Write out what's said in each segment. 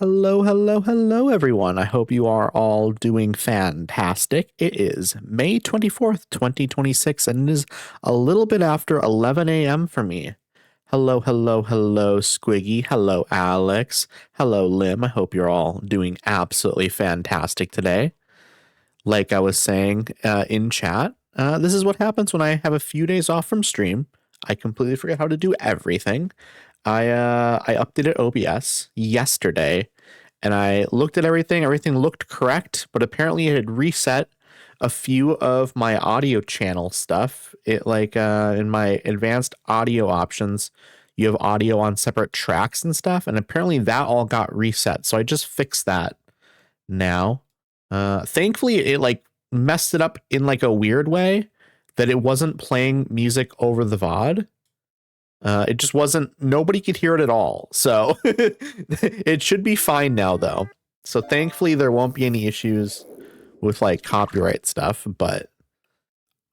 Hello, hello, hello, everyone. I hope you are all doing fantastic. It is May 24th, 2026, and it is a little bit after 11 a.m. for me. Hello, hello, hello, Squiggy. Hello, Alex. Hello, Lim. I hope you're all doing absolutely fantastic today. Like I was saying in chat, this is what happens when I have a few days off from stream. I completely forget how to do everything. I updated OBS yesterday and I looked at everything. Everything looked correct, but apparently it had reset a few of my audio channel stuff. It in my advanced audio options, you have audio on separate tracks and stuff, and apparently that all got reset. So I just fixed that now. Thankfully it messed it up in a weird way that it wasn't playing music over the VOD. It just wasn't, nobody could hear it at all. So it should be fine now though. So thankfully there won't be any issues with copyright stuff, but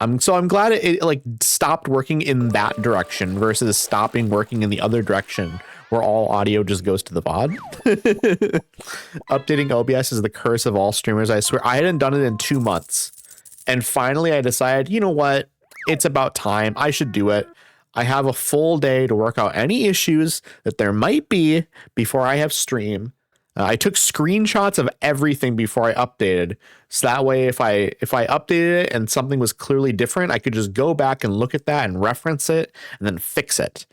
I'm glad it stopped working in that direction versus stopping working in the other direction where all audio just goes to the VOD. Updating OBS is the curse of all streamers. I swear I hadn't done it in 2 months. And finally I decided, you know what? It's about time. I should do it. I have a full day to work out any issues that there might be before I have stream. I took screenshots of everything before I updated. So that way, if I updated it and something was clearly different, I could just go back and look at that and reference it and then fix it.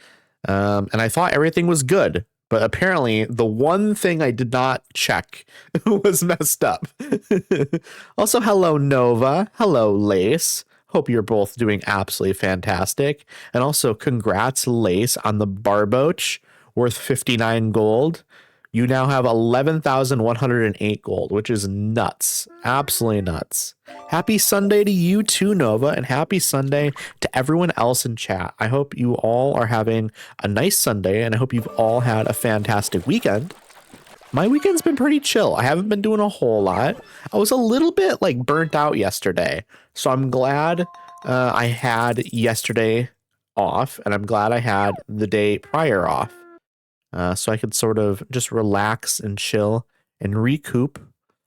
And I thought everything was good. But apparently the one thing I did not check was messed up. Also, hello, Nova. Hello, Lace. Hope you're both doing absolutely fantastic. And also congrats, Lace, on the Barboach worth 59 gold. You now have 11,108 gold, which is nuts. Absolutely nuts. Happy Sunday to you too, Nova, and happy Sunday to everyone else in chat. I hope you all are having a nice Sunday, and I hope you've all had a fantastic weekend. My weekend's been pretty chill. I haven't been doing a whole lot. I was a little bit burnt out yesterday. So I'm glad I had yesterday off, and I'm glad I had the day prior off. So I could sort of just relax and chill and recoup.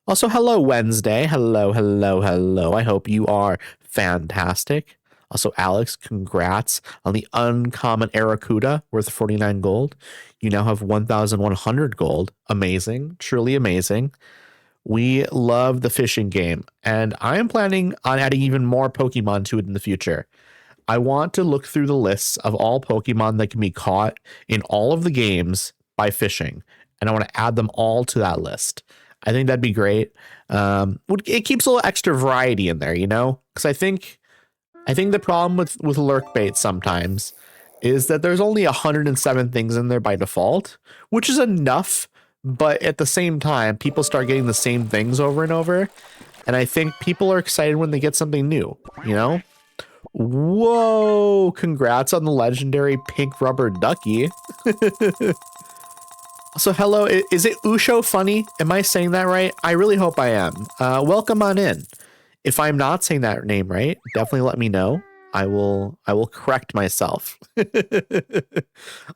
Also, hello, Wednesday. Hello, hello, hello. I hope you are fantastic. Also, Alex, congrats on the uncommon Aracuda worth 49 gold. You now have 1,100 gold. Amazing. Truly amazing. We love the fishing game, and I am planning on adding even more Pokemon to it in the future. I want to look through the lists of all Pokemon that can be caught in all of the games by fishing, and I want to add them all to that list. I think that'd be great. It keeps a little extra variety in there, you know? Because I think the problem with lurk bait sometimes is that there's only 107 things in there by default, which is enough. But at the same time, people start getting the same things over and over. And I think people are excited when they get something new, you know? Whoa, congrats on the legendary pink rubber ducky. So hello, is it Usho Funny? Am I saying that right? I really hope I am. Welcome on in. If I'm not saying that name right, definitely let me know. I will correct myself.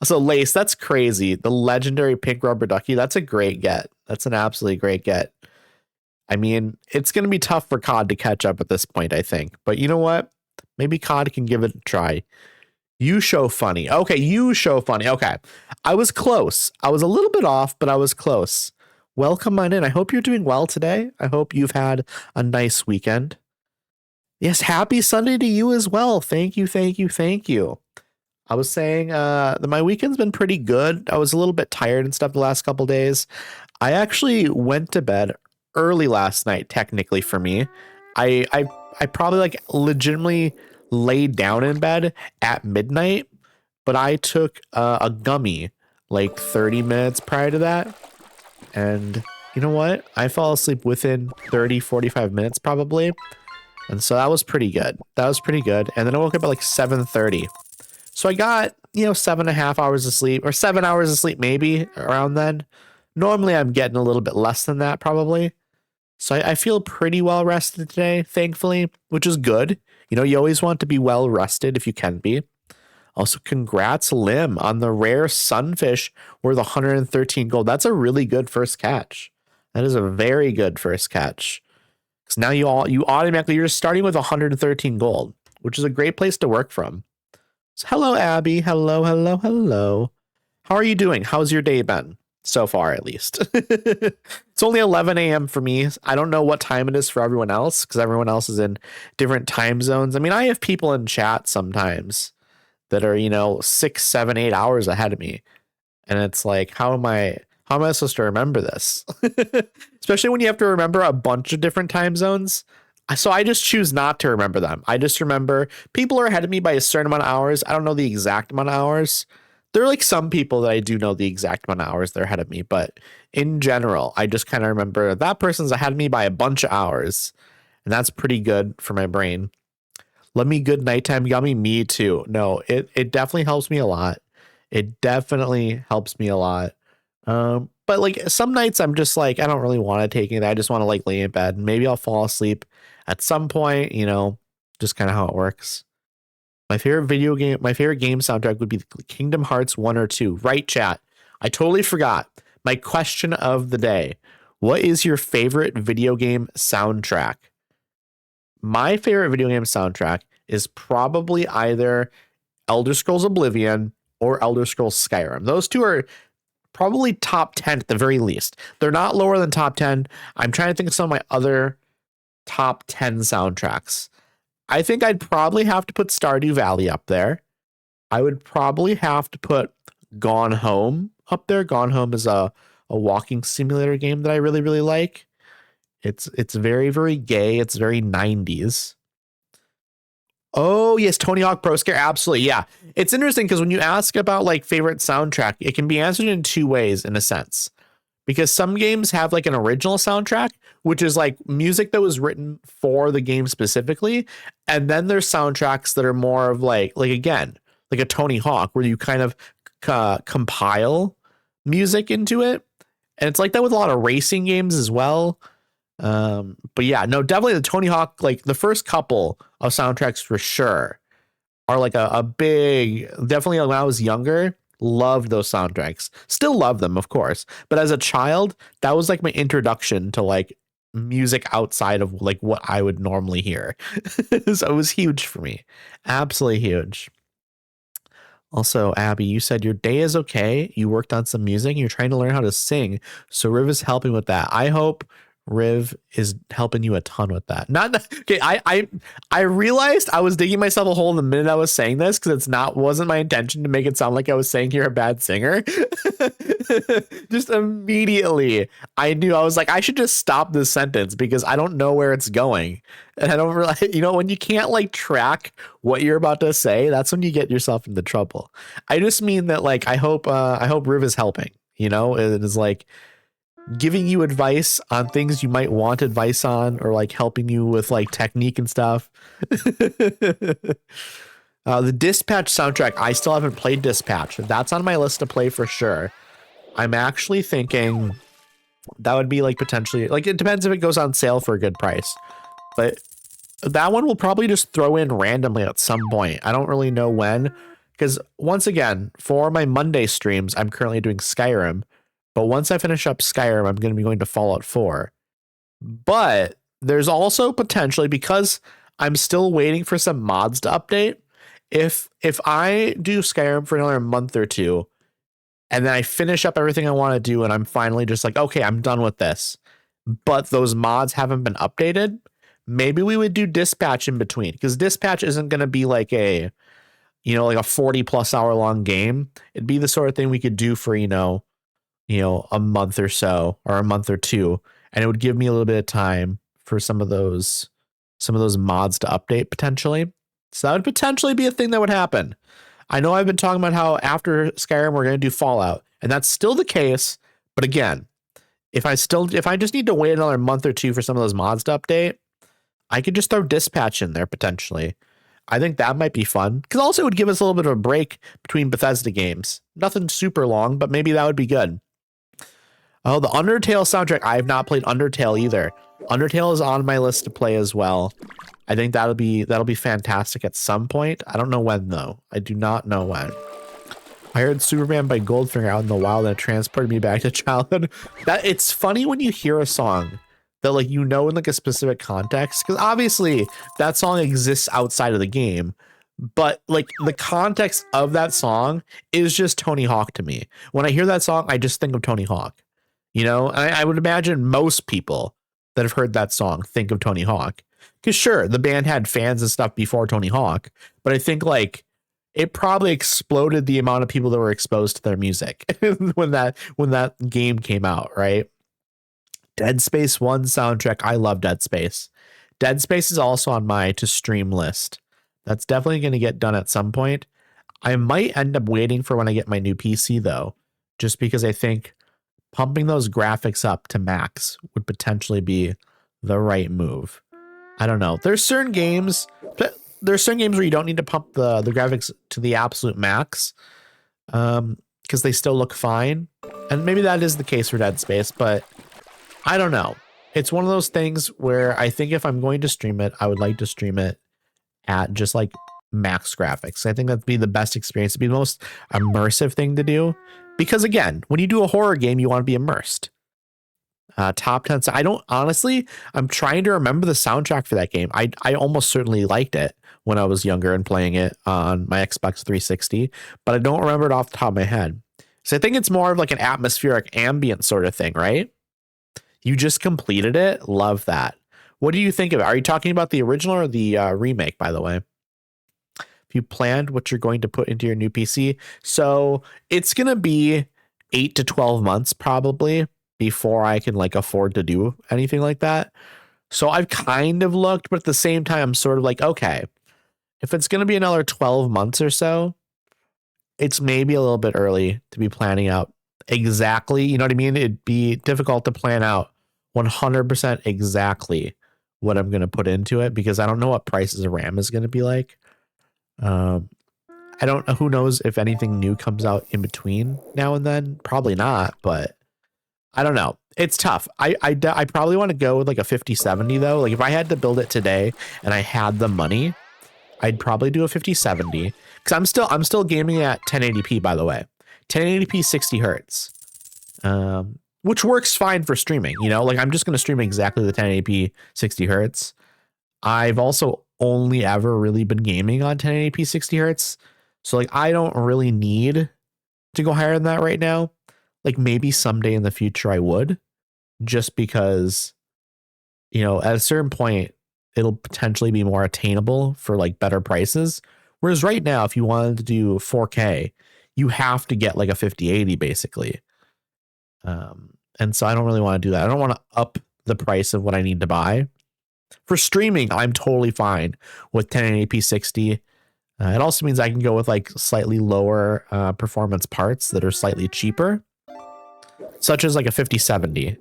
So Lace, that's crazy. The legendary pink rubber ducky, that's a great get. That's an absolutely great get. I mean, it's going to be tough for COD to catch up at this point, I think. But you know what? Maybe COD can give it a try. You show funny. Okay, you show funny. Okay. I was close. I was a little bit off, but I was close. Welcome on in. I hope you're doing well today. I hope you've had a nice weekend. Yes, happy Sunday to you as well. Thank you, thank you, thank you. I was saying that my weekend's been pretty good. I was a little bit tired and stuff the last couple days. I actually went to bed early last night, technically for me. I probably legitimately laid down in bed at midnight, but I took a gummy 30 minutes prior to that. And you know what? I fell asleep within 30-45 minutes probably. And so that was pretty good. That was pretty good. And then I woke up at 7:30. So I got, 7.5 hours of sleep, or 7 hours of sleep, maybe around then. Normally I'm getting a little bit less than that probably. So I feel pretty well rested today, thankfully, which is good. You always want to be well rested if you can be. Also, congrats, Lim, on the rare sunfish worth 113 gold. That's a really good first catch. That is a very good first catch. Because now you automatically, you're just starting with 113 gold, which is a great place to work from. So hello, Abby. Hello, hello, hello. How are you doing? How's your day been? So far, at least. It's only 11 a.m. for me. I don't know what time it is for everyone else because everyone else is in different time zones. I mean, I have people in chat sometimes that are, you know, 6, 7, 8 hours ahead of me. And it's like, how am I supposed to remember this? Especially when you have to remember a bunch of different time zones. So I just choose not to remember them. I just remember people are ahead of me by a certain amount of hours. I don't know the exact amount of hours. There are like some people that I do know the exact amount of hours they're ahead of me, but in general, I just kind of remember that person's ahead of me by a bunch of hours. And that's pretty good for my brain. Let me good nighttime yummy. Me too. No, it definitely helps me a lot. It definitely helps me a lot. But like some nights I'm just like, I don't really want to take anything. I just want to like lay in bed and maybe I'll fall asleep at some point, you know, just kind of how it works. My favorite game soundtrack would be Kingdom Hearts 1 or 2. Right, chat. I totally forgot. My question of the day. What is your favorite video game soundtrack? My favorite video game soundtrack is probably either Elder Scrolls Oblivion or Elder Scrolls Skyrim. Those two are probably top 10 at the very least. They're not lower than top 10. I'm trying to think of some of my other top 10 soundtracks. I think I'd probably have to put Stardew Valley up there. I would probably have to put Gone Home up there. Gone Home is a walking simulator game that I really, really like. It's very, very gay. It's very 90s. Oh, yes, Tony Hawk Pro Skater. Absolutely. Yeah. It's interesting because when you ask about like favorite soundtrack, it can be answered in two ways in a sense. Because some games have like an original soundtrack, which is like music that was written for the game specifically. And then there's soundtracks that are more of like again, like a Tony Hawk where you kind of compile music into it. And it's like that with a lot of racing games as well. But yeah, no, definitely the Tony Hawk, like the first couple of soundtracks for sure are like a big, definitely when I was younger, loved those soundtracks. Still love them, of course. But as a child, that was like my introduction to like music outside of like what I would normally hear. So it was huge for me. Absolutely huge. Also, Abby, you said your day is okay. You worked on some music and you're trying to learn how to sing. So Riv is helping with that. I hope Riv is helping you a ton with that. Not okay. I realized I was digging myself a hole the minute I was saying this because wasn't my intention to make it sound like I was saying you're a bad singer. Just immediately I knew. I was like, I should just stop this sentence because I don't know where it's going. And I don't realize, you know, when you can't like track what you're about to say, that's when you get yourself into trouble. I just mean that like I hope Riv is helping, you know, it is like giving you advice on things you might want advice on or like helping you with like technique and stuff. The Dispatch soundtrack, I still haven't played Dispatch. That's on my list to play for sure. I'm actually thinking that would be like potentially, like it depends if it goes on sale for a good price, but that one will probably just throw in randomly at some point. I don't really know when, because once again, for my Monday streams, I'm currently doing Skyrim. But once I finish up Skyrim, I'm going to be going to Fallout 4. But there's also potentially, because I'm still waiting for some mods to update, if I do Skyrim for another month or two, and then I finish up everything I want to do, and I'm finally just like, okay, I'm done with this, but those mods haven't been updated, maybe we would do Dispatch in between, because Dispatch isn't going to be like a 40+ hour long game. It'd be the sort of thing we could do for, a month or so, or a month or two, and it would give me a little bit of time for some of those mods to update potentially. So that would potentially be a thing that would happen. I know I've been talking about how after Skyrim we're going to do Fallout, and that's still the case. But again, if I just need to wait another month or two for some of those mods to update, I could just throw Dispatch in there potentially. I think that might be fun, because also it would give us a little bit of a break between Bethesda games. Nothing super long, but maybe that would be good. Oh, the Undertale soundtrack. I have not played Undertale either. Undertale is on my list to play as well. I think that'll be fantastic at some point. I don't know when though. I do not know when. I heard Superman by Goldfinger out in the wild and it transported me back to childhood. That it's funny when you hear a song that like in like a specific context, because obviously that song exists outside of the game, but like the context of that song is just Tony Hawk to me. When I hear that song, I just think of Tony Hawk. You know, I would imagine most people that have heard that song think of Tony Hawk. Because sure, the band had fans and stuff before Tony Hawk, but I think like it probably exploded the amount of people that were exposed to their music when that game came out, right? Dead Space 1 soundtrack. I love Dead Space. Dead Space is also on my to stream list. That's definitely going to get done at some point. I might end up waiting for when I get my new PC though, just because I think pumping those graphics up to max would potentially be the right move. I don't know. There's certain games where you don't need to pump the graphics to the absolute max, because they still look fine. And maybe that is the case for Dead Space, but I don't know. It's one of those things where I think if I'm going to stream it, I would like to stream it at just like max graphics. I think that'd be the best experience. It'd be the most immersive thing to do. Because again, when you do a horror game, you want to be immersed. Top 10. I'm trying to remember the soundtrack for that game. I almost certainly liked it when I was younger and playing it on my Xbox 360, but I don't remember it off the top of my head. So I think it's more of like an atmospheric ambient sort of thing, right? You just completed it. Love that. What do you think of it? Are you talking about the original or the remake, by the way? If you planned what you're going to put into your new PC. So it's going to be 8 to 12 months probably before I can like afford to do anything like that. So I've kind of looked, but at the same time, I'm sort of like, okay, if it's going to be another 12 months or so, it's maybe a little bit early to be planning out exactly. You know what I mean? It'd be difficult to plan out 100% exactly what I'm going to put into it because I don't know what prices of RAM is going to be like. I don't know. Who knows if anything new comes out in between now and then? Probably not, but I don't know. It's tough. I probably want to go with like a 5070 though. Like if I had to build it today and I had the money, I'd probably do a 5070 because I'm still gaming at 1080p, by the way, 1080p 60 hertz, which works fine for streaming. You know, like I'm just going to stream exactly the 1080p 60 hertz. I've also only ever really been gaming on 1080p 60 hertz. So like, I don't really need to go higher than that right now. Like maybe someday in the future I would, just because, you know, at a certain point, it'll potentially be more attainable for like better prices. Whereas right now, if you wanted to do 4K, you have to get like a 5080 basically. And so I don't really want to do that. I don't want to up the price of what I need to buy. For streaming, I'm totally fine with 1080p 60. It also means I can go with like slightly lower performance parts that are slightly cheaper, such as like a 5070.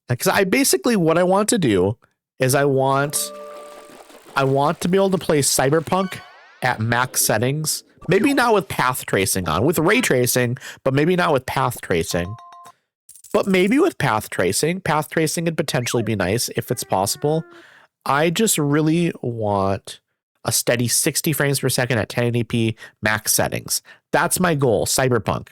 Because I basically what I want to do is I want to be able to play Cyberpunk at max settings. Maybe not with path tracing on, with ray tracing, but maybe not with path tracing. But maybe with path tracing. Path tracing could potentially be nice if it's possible. I just really want a steady 60 frames per second at 1080p max settings. That's my goal, Cyberpunk.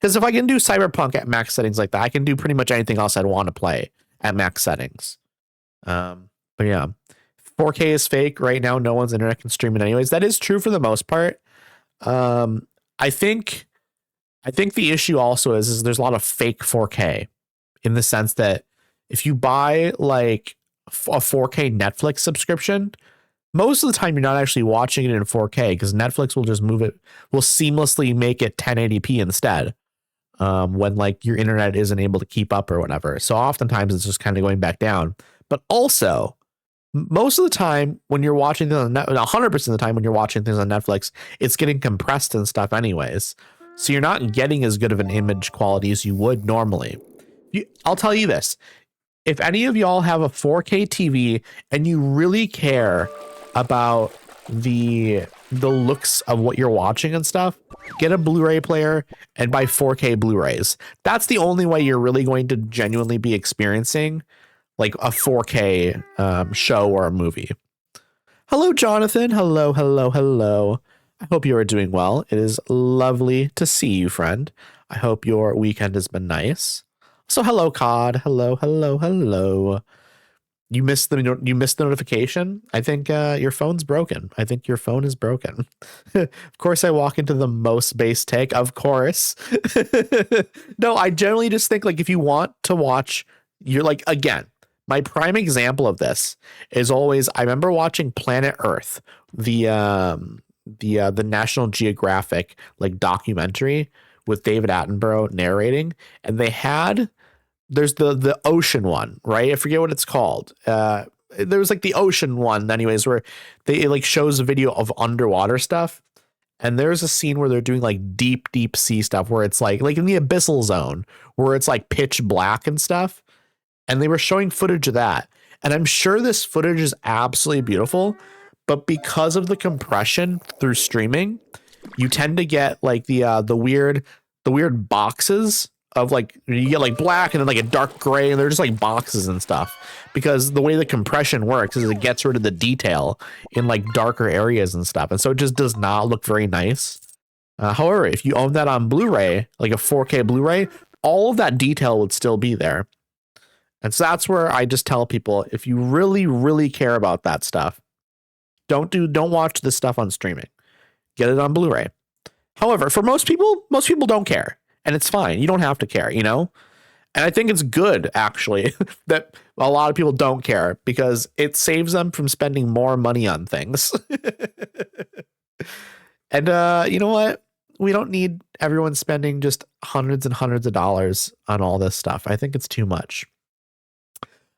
Because if I can do Cyberpunk at max settings like that, I can do pretty much anything else I'd want to play at max settings. But yeah, 4K is fake right now. No one's internet can stream it anyways. That is true for the most part. I think the issue also is there's a lot of fake 4K in the sense that if you buy like a 4K Netflix subscription, most of the time you're not actually watching it in 4K because Netflix will just will seamlessly make it 1080p instead. When like your internet isn't able to keep up or whatever. So oftentimes it's just kind of going back down. But also, most of the time when you're watching things on 100% of the time when you're watching things on Netflix, it's getting compressed and stuff anyways. So you're not getting as good of an image quality as you would normally. I'll tell you this. If any of y'all have a 4K TV and you really care about the looks of what you're watching and stuff, get a Blu-ray player and buy 4K Blu-rays. That's the only way you're really going to genuinely be experiencing like a 4K show or a movie. Hello, Jonathan. Hello, hello, hello. I hope you are doing well. It is lovely to see you, friend. I hope your weekend has been nice. So, hello, COD. Hello, hello, hello. You missed the notification. I think your phone's broken. I think your phone is broken. Of course, I walk into the most base take. Of course. No, I generally just think like if you want to watch, you're like again. My prime example of this is always I remember watching Planet Earth, the National Geographic like documentary with David Attenborough narrating, and they had there's the ocean one, right? I forget what it's called. There was like the ocean one, anyways, where it like shows a video of underwater stuff. And there's a scene where they're doing like deep sea stuff where it's like in the abyssal zone where it's like pitch black and stuff. And they were showing footage of that. And I'm sure this footage is absolutely beautiful, but because of the compression through streaming, you tend to get like the weird boxes of like you get like black and then like a dark gray, and they're just like boxes and stuff because the way the compression works is it gets rid of the detail in like darker areas and stuff, and so it just does not look very nice. However, if you own that on Blu-ray, like a 4K Blu-ray, all of that detail would still be there. And so that's where I just tell people, if you really care about that stuff, don't watch this stuff on streaming. Get it on Blu-ray. However, for most people don't care, and it's fine. You don't have to care, you know? And I think it's good, actually, that a lot of people don't care because it saves them from spending more money on things. And you know what? We don't need everyone spending just hundreds and hundreds of dollars on all this stuff. I think it's too much.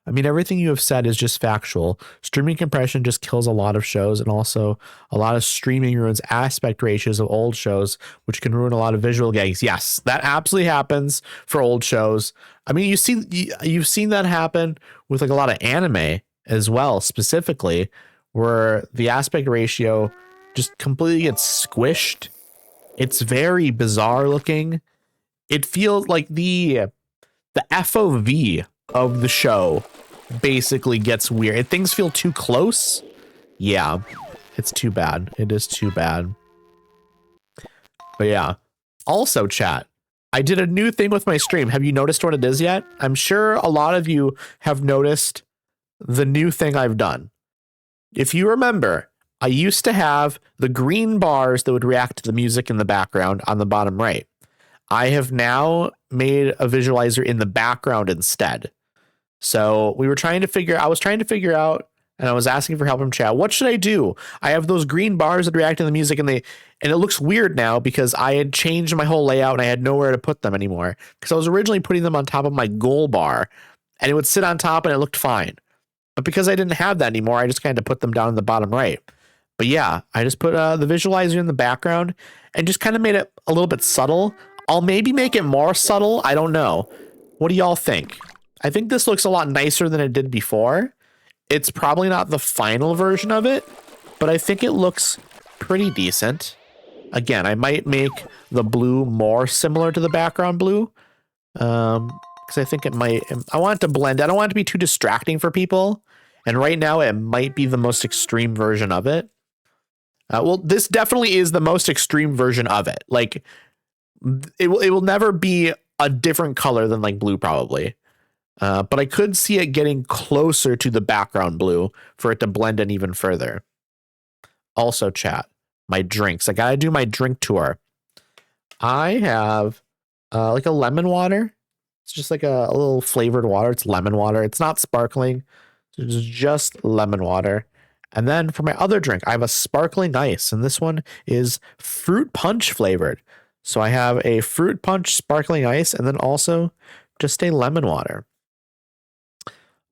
I mean, everything you have said is just factual. Streaming compression just kills a lot of shows, and also a lot of streaming ruins aspect ratios of old shows, which can ruin a lot of visual gags. Yes, that absolutely happens for old shows. I mean, you've seen that happen with like a lot of anime as well, specifically, where the aspect ratio just completely gets squished. It's very bizarre looking. It feels like the FOV of the show basically gets weird. If things feel too close, yeah, it's too bad. It is too bad. But yeah, also chat, I did a new thing with my stream. Have you noticed what it is yet? I'm sure a lot of you have noticed the new thing I've done. If you remember, I used to have the green bars that would react to the music in the background on the bottom right. I have now made a visualizer in the background instead. So I was trying to figure out, and I was asking for help from chat. What should I do? I have those green bars that react to the music, and it looks weird now because I had changed my whole layout and I had nowhere to put them anymore. Because I was originally putting them on top of my goal bar, and it would sit on top and it looked fine. But because I didn't have that anymore, I just kind of put them down in the bottom right. But yeah, I just put the visualizer in the background and just kind of made it a little bit subtle. I'll maybe make it more subtle. I don't know. What do y'all think? I think this looks a lot nicer than it did before. It's probably not the final version of it, but I think it looks pretty decent. Again, I might make the blue more similar to the background blue. Because I think it might, I want it to blend. I don't want it to be too distracting for people. And right now it might be the most extreme version of it. Well, this definitely is the most extreme version of it. Like it will never be a different color than like blue probably. But I could see it getting closer to the background blue for it to blend in even further. Also, chat, my drinks. I gotta do my drink tour. I have like a lemon water. It's just like a little flavored water. It's lemon water. It's not sparkling. It's just lemon water. And then for my other drink, I have a sparkling ice. And this one is fruit punch flavored. So I have a fruit punch sparkling ice and then also just a lemon water.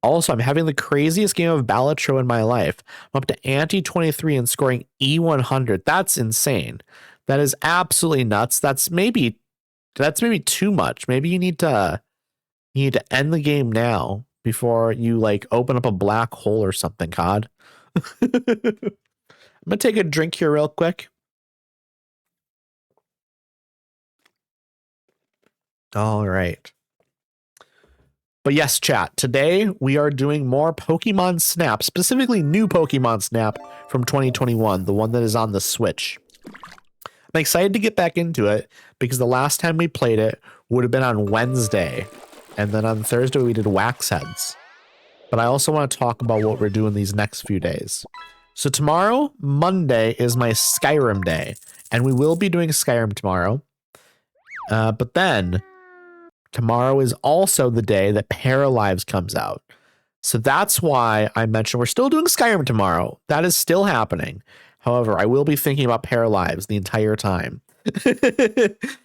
Also, I'm having the craziest game of Balatro in my life. I'm up to ante 23 and scoring E100. That's insane. That is absolutely nuts. That's maybe too much. Maybe you need to end the game now before you like open up a black hole or something, COD. I'm gonna take a drink here real quick. All right. But yes, chat, today we are doing more Pokemon Snap, specifically new Pokemon Snap from 2021, the one that is on the Switch. I'm excited to get back into it because the last time we played it would have been on Wednesday. And then on Thursday, we did Wax Heads. But I also want to talk about what we're doing these next few days. So tomorrow, Monday, is my Skyrim day. And we will be doing Skyrim tomorrow. But then tomorrow is also the day that Paralives comes out. So that's why I mentioned we're still doing Skyrim tomorrow. That is still happening. However, I will be thinking about Paralives the entire time.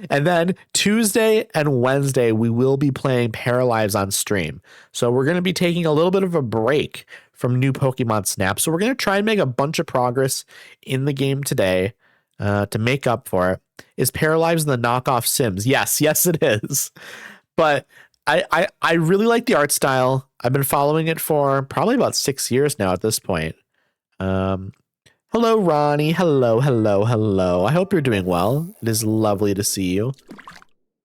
And then Tuesday and Wednesday, we will be playing Paralives on stream. So we're going to be taking a little bit of a break from new Pokemon Snap. So we're going to try and make a bunch of progress in the game today to make up for it. Is Paralives the knockoff Sims? Yes, it is. But I really like the art style. I've been following it for probably about 6 years now at this point. Hello, Ronnie. Hello. I hope you're doing well. It is lovely to see you.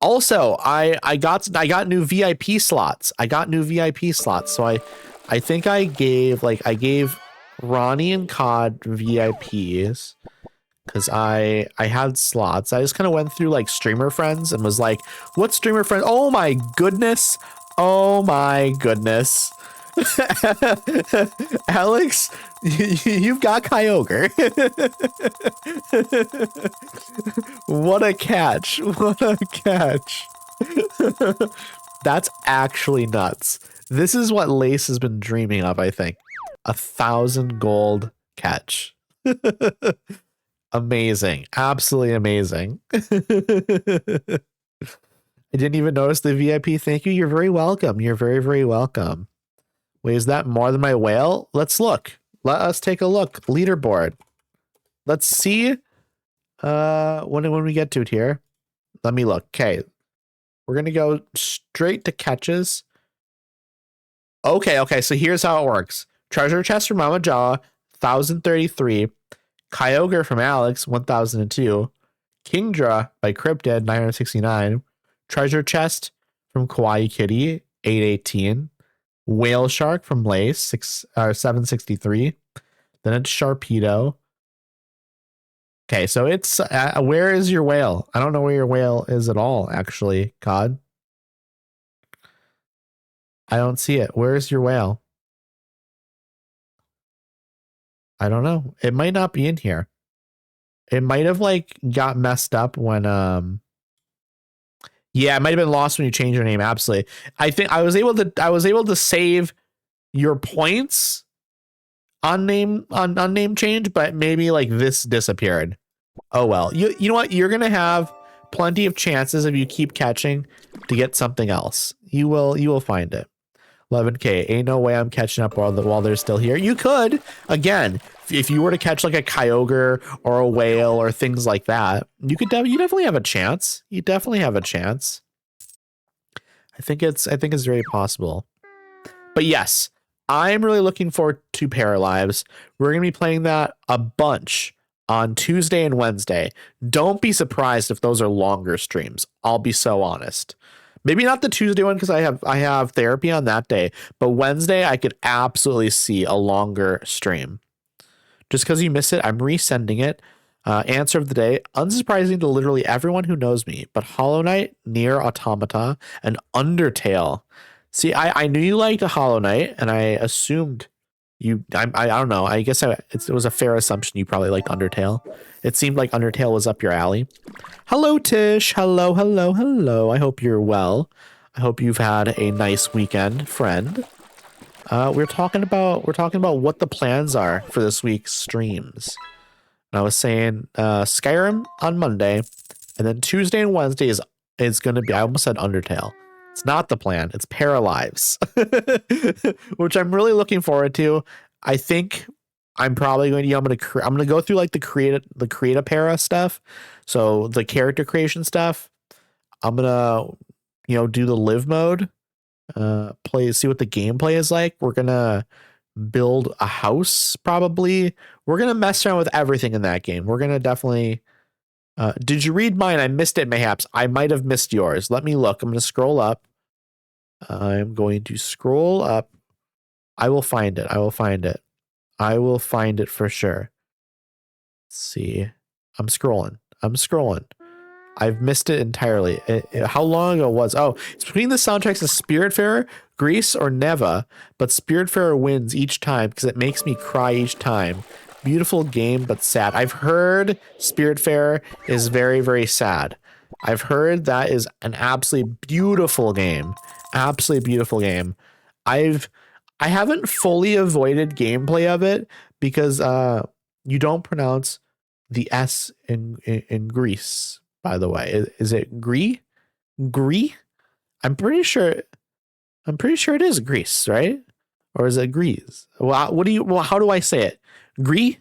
Also, I got new VIP slots. So I think I gave Ronnie and Cod VIPs because I had slots. I just kind of went through like streamer friends and was like, what streamer friend? Oh my goodness. Alex, you've got Kyogre. What a catch. That's actually nuts. This is what Lace has been dreaming of, I think. 1,000 gold catch. Amazing. Absolutely amazing. I didn't even notice the VIP. Thank you. You're very welcome. You're very, very welcome. Wait, is that more than my whale? Let's look. Let us take a look. Leaderboard. Let's see when we get to it here. Let me look. Okay. We're going to go straight to catches. Okay. So here's how it works. Treasure chest from Mama Jaw, 1,033. Kyogre from Alex, 1,002. Kingdra by Cryptid, 969. Treasure chest from Kawaii Kitty, 818. Whale Shark from Lace, 763. Then it's Sharpedo. Okay, so it's where is your whale? I don't know where your whale is at all, actually, Cod. I don't see it. Where is your whale? I don't know. It might not be in here. It might have like got messed up when yeah, it might have been lost when you changed your name. Absolutely. I think I was able to save your points on name change, but maybe like this disappeared. Oh well. You know what? You're gonna have plenty of chances if you keep catching to get something else. You will find it. 11K. Ain't no way I'm catching up while they're still here. You could, again, if you were to catch like a Kyogre or a whale or things like that, you definitely have a chance. You definitely have a chance. I think it's very possible. But yes, I'm really looking forward to Paralives. We're gonna be playing that a bunch on Tuesday and Wednesday. Don't be surprised if those are longer streams. I'll be so honest. Maybe not the Tuesday one because I have therapy on that day, but Wednesday I could absolutely see a longer stream. Just because you miss it, I'm resending it. Answer of the day, unsurprising to literally everyone who knows me, but Hollow Knight, Nier Automata, and Undertale. See, I knew you liked a Hollow Knight, and I assumed I don't know. I guess it was a fair assumption you probably liked Undertale. It seemed like Undertale was up your alley. Hello, Tish. Hello. I hope you're well. I hope you've had a nice weekend, friend. We're talking about what the plans are for this week's streams. And I was saying Skyrim on Monday, and then Tuesday and Wednesday is going to be. I almost said Undertale. It's not the plan. It's Paralives, which I'm really looking forward to. I think I'm probably going to. I'm going to go through like the create a para stuff. So the character creation stuff. I'm gonna do the live mode. See what the gameplay is like. We're gonna build a house. Probably we're gonna mess around with everything in that game. We're gonna definitely. Did you read mine? I missed it, mayhaps. I might have missed yours. Let me look. I'm going to scroll up. I'm going to scroll up. I will find it. I will find it. I will find it for sure. Let's see. I'm scrolling. I'm scrolling. I've missed it entirely. How long ago was? Oh, it's between the soundtracks of Spiritfarer, Grease, or Neva, but Spiritfarer wins each time because it makes me cry each time. Beautiful game, but sad. I've heard Spiritfarer is very, very sad. I've heard that is an absolutely beautiful game. Absolutely beautiful game. I haven't fully avoided gameplay of it because you don't pronounce the S in Greece, by the way. Is it Gree? Gree? I'm pretty sure it is Greece, right? Or is it Greece? Well, how do I say it? Gree?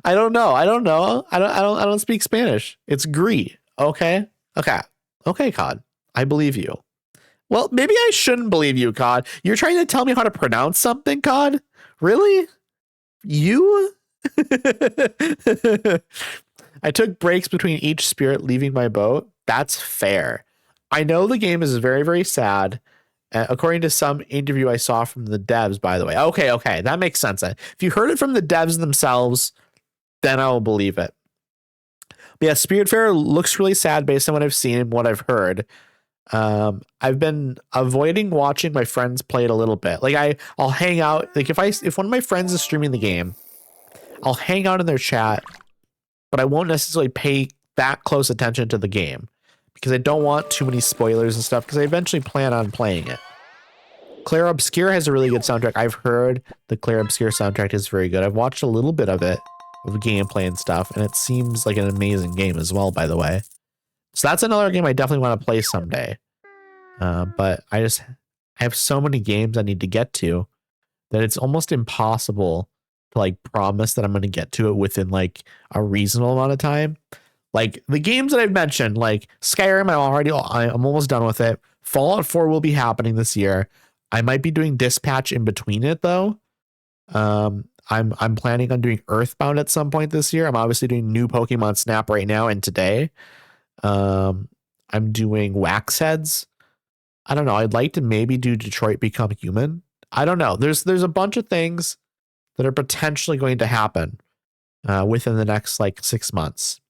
I don't know. I don't know. I don't speak Spanish. It's Gree. Okay. Okay. Okay, COD. I believe you. Well, maybe I shouldn't believe you, COD. You're trying to tell me how to pronounce something, COD? Really? You? I took breaks between each spirit leaving my boat. That's fair. I know the game is very, very sad. According to some interview I saw from the devs, by the way. Okay. That makes sense. If you heard it from the devs themselves, then I will believe it. But yeah, Spiritfarer looks really sad based on what I've seen and what I've heard. I've been avoiding watching my friends play it a little bit. Like I'll hang out. Like if one of my friends is streaming the game, I'll hang out in their chat, but I won't necessarily pay that close attention to the game because I don't want too many spoilers and stuff because I eventually plan on playing it. Claire Obscure has a really good soundtrack. I've heard the Claire Obscure soundtrack is very good. I've watched a little bit of it, of gameplay and stuff, and it seems like an amazing game as well, by the way. So that's another game I definitely want to play someday. But I have so many games I need to get to that it's almost impossible to like promise that I'm going to get to it within like a reasonable amount of time. Like the games that I've mentioned, like Skyrim, I'm almost done with it. Fallout 4 will be happening this year. I might be doing Dispatch in between it though. I'm planning on doing Earthbound at some point this year. I'm obviously doing new Pokemon Snap right now and today. I'm doing Wax Heads. I don't know. I'd like to maybe do Detroit Become Human. I don't know. There's a bunch of things that are potentially going to happen within the next like 6 months.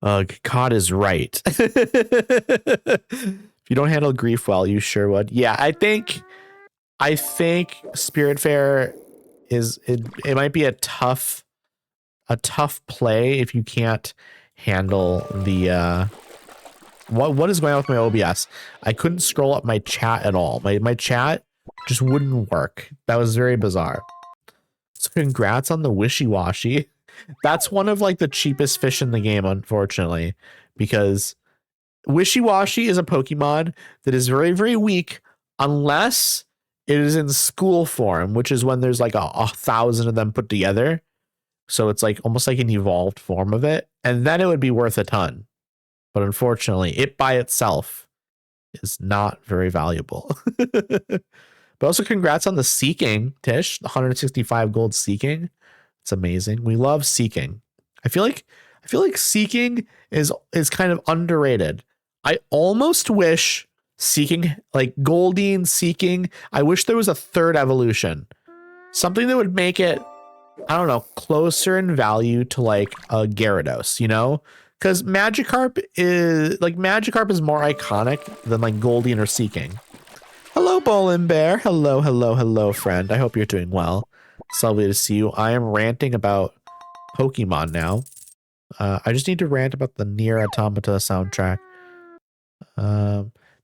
COD is right. If you don't handle grief well, you sure would. Yeah, I think Spiritfarer it might be a tough play if you can't handle the what is going on with my OBS? I couldn't scroll up my chat at all. My chat just wouldn't work. That was very bizarre. So congrats on the wishy-washy. That's one of like the cheapest fish in the game, unfortunately, because wishy-washy is a Pokemon that is very, very weak unless it is in school form, which is when there's like a 1,000 of them put together. So it's like almost like an evolved form of it. And then it would be worth a ton. But unfortunately, it by itself is not very valuable. But also congrats on the Seeking, Tish. 165 gold Seeking. It's amazing. We love Seeking. I feel like Seeking is kind of underrated. I almost wish Seeking, like Goldeen, Seeking, I wish there was a third evolution. Something that would make it, I don't know, closer in value to like a Gyarados, you know? Because Magikarp is more iconic than like Goldeen or Seeking. Hello, Bolin Bear. Hello, friend. I hope you're doing well. It's lovely to see you. I am ranting about Pokemon now. I just need to rant about the Nier Automata soundtrack.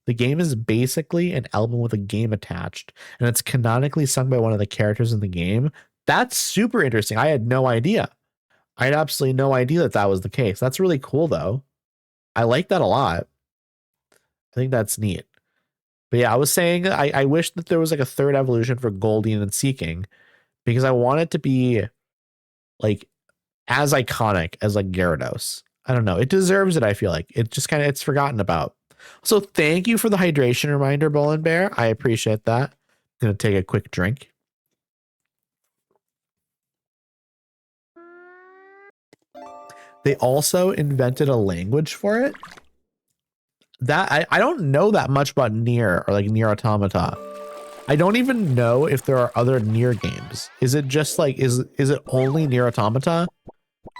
The game is basically an album with a game attached, and it's canonically sung by one of the characters in the game. That's super interesting. I had no idea. I had absolutely no idea that was the case. That's really cool, though. I like that a lot. I think that's neat. But yeah, I was saying I wish that there was like a third evolution for Goldeen and Seeking because I want it to be like as iconic as like Gyarados. I don't know. It deserves it, I feel like. It just it's forgotten about. So thank you for the hydration reminder, Bolin Bear. I appreciate that. I'm going to take a quick drink. They also invented a language for it. that I don't know that much about Nier or like Nier Automata. I don't even know if there are other Nier games. Is it just like, is it only Nier Automata?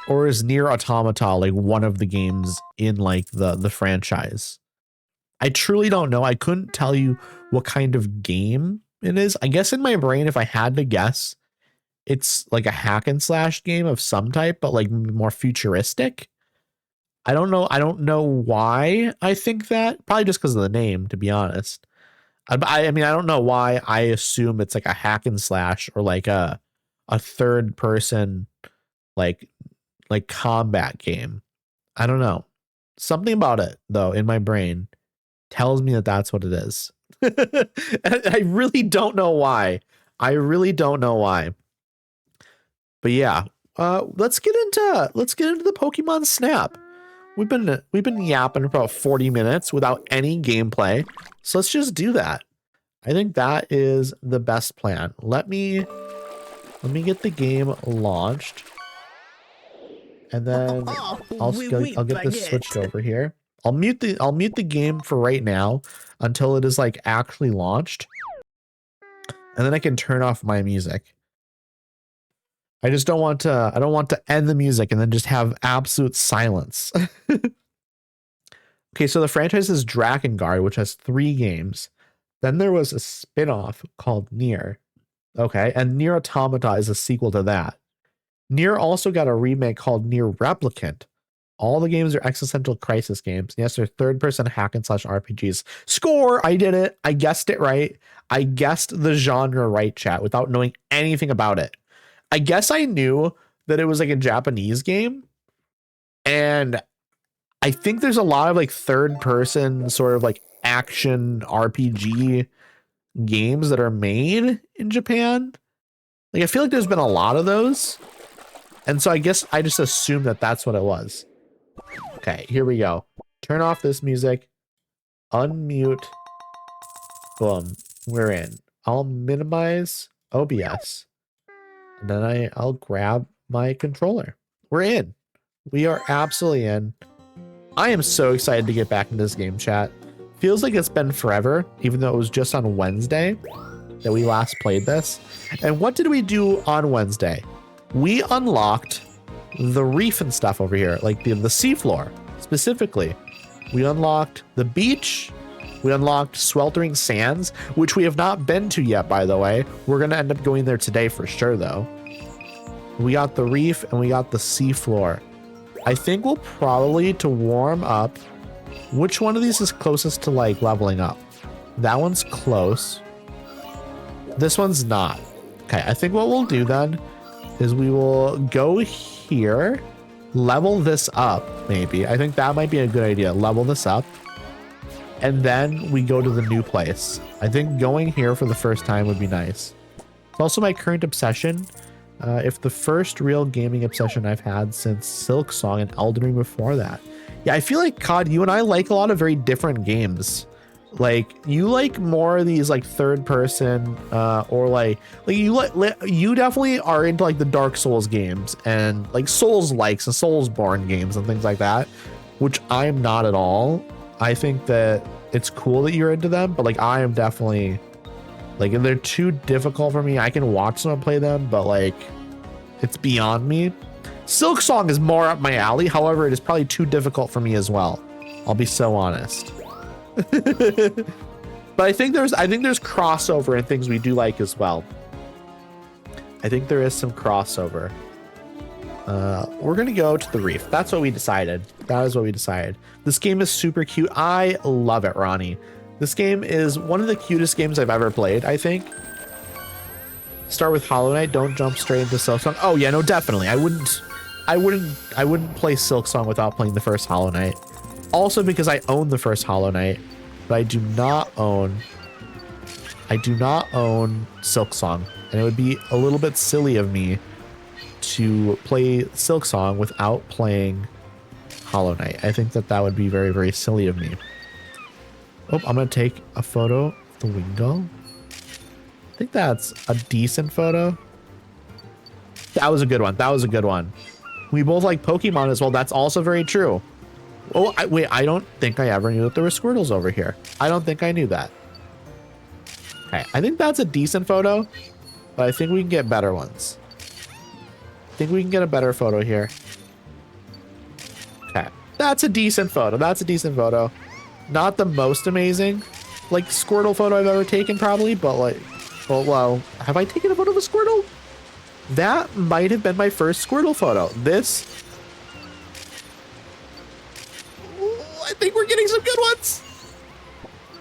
Or is Nier Automata like one of the games in like the franchise? I truly don't know. I couldn't tell you what kind of game it is. I guess in my brain, if I had to guess, it's like a hack and slash game of some type, but like more futuristic. I don't know. I don't know why I think that. Probably just because of the name, to be honest. I mean, I don't know why I assume it's like a hack and slash or like a third person like combat game. I don't know. Something about it though in my brain tells me that that's what it is. I really don't know why. I really don't know why. But yeah, let's get into the Pokemon Snap. We've been yapping for about 40 minutes without any gameplay. So let's just do that. I think that is the best plan. Let me get the game launched. And then I'll get this switched over here. I'll mute the game for right now until it is like actually launched. And then I can turn off my music. I just don't want to end the music and then just have absolute silence. Okay, so the franchise is Drakengard, which has 3 games. Then there was a spin-off called Nier. Okay, and Nier Automata is a sequel to that. Nier also got a remake called Nier Replicant. All the games are existential crisis games. Yes, they're third-person hack and slash RPGs. Score! I did it. I guessed it right. I guessed the genre right, chat, without knowing anything about it. I guess I knew that it was like a Japanese game. And I think there's a lot of like third-person sort of like action RPG games that are made in Japan. Like I feel like there's been a lot of those. And so I guess I just assumed that that's what it was. Okay, here we go. Turn off this music. Unmute. Boom. We're in. I'll minimize OBS. And then I'll grab my controller. We're in. We are absolutely in. I am so excited to get back into this game, chat. Feels like it's been forever, even though it was just on Wednesday that we last played this. And what did we do on Wednesday? We unlocked the reef and stuff over here, like the seafloor specifically. We unlocked the beach. We unlocked Sweltering Sands, which we have not been to yet, by the way. We're going to end up going there today for sure, though. We got the reef and we got the seafloor. I think we'll probably, to warm up, which one of these is closest to like leveling up? That one's close. This one's not. Okay, I think what we'll do then is we will go here, level this up, maybe. I think that might be a good idea. Level this up. And then we go to the new place. I think going here for the first time would be nice. It's also my current obsession. If the first real gaming obsession I've had since Silk Song and Elden Ring before that. Yeah, I feel like, COD, you and I like a lot of very different games. Like, you like more of these like third person, or like you definitely are into like the Dark Souls games and like Souls likes and Soulsborne games and things like that, which I'm not at all. I think that it's cool that you're into them, but like I am definitely like, if they're too difficult for me, I can watch someone play them, but like it's beyond me. Silk Song is more up my alley. However, it is probably too difficult for me as well. I'll be so honest. But I think there's crossover in things we do like as well. I think there is some crossover. We're gonna go to the reef. That's what we decided. That is what we decided. This game is super cute. I love it, Ronnie. This game is one of the cutest games I've ever played, I think. Start with Hollow Knight. Don't jump straight into Silk Song. Oh yeah, no, definitely. I wouldn't play Silk Song without playing the first Hollow Knight. Also because I own the first Hollow Knight, but I do not own Silk Song, and it would be a little bit silly of me to play Silk Song without playing Hollow Knight. I think that would be very, very silly of me. Oh, I'm gonna take a photo of the Wingull. I think that's a decent photo. That was a good one. That was a good one. We both like Pokemon as well. That's also very true. Oh, wait, I don't think I ever knew that there were Squirtles over here. I don't think I knew that. Okay, I think that's a decent photo, but I think we can get better ones. I think we can get a better photo here. Okay, that's a decent photo. That's a decent photo. Not the most amazing, like, Squirtle photo I've ever taken, probably, but like, well, have I taken a photo of a Squirtle? That might have been my first Squirtle photo. This, I think we're getting some good ones.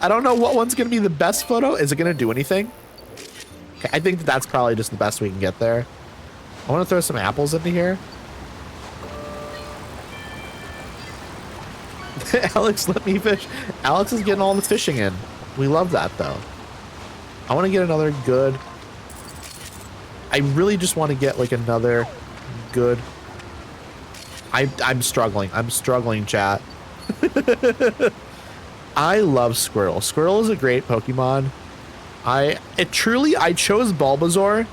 I don't know what one's going to be the best photo. Is it going to do anything? Okay, I think that's probably just the best we can get there. I want to throw some apples into here. Alex, let me fish. Alex is getting all the fishing in. We love that, though. I want to get another good... I really just want to get, like, another good... I'm struggling. I'm struggling, chat. I love Squirtle. Squirtle is a great Pokemon. I chose Bulbasaur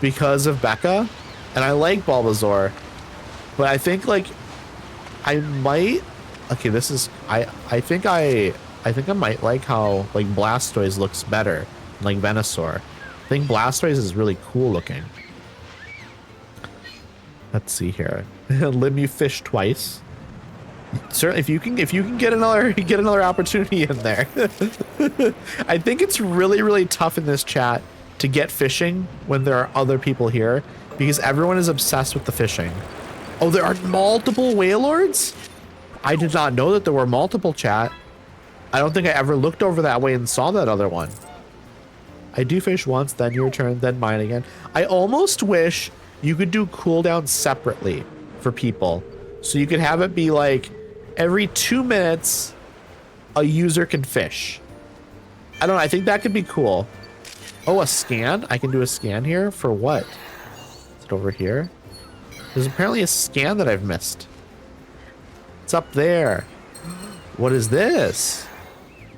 because of Becca, and I like Bulbasaur, but I think, like, I might... Okay, this is... I think I might like how, like, Blastoise looks better than, like, Venusaur. I think Blastoise is really cool looking. Let's see here. Let me fish twice. Certainly, if you can get another opportunity in there. I think it's really tough in this chat to get fishing when there are other people here because everyone is obsessed with the fishing. Oh, there are multiple Wailords? I did not know that there were multiple, chat. I don't think I ever looked over that way and saw that other one. I do fish once, then your turn, then mine again. I almost wish you could do cooldowns separately for people. So you could have it be like every 2 minutes, a user can fish. I don't know. I think that could be cool. Oh, a scan? I can do a scan here for what? Is it over here? There's apparently a scan that I've missed. It's up there. What is this?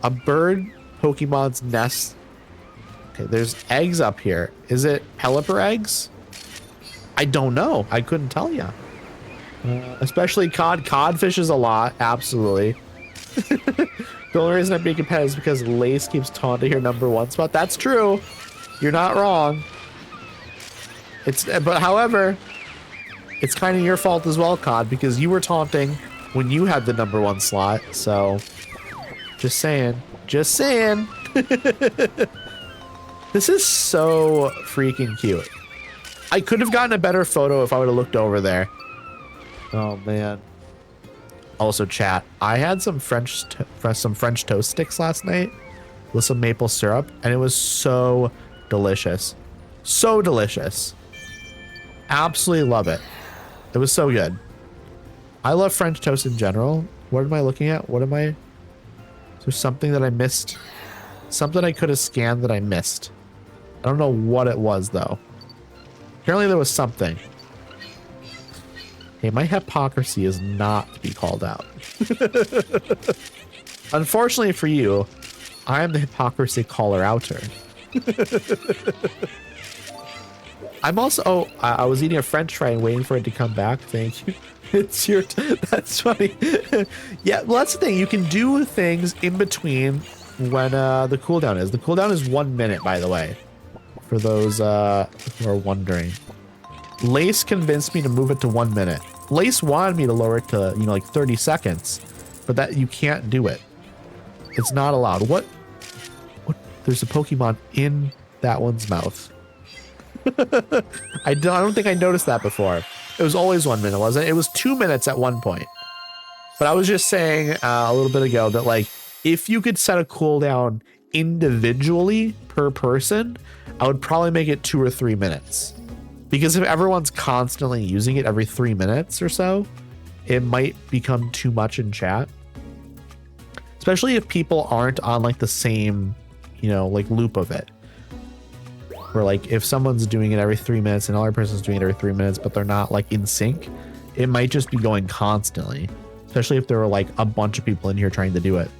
A bird Pokemon's nest. Okay, there's eggs up here. Is it Pelipper eggs? I don't know. I couldn't tell you. Especially cod. Cod fishes a lot. Absolutely. The only reason I'm being competitive is because Lace keeps taunting her #1 spot. That's true. You're not wrong. But however, it's kind of your fault as well, Cod, because you were taunting when you had the #1 slot. So, just saying. Just saying. This is so freaking cute. I could have gotten a better photo if I would have looked over there. Oh man. Also, chat, I had some French toast sticks last night with some maple syrup, and it was so delicious. So delicious. Absolutely love it. It was so good. I love French toast in general. What am I looking at? What am I... Is there something that I missed? Something I could have scanned that I missed. I don't know what it was, though. Apparently there was something. Hey, my hypocrisy is not to be called out. Unfortunately for you, I am the hypocrisy caller outer. I'm also... Oh, I was eating a French fry and waiting for it to come back. Thank you. It's your... That's funny. Yeah, well, that's the thing. You can do things in between when the cooldown is. The cooldown is 1 minute, by the way. For those who are wondering. Lace convinced me to move it to 1 minute. Lace wanted me to lower it to, you know, like 30 seconds. But that you can't do it. It's not allowed. What? There's a Pokemon in that one's mouth. I don't think I noticed that before. It was always 1 minute, wasn't it? It was 2 minutes at one point. But I was just saying a little bit ago that, like, if you could set a cooldown individually per person, I would probably make it 2 or 3 minutes. Because if everyone's constantly using it every 3 minutes or so, it might become too much in chat. Especially if people aren't on, like, the same, you know, like, loop of it. Or, like, if someone's doing it every 3 minutes and another person's doing it every 3 minutes, but they're not, like, in sync, it might just be going constantly. Especially if there were, like, a bunch of people in here trying to do it.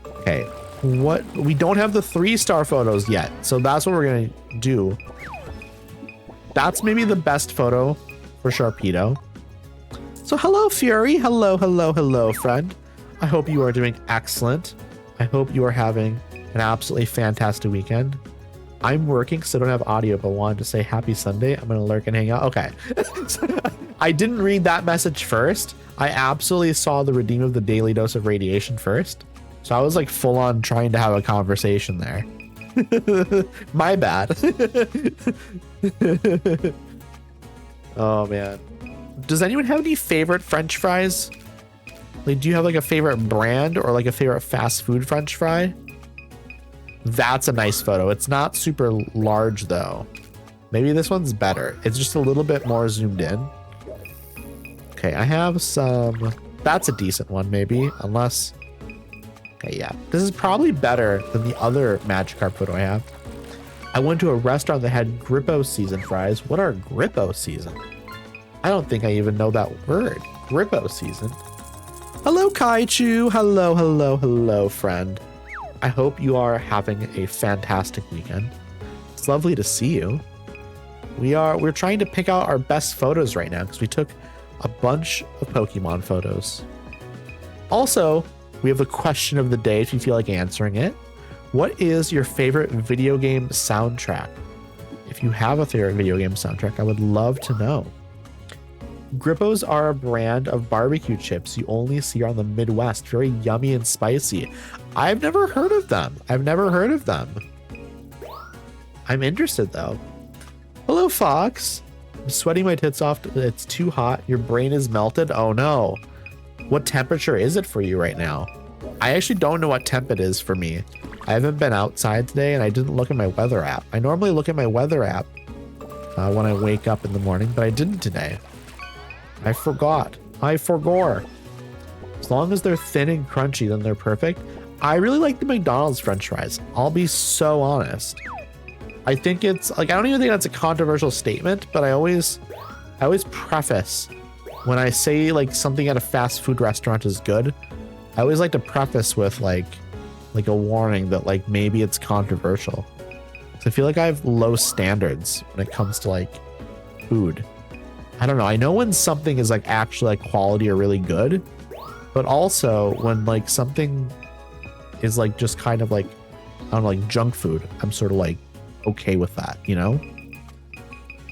Okay. What? We don't have the 3-star photos yet, so that's what we're gonna do. That's maybe the best photo for Sharpedo. So hello, Fury. Hello, hello, hello, friend. I hope you are doing excellent. I hope you are having an absolutely fantastic weekend. I'm working, so I don't have audio, but wanted to say happy Sunday. I'm going to lurk and hang out. Okay. I didn't read that message first. I absolutely saw the redeem of the daily dose of radiation first. So I was like full on trying to have a conversation there. My bad. Oh, man. Does anyone have any favorite French fries? Like, do you have like a favorite brand or like a favorite fast food French fry? That's a nice photo. It's not super large though. Maybe this one's better. It's just a little bit more zoomed in. Okay, I have some. That's a decent one maybe, unless. Okay, yeah. This is probably better than the other Magikarp photo I have. I went to a restaurant that had Grippo season fries. What are Grippo season? I don't think I even know that word. Grippo season. Hello, Kaichu. Hello, hello, hello, friend. I hope you are having a fantastic weekend. It's lovely to see you. We're trying to pick out our best photos right now because we took a bunch of Pokemon photos. Also, we have the question of the day if you feel like answering it. What is your favorite video game soundtrack? If you have a favorite video game soundtrack, I would love to know. Grippos are a brand of barbecue chips you only see on the Midwest. Very yummy and spicy. I've never heard of them. I'm interested though. Hello, Fox. I'm sweating my tits off. It's too hot. Your brain is melted. Oh no. What temperature is it for you right now? I actually don't know what temp it is for me. I haven't been outside today and I didn't look at my weather app. I normally look at my weather app when I wake up in the morning, but I didn't today. I forgot. I forgore. As long as they're thin and crunchy, then they're perfect. I really like the McDonald's French fries. I'll be so honest. I think it's like, I don't even think that's a controversial statement, but I always preface when I say like something at a fast food restaurant is good. I always like to preface with like a warning that like maybe it's controversial. So I feel like I have low standards when it comes to like food. I don't know. I know when something is like actually like quality or really good, but also when like something is like just kind of like, I don't know, like junk food, I'm sort of like okay with that, you know?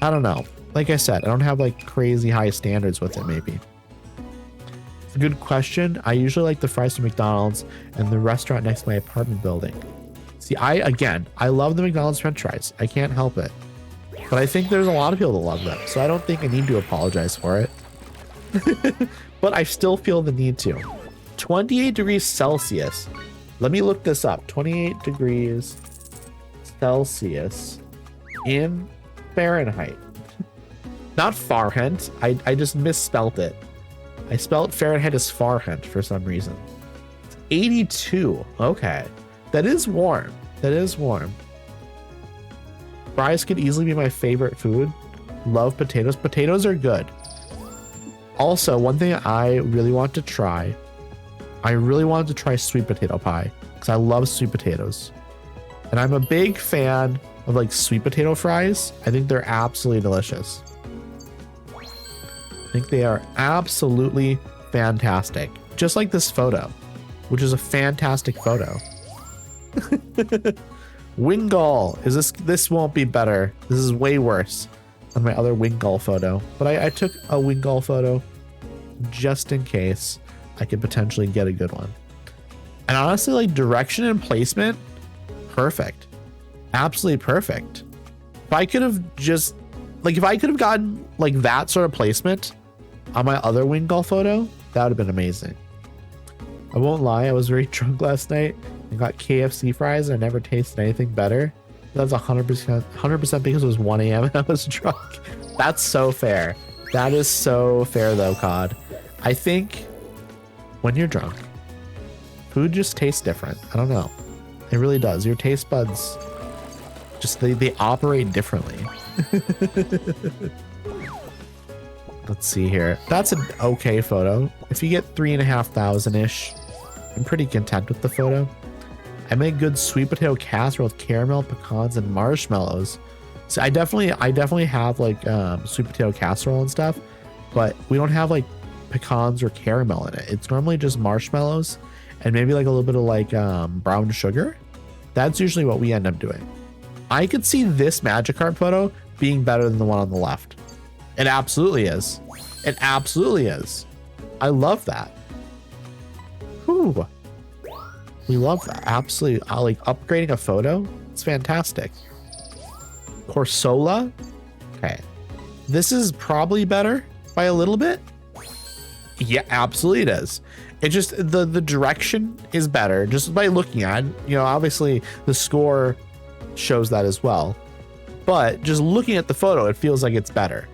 I don't know. Like I said, I don't have like crazy high standards with it maybe. It's a good question. I usually like the fries from McDonald's and the restaurant next to my apartment building. See, I love the McDonald's French fries. I can't help it. But I think there's a lot of people that love them, so I don't think I need to apologize for it. But I still feel the need to. 28 degrees Celsius. Let me look this up. 28 degrees Celsius in Fahrenheit. Not Fahrenheit. I just misspelt it. I spelled Fahrenheit as Fahrenheit for some reason. It's 82. Okay. That is warm. That is warm. Fries could easily be my favorite food. Love potatoes. Potatoes are good. Also, one thing I really want to try, I really wanted to try sweet potato pie because I love sweet potatoes. And I'm a big fan of like sweet potato fries. I think they're absolutely delicious. I think they are absolutely fantastic. Just like this photo, which is a fantastic photo. Wingull. This won't be better. This is way worse than my other Wingull photo. But I took a Wingull photo just in case I could potentially get a good one. And honestly, like direction and placement, perfect. Absolutely perfect. If I could have just if I could have gotten like that sort of placement on my other Wingull photo, that would have been amazing. I won't lie, I was very drunk last night and got KFC fries and I never tasted anything better. That's 100% because it was 1 a.m. and I was drunk. That's so fair. That is so fair though, COD. I think when you're drunk, food just tastes different. I don't know. It really does. Your taste buds just, they operate differently. Let's see here. That's an okay photo. If you get 3,500-ish, I'm pretty content with the photo. I make good sweet potato casserole with caramel, pecans, and marshmallows. So I definitely have like sweet potato casserole and stuff, but we don't have like pecans or caramel in it. It's normally just marshmallows and maybe like a little bit of like brown sugar. That's usually what we end up doing. I could see this Magikarp photo being better than the one on the left. It absolutely is. It absolutely is. I love that. Whew. We love that. Absolutely. I like upgrading a photo. It's fantastic. Corsola. Okay. This is probably better by a little bit. Yeah, absolutely it is. It just, the direction is better just by looking at it. You know, obviously the score shows that as well. But just looking at the photo, it feels like it's better.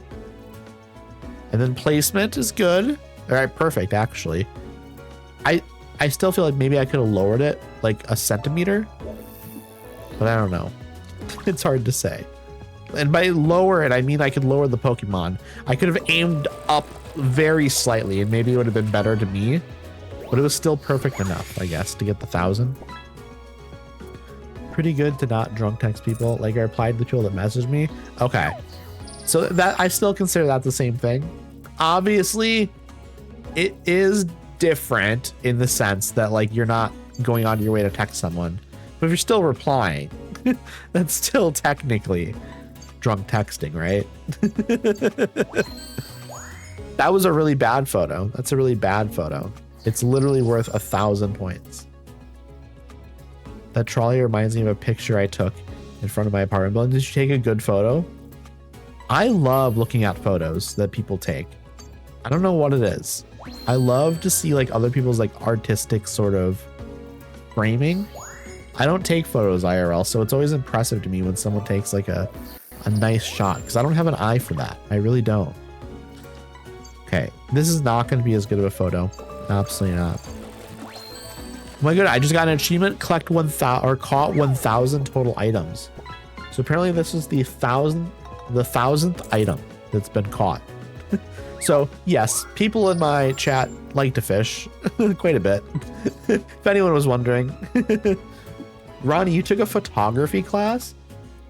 And then placement is good. All right, perfect, actually. I still feel like maybe I could have lowered it like a centimeter, but I don't know. It's hard to say. And by lower it, I mean I could lower the Pokemon. I could have aimed up very slightly and maybe it would have been better to me, but it was still perfect enough, I guess, to get the 1,000. Pretty good to not drunk text people. Like I replied to the people that messaged me. Okay. So that I still consider that the same thing. Obviously, it is different in the sense that like you're not going on your way to text someone, but if you're still replying, that's still technically drunk texting, right? That was a really bad photo. That's a really bad photo. It's literally worth 1,000 points. That trolley reminds me of a picture I took in front of my apartment building. Did you take a good photo? I love looking at photos that people take. I don't know what it is. I love to see like other people's like artistic sort of framing. I don't take photos IRL, so it's always impressive to me when someone takes like a nice shot because I don't have an eye for that. I really don't. Okay, this is not going to be as good of a photo. Absolutely not. Oh my god, I just got an achievement, collect 1,000 or caught 1,000 total items. So apparently this is the 1,000th item that's been caught. So yes, people in my chat like to fish quite a bit. If anyone was wondering. Ronnie, you took a photography class?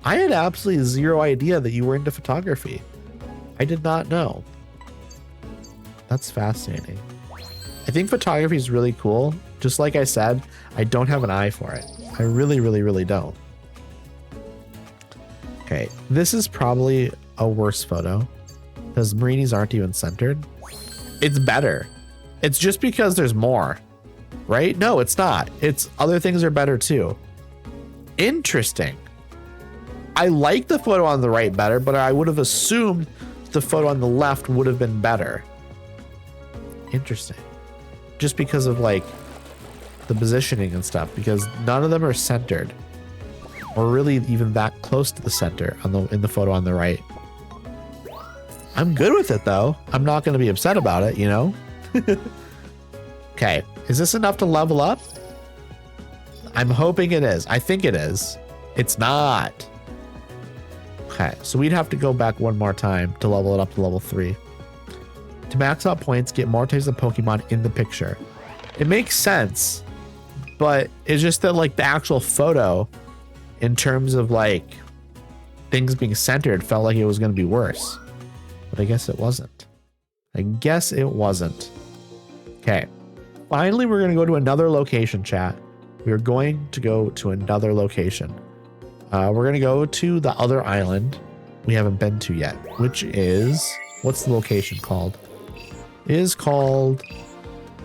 I had absolutely zero idea that you were into photography. I did not know. That's fascinating. I think photography is really cool. Just like I said, I don't have an eye for it. I really, really, really don't. Okay, this is probably a worse photo because Marinis aren't even centered. It's better. It's just because there's more, right? No, it's not. It's other things are better too. Interesting. I like the photo on the right better, but I would have assumed the photo on the left would have been better. Interesting. Just because of like the positioning and stuff, because none of them are centered or really even that close to the center on in the photo on the right. I'm good with it though. I'm not going to be upset about it, you know? Okay. Is this enough to level up? I'm hoping it is. I think it is. It's not. Okay. So we'd have to go back one more time to level it up to level 3. To max out points, get more types of Pokemon in the picture. It makes sense, but it's just that like the actual photo in terms of like things being centered felt like it was going to be worse. But I guess it wasn't. I guess it wasn't. Okay. Finally, we're going to go to another location, chat. We're going to go to another location. We're going to go to the other island we haven't been to yet, which is, what's the location called? It is called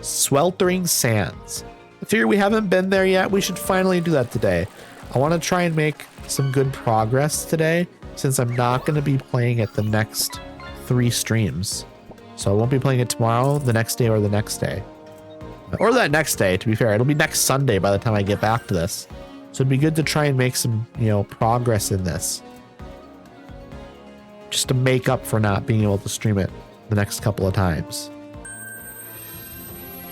Sweltering Sands. I figure we haven't been there yet. We should finally do that today. I want to try and make some good progress today since I'm not going to be playing it the next 3 streams. So I won't be playing it tomorrow, the next day, or the next day. Or that next day, to be fair. It'll be next Sunday by the time I get back to this. So it'd be good to try and make some, you know, progress in this. Just to make up for not being able to stream it the next couple of times.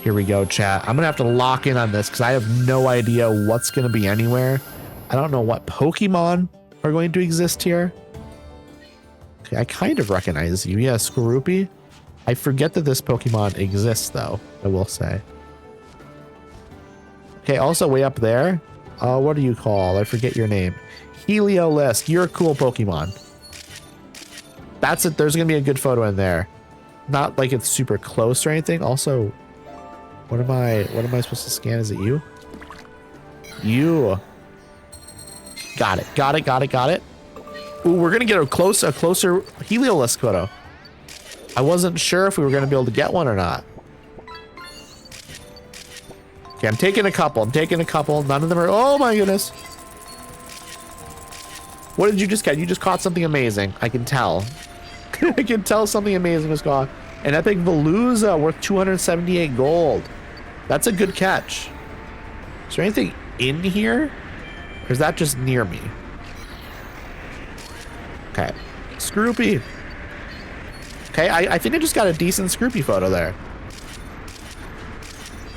Here we go, chat. I'm going to have to lock in on this because I have no idea what's going to be anywhere. I don't know what Pokemon are going to exist here. Okay, I kind of recognize you. Yeah, Skorupi. I forget that this Pokemon exists, though, I will say. Okay, also way up there. What are you called? I forget your name. Heliolisk. You're a cool Pokemon. That's it. There's going to be a good photo in there. Not like it's super close or anything. Also, what am I supposed to scan? Is it you? You. Got it. Got it. Got it. Got it. Ooh, we're gonna get a closer Heliolisk photo. I wasn't sure if we were gonna be able to get one or not. Okay, I'm taking a couple. None of them are. Oh my goodness. What did you just get? You just caught something amazing. I can tell. I can tell something amazing was caught. And I think Veluza worth 278 gold. That's a good catch. Is there anything in here? Or is that just near me? Okay. Scroopy. Okay, I think I just got a decent Scroopy photo there.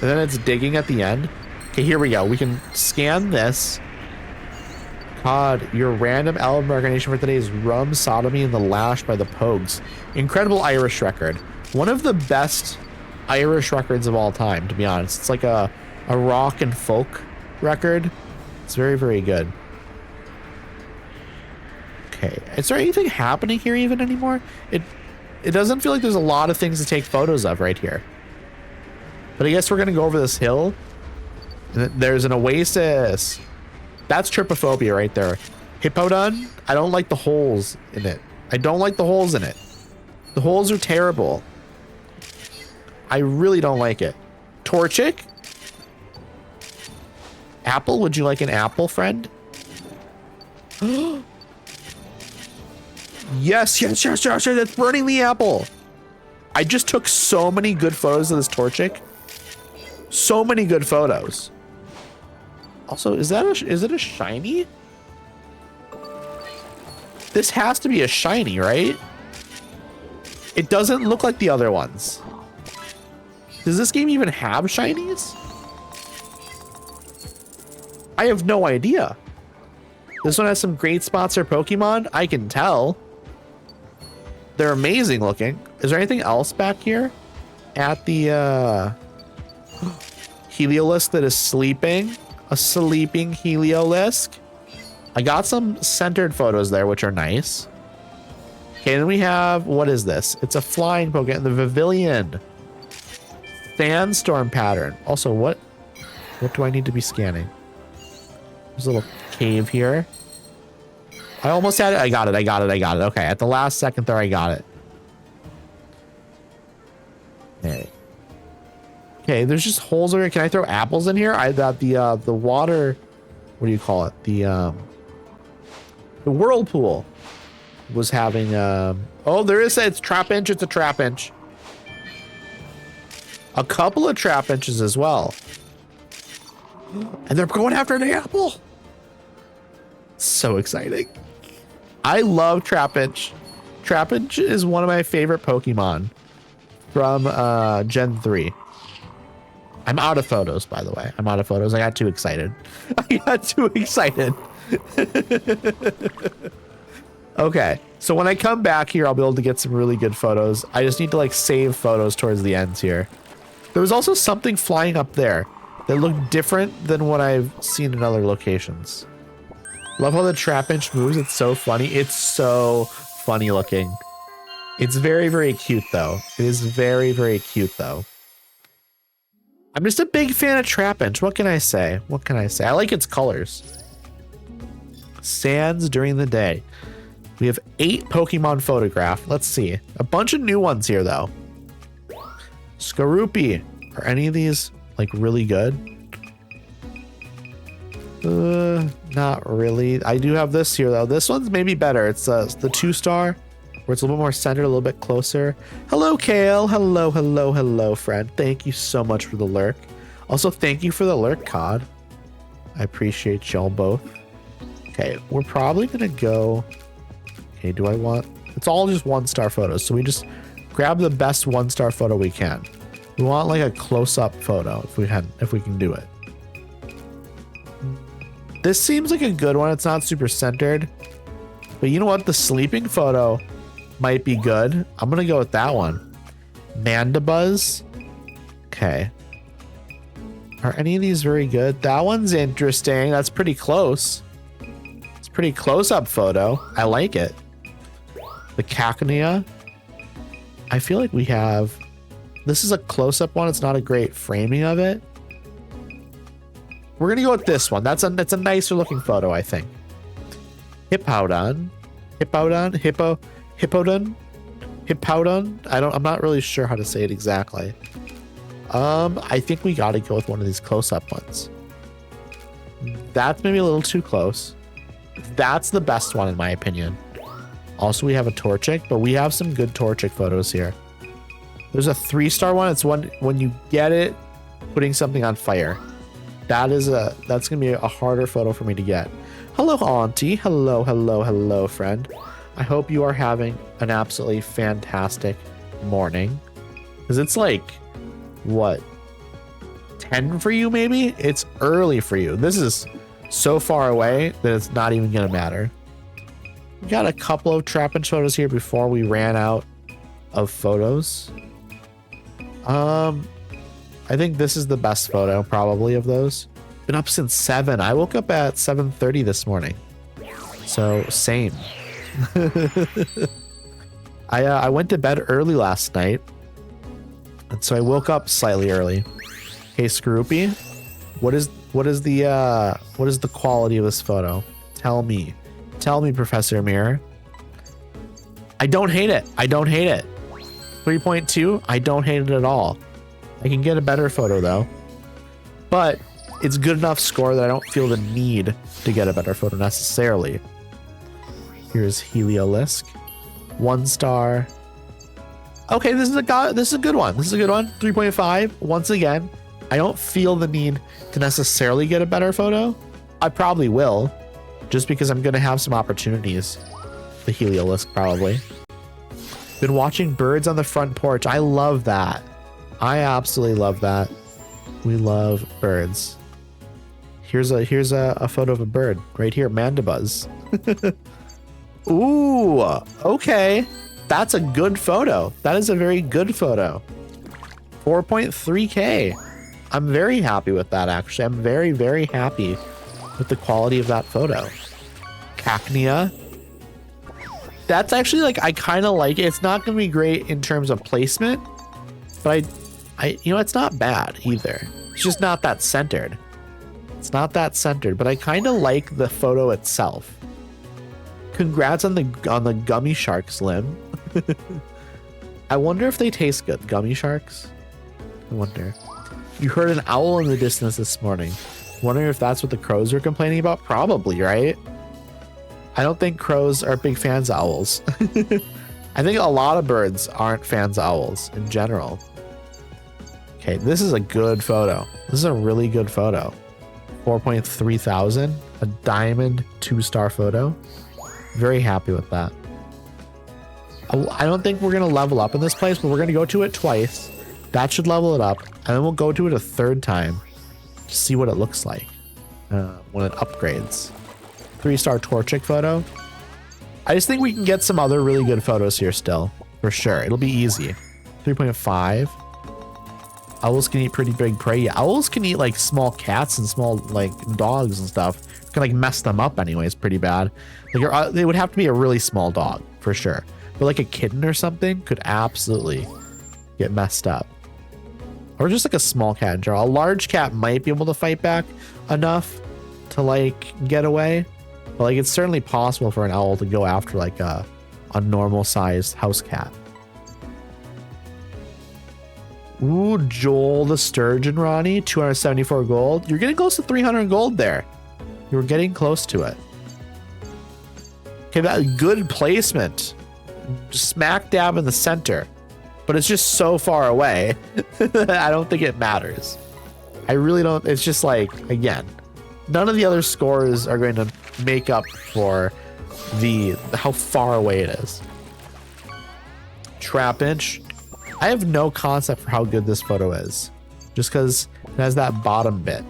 And then it's digging at the end. Okay, here we go. We can scan this. God, your random album recommendation for today is Rum, Sodomy, and the Lash by the Pogues. Incredible Irish record. One of the best Irish records of all time, to be honest. It's like a rock and folk record. It's very, very good. Okay, is there anything happening here even anymore? It doesn't feel like there's a lot of things to take photos of right here. But I guess we're gonna go over this hill. There's an oasis. That's trypophobia right there. Hippodon, I don't like the holes in it. I don't like the holes in it. The holes are terrible. I really don't like it. Torchic? Apple, would you like an apple, friend? Yes, that's burning the apple. I just took so many good photos of this Torchic. So many good photos. Also, is it a shiny? This has to be a shiny, right? It doesn't look like the other ones. Does this game even have shinies? I have no idea. This one has some great spots for Pokemon. I can tell. They're amazing looking. Is there anything else back here? At the Heliolisk that is sleeping? A sleeping Heliolisk. I got some centered photos there, which are nice. Okay, then we have, what is this? It's a flying Pokemon, the Vivillon. Sandstorm pattern. Also, what do I need to be scanning? There's a little cave here. I almost had it. I got it. Okay, at the last second there, I got it. Okay. Okay, there's just holes over here. Can I throw apples in here? I got the water. What do you call it? The whirlpool was having. Oh, there is. It's Trapinch. It's a Trapinch. A couple of Trapinches as well. And they're going after the apple. So exciting. I love Trapinch. Trapinch is one of my favorite Pokemon from Gen 3. I'm out of photos, by the way. I'm out of photos. I got too excited. Okay, so when I come back here, I'll be able to get some really good photos. I just need to like save photos towards the ends here. There was also something flying up there that looked different than what I've seen in other locations. Love how the Trapinch moves. It's so funny. It's so funny looking. It's very, very cute though. It is very, very cute though. I'm just a big fan of Trapinch. What can I say? I like its colors. Sands during the day. We have 8 Pokemon photographed. Let's see. A bunch of new ones here though. Skorupi. Are any of these like really good? Not really. I do have this here though. This one's maybe better. It's the 2-star, where it's a little bit more centered, a little bit closer. Hello, Kale. Hello, friend. Thank you so much for the lurk. Also, thank you for the lurk, Cod. I appreciate y'all both. Okay, we're probably gonna go. Okay, do I want? It's all just 1-star photos, so we just grab the best 1-star photo we can. We want like a close-up photo if we can do it. This seems like a good one. It's not super centered, but you know what? The sleeping photo might be good. I'm gonna go with that one. Mandibuzz. Okay. Are any of these very good? That one's interesting. That's pretty close. It's a pretty close-up photo. I like it. The Cacnea. I feel like we have, this is a close-up one. It's not a great framing of it. We're going to go with this one. That's a nicer looking photo, I think. Hippowdon. I'm not really sure how to say it exactly. I think we got to go with one of these close-up ones. That's maybe a little too close. That's the best one in my opinion. Also, we have a Torchic, but we have some good Torchic photos here. There's a 3-star one. It's one when you get it, putting something on fire. That's gonna be a harder photo for me to get. Hello, Auntie. Hello, friend. I hope you are having an absolutely fantastic morning. Because it's like, what, 10 for you maybe? It's early for you. This is so far away that it's not even gonna matter. We got a couple of Trapinch photos here before we ran out of photos. I think this is the best photo probably of those. Been up since 7. I woke up at 7:30 this morning. So same. I went to bed early last night. And so I woke up slightly early. Hey Scroopy, what is the quality of this photo? Tell me, Professor Mirror. I don't hate it. 3.2. I don't hate it at all. I can get a better photo though, but it's good enough score that I don't feel the need to get a better photo necessarily. Here's Heliolisk, 1 star. Okay, this is a good one. 3.5. Once again, I don't feel the need to necessarily get a better photo. I probably will, just because I'm going to have some opportunities. The Heliolisk probably. Been watching birds on the front porch. I love that. I absolutely love that. We love birds. Here's a photo of a bird right here, Mandibuzz. Ooh, okay. That's a good photo. That is a very good photo. 4.3K. I'm very happy with that, actually. I'm very, very happy with the quality of that photo. Cacnea. That's actually, like, I kind of like it. It's not going to be great in terms of placement, but it's not bad either. It's just not that centered. But I kind of like the photo itself. Congrats on the gummy sharks limb. I wonder if they taste good, gummy sharks. I wonder. You heard an owl in the distance this morning. Wondering if that's what the crows are complaining about? Probably, right? I don't think crows are big fans of owls. I think a lot of birds aren't fans of owls in general. Okay, this is a good photo. This is a really good photo. 4.3 thousand, a diamond 2-star photo. Very happy with that. I don't think we're going to level up in this place, but we're going to go to it twice. That should level it up. And then we'll go to it a 3rd time to see what it looks like when it upgrades. 3-star Torchic photo. I just think we can get some other really good photos here still. For sure. It'll be easy. 3.5. Owls can eat pretty big prey. Yeah, owls can eat like small cats and small like dogs and stuff. It can like mess them up anyways pretty bad. Like they would have to be a really small dog for sure. But like a kitten or something could absolutely get messed up. Or just like a small cat in general. A large cat might be able to fight back enough to like get away. But like it's certainly possible for an owl to go after like a normal sized house cat. Ooh, Joel the Sturgeon, Ronnie, 274 gold. You're getting close to 300 gold there. You were getting close to it. Okay, that good placement. Smack dab in the center. But it's just so far away. I don't think it matters. I really don't. It's just like, again, none of the other scores are going to make up for how far away it is. Trapinch. I have no concept for how good this photo is. Just because it has that bottom bit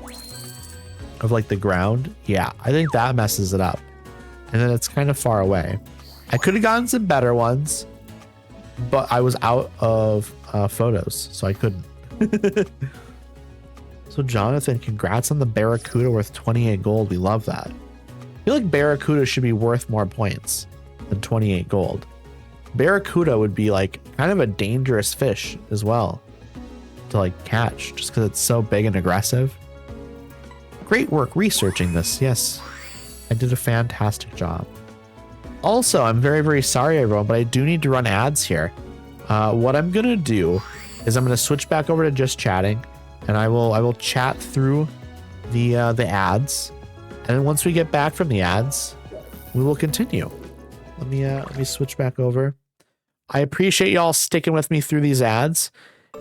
of like the ground. Yeah, I think that messes it up. And then it's kind of far away. I could have gotten some better ones, but I was out of photos, so I couldn't. So Jonathan, congrats on the Barracuda worth 28 gold. We love that. I feel like Barracuda should be worth more points than 28 gold. Barracuda would be like kind of a dangerous fish as well to like catch just because it's so big and aggressive. Great work researching this. Yes, I did a fantastic job. Also, I'm very, very sorry, everyone, but I do need to run ads here. What I'm going to do is I'm going to switch back over to just chatting, and I will chat through the ads. And then once we get back from the ads, we will continue. Let me switch back over. I appreciate y'all sticking with me through these ads.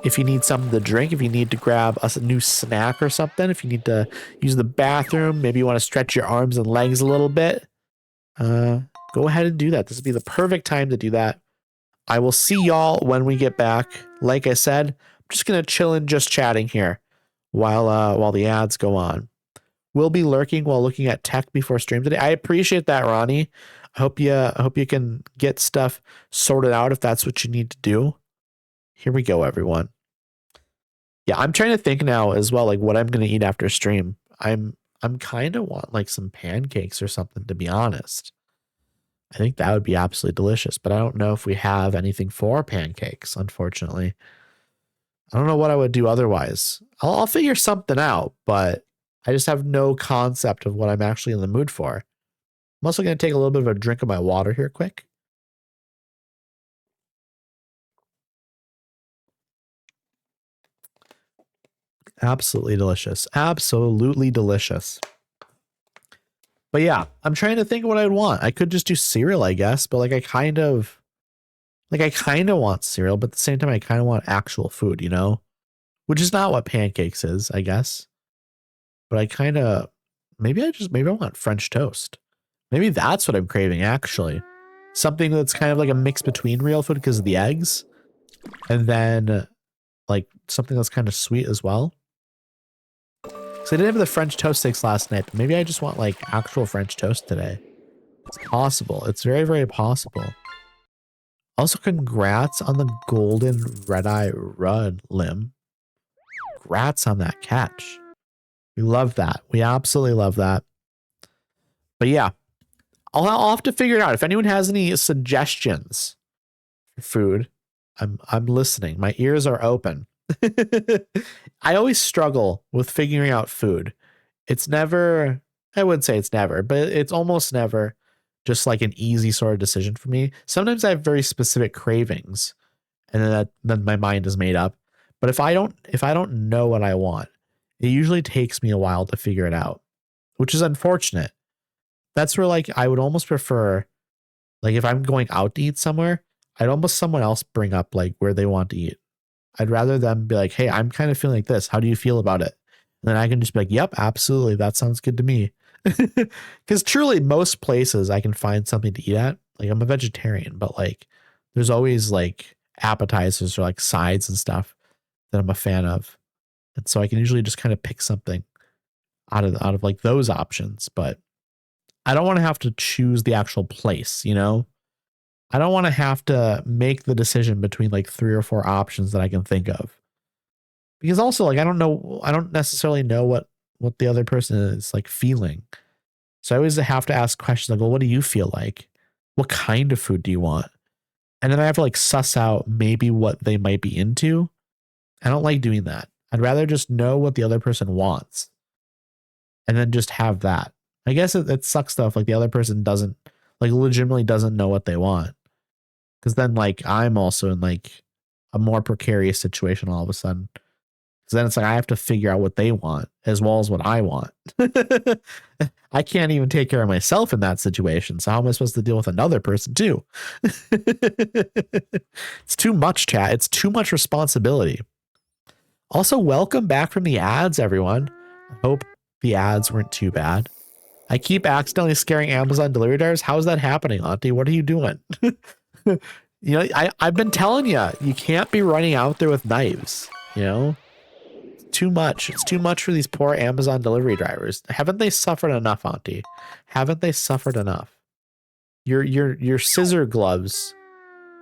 If you need something to drink, if you need to grab a new snack or something, if you need to use the bathroom, maybe you want to stretch your arms and legs a little bit, go ahead and do that. This would be the perfect time to do that. I will see y'all when we get back. Like I said, I'm just gonna chill and just chatting here while the ads go on. We'll be lurking while looking at tech before stream today. I appreciate that, Ronnie. I hope you can get stuff sorted out if that's what you need to do. Here we go, everyone. Yeah, I'm trying to think now as well, like what I'm gonna eat after stream. I'm kind of want like some pancakes or something, to be honest. I think that would be absolutely delicious, but I don't know if we have anything for pancakes, unfortunately. I don't know what I would do otherwise. I'll figure something out, but I just have no concept of what I'm actually in the mood for. I'm also going to take a little bit of a drink of my water here quick. Absolutely delicious. Absolutely delicious. But yeah, I'm trying to think of what I'd want. I could just do cereal, I guess, but like I kind of want cereal, but at the same time I kind of want actual food, you know? Which is not what pancakes is, I guess. But I kind of maybe I want French toast. Maybe that's what I'm craving, actually. Something that's kind of like a mix between real food because of the eggs. And then like something that's kind of sweet as well. So I did have the French toast sticks last night, but maybe I just want like actual French toast today. It's possible. It's very, very possible. Also, congrats on the golden red-eye rud limb. Congrats on that catch. We love that. We absolutely love that. But yeah, I'll have to figure it out. If anyone has any suggestions for food, I'm listening. My ears are open. I always struggle with figuring out food. It's never, I wouldn't say it's never, but it's almost never just like an easy sort of decision for me. Sometimes I have very specific cravings, and then my mind is made up. But if I don't know what I want, it usually takes me a while to figure it out, which is unfortunate. That's where like I would almost prefer, like if I'm going out to eat somewhere, I'd almost someone else bring up like where they want to eat. I'd rather them be like, hey, I'm kind of feeling like this. How do you feel about it? And then I can just be like, yep, absolutely. That sounds good to me. Because truly most places I can find something to eat at. Like I'm a vegetarian, but like there's always like appetizers or like sides and stuff that I'm a fan of. And so I can usually just kind of pick something out of like those options, but I don't want to have to choose the actual place, you know? I don't want to have to make the decision between like 3 or 4 options that I can think of. Because also like I don't necessarily know what the other person is like feeling. So I always have to ask questions like, well, what do you feel like? What kind of food do you want? And then I have to like suss out maybe what they might be into. I don't like doing that. I'd rather just know what the other person wants and then just have that. I guess it sucks though if like the other person doesn't like legitimately doesn't know what they want. Because then like I'm also in like a more precarious situation all of a sudden. Because then it's like I have to figure out what they want as well as what I want. I can't even take care of myself in that situation. So how am I supposed to deal with another person too? It's too much, chat. It's too much responsibility. Also, welcome back from the ads, everyone. I hope the ads weren't too bad. I keep accidentally scaring Amazon delivery drivers. How's that happening, Auntie? What are you doing? You know, I've been telling you, you can't be running out there with knives, you know? It's too much. It's too much for these poor Amazon delivery drivers. Haven't they suffered enough, Auntie? Haven't they suffered enough? Your scissor gloves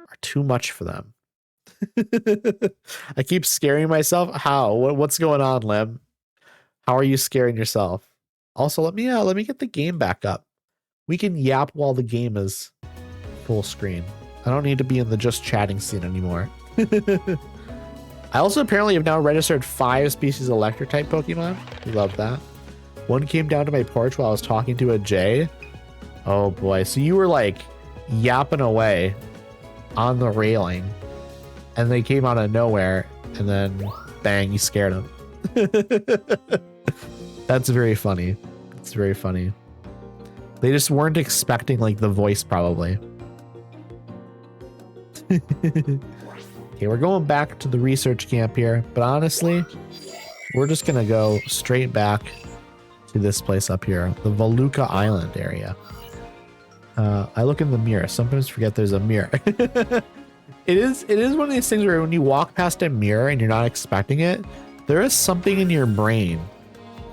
are too much for them. I keep scaring myself. How? What's going on, Lem? How are you scaring yourself? Also, let me get the game back up. We can yap while the game is full screen. I don't need to be in the just chatting scene anymore. I also apparently have now registered 5 species of electric type Pokemon. Love that. One came down to my porch while I was talking to a Jay. Oh boy. So you were like yapping away on the railing and they came out of nowhere and then bang, you scared them. That's very funny. It's very funny. They just weren't expecting like the voice probably. Okay, we're going back to the research camp here, but honestly, we're just gonna go straight back to this place up here, the Voluka Island area. I look in the mirror. Sometimes forget there's a mirror. It is one of these things where when you walk past a mirror and you're not expecting it, there is something in your brain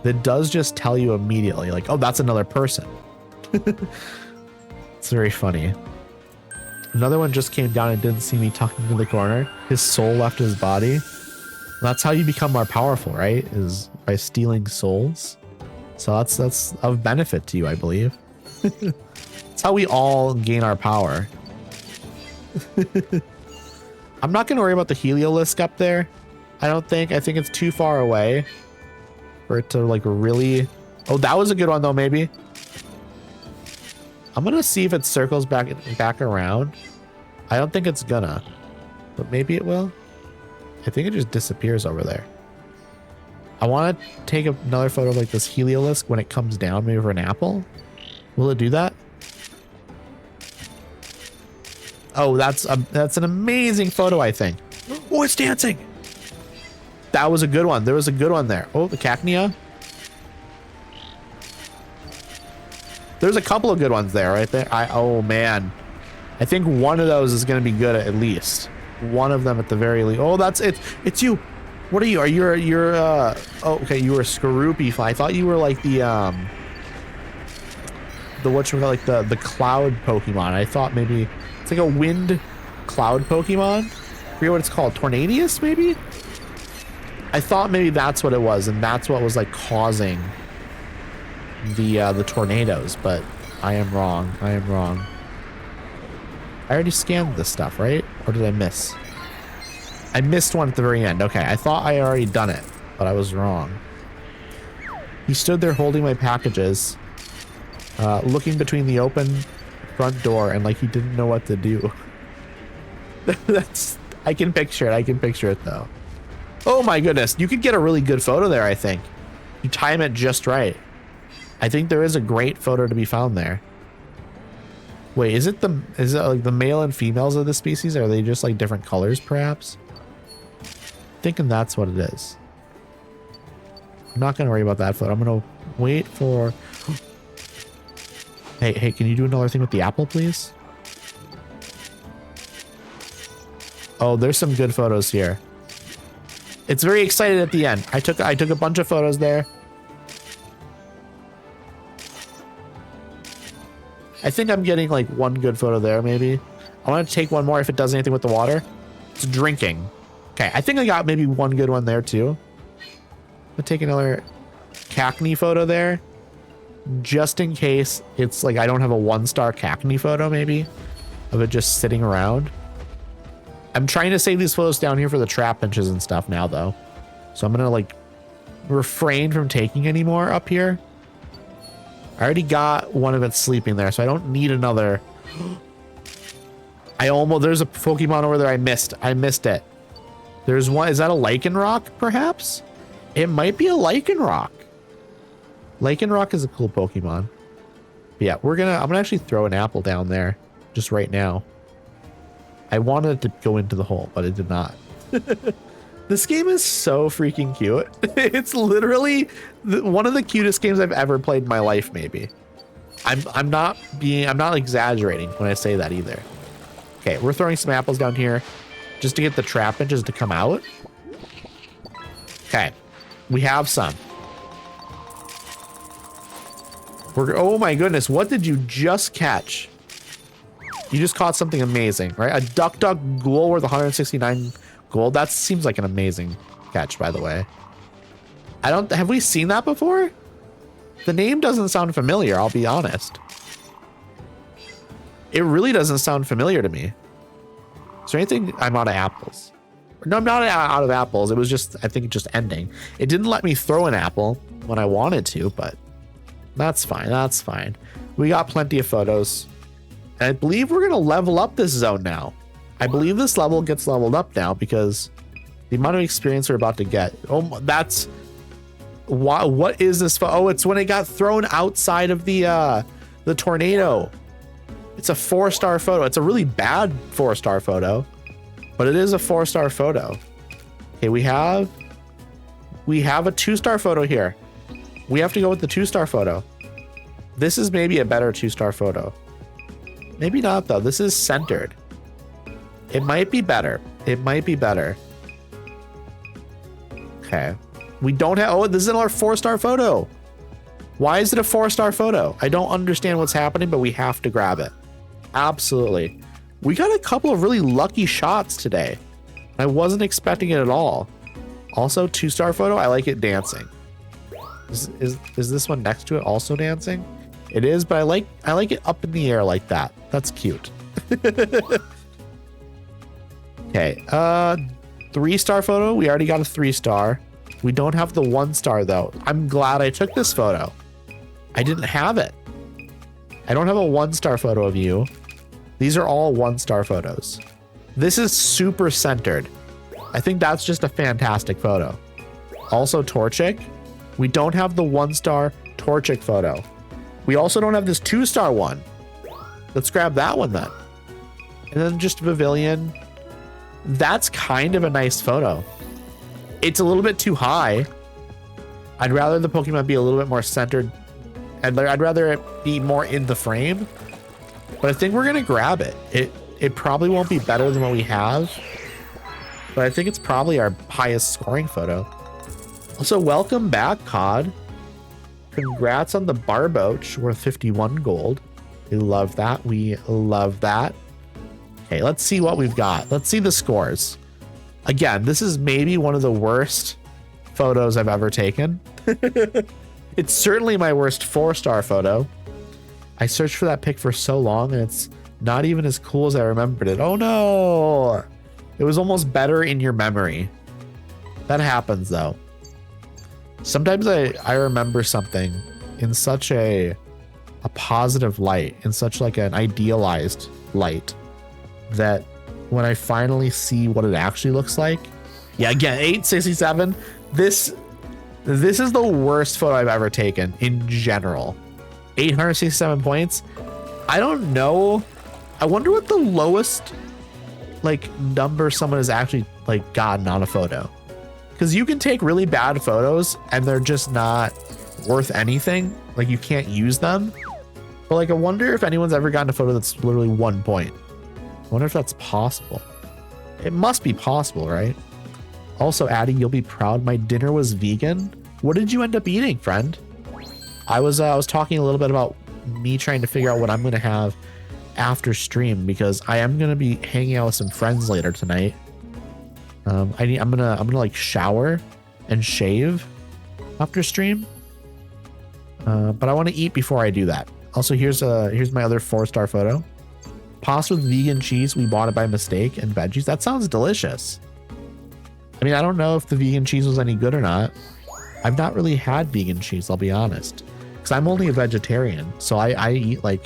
that does just tell you immediately, like, oh, that's another person. It's very funny. Another one just came down and didn't see me tucking into the corner. His soul left his body. That's how you become more powerful, right? Is by stealing souls. So that's of benefit to you, I believe. That's how we all gain our power. I'm not going to worry about the Heliolisk up there. I don't think. I think it's too far away for it to like really... Oh, that was a good one though, maybe. I'm going to see if it circles back around. I don't think it's gonna, but maybe it will. I think it just disappears over there. I want to take another photo of like this Heliolisk when it comes down, maybe for an apple. Will it do that? Oh, that's an amazing photo, I think. Oh, it's dancing. That was a good one. There was a good one there. Oh, the Cacnea. There's a couple of good ones there, right there. Oh man, I think one of those is going to be good at least. One of them at the very least. Oh, that's it. It's you. What are you? You're oh, okay. You were Skorupi Fly. I thought you were like the whatchamacallit, like the cloud Pokemon. I thought maybe it's like a wind cloud Pokemon. I forget what it's called. Tornadius, maybe. I thought maybe that's what it was, and that's what was like causing the tornadoes, but I am wrong. I am wrong. I already scanned this stuff, right? Or did I miss? I missed one at the very end. Okay, I thought I had already done it, but I was wrong. He stood there holding my packages, looking between the open front door and like he didn't know what to do. I can picture it. I can picture it though. Oh my goodness. You could get a really good photo there, I think. You time it just right. I think there is a great photo to be found there. Wait, is it like the male and females of the species? Are they just like different colors, perhaps? Thinking that's what it is. I'm not gonna worry about that photo. I'm gonna wait for... Hey, can you do another thing with the apple, please? Oh, there's some good photos here. It's very excited at the end. I took a bunch of photos there. I think I'm getting like one good photo there, maybe. I want to take one more if it does anything with the water. It's drinking. Okay, I think I got maybe one good one there too. I'm gonna take another Cacnea photo there. Just in case it's like I don't have a 1-star Cacnea photo, maybe, of it just sitting around. I'm trying to save these photos down here for the trap benches and stuff now, though. So I'm gonna like refrain from taking any more up here. I already got one of it sleeping there, so I don't need another. There's a Pokemon over there I missed. I missed it. There's one. Is that a Lycanroc, perhaps? It might be a Lycanroc. Lycanroc is a cool Pokemon. But yeah, I'm gonna actually throw an apple down there just right now. I wanted it to go into the hole, but it did not. This game is so freaking cute. It's literally one of the cutest games I've ever played in my life, maybe. I'm not exaggerating when I say that either. Okay, we're throwing some apples down here just to get the trap benches to come out. Okay, we have some. Oh my goodness, what did you just catch? You just caught something amazing, right? A Duck Ghoul worth 169 gold. That seems like an amazing catch, by the way. Have we seen that before? The name doesn't sound familiar, I'll be honest. It really doesn't sound familiar to me. Is there anything? I'm out of apples. No, I'm not out of apples. It was just, I think, just ending. It didn't let me throw an apple when I wanted to, but that's fine. That's fine. We got plenty of photos. And I believe we're going to level up this zone now. I believe this level gets leveled up now because the amount of experience we're about to get. Oh, that's... What is this? Oh, it's when it got thrown outside of the tornado. It's a 4-star photo. It's a really bad 4-star photo, but it is a 4-star photo. Okay, we have a 2-star photo here. We have to go with the 2-star photo. This is maybe a better 2-star photo. Maybe not though. This is centered. It might be better. It might be better. Okay. We don't have, oh, this is our 4-star photo. Why is it a 4-star photo? I don't understand what's happening, but we have to grab it. Absolutely. We got a couple of really lucky shots today. I wasn't expecting it at all. Also, 2-star photo, I like it dancing. Is this one next to it also dancing? It is, but I like it up in the air like that. That's cute. Okay, 3-star photo. We already got a 3-star. We don't have the 1-star though. I'm glad I took this photo. I didn't have it. I don't have a 1-star photo of you. These are all 1-star photos. This is super centered. I think that's just a fantastic photo. Also Torchic. We don't have the 1-star Torchic photo. We also don't have this 2-star one. Let's grab that one then. And then just Pavilion. That's kind of a nice photo. It's a little bit too high. I'd rather the Pokemon be a little bit more centered. And I'd rather it be more in the frame. But I think we're gonna grab it. It probably won't be better than what we have. But I think it's probably our highest scoring photo. Also, welcome back, COD. Congrats on the Barboach, worth 51 gold. We love that. We love that. Okay, let's see what we've got. Let's see the scores. Again, this is maybe one of the worst photos I've ever taken. It's certainly my worst 4-star photo. I searched for that pic for so long and it's not even as cool as I remembered it. Oh no! It was almost better in your memory. That happens though. Sometimes I remember something in such a positive light, in such like an idealized light, that when I finally see what it actually looks like, yeah, again, 867. This is the worst photo I've ever taken in general. 867 points. I don't know. I wonder what the lowest like number someone has actually like gotten on a photo. Because you can take really bad photos and they're just not worth anything. Like you can't use them. But like I wonder if anyone's ever gotten a photo that's literally 1 point. I wonder if that's possible. It must be possible, right? Also, Addie, you'll be proud. My dinner was vegan. What did you end up eating, friend? I was talking a little bit about me trying to figure out what I'm gonna have after stream because I am gonna be hanging out with some friends later tonight. I'm gonna like shower and shave after stream. But I want to eat before I do that. Also, here's my other 4-star photo. Pasta with vegan cheese. We bought it by mistake and veggies. That sounds delicious. I mean, I don't know if the vegan cheese was any good or not. I've not really had vegan cheese, I'll be honest. Because I'm only a vegetarian. So I eat like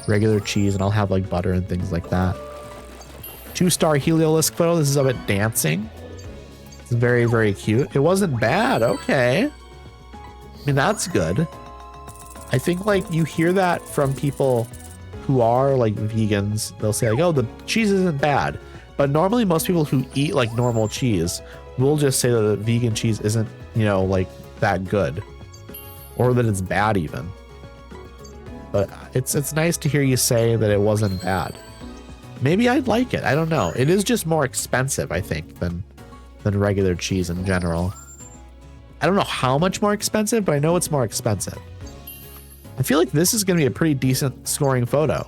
regular cheese and I'll have like butter and things like that. 2-star Heliolisk photo. This is of it dancing. It's very, very cute. It wasn't bad. Okay. I mean, that's good. I think like you hear that from people who are like vegans. They'll say like, oh, the cheese isn't bad. But normally most people who eat like normal cheese will just say that the vegan cheese isn't, you know, like that good. Or that it's bad even. But it's nice to hear you say that it wasn't bad. Maybe I'd like it. I don't know. It is just more expensive, I think, than regular cheese in general. I don't know how much more expensive, but I know it's more expensive. I feel like this is going to be a pretty decent scoring photo.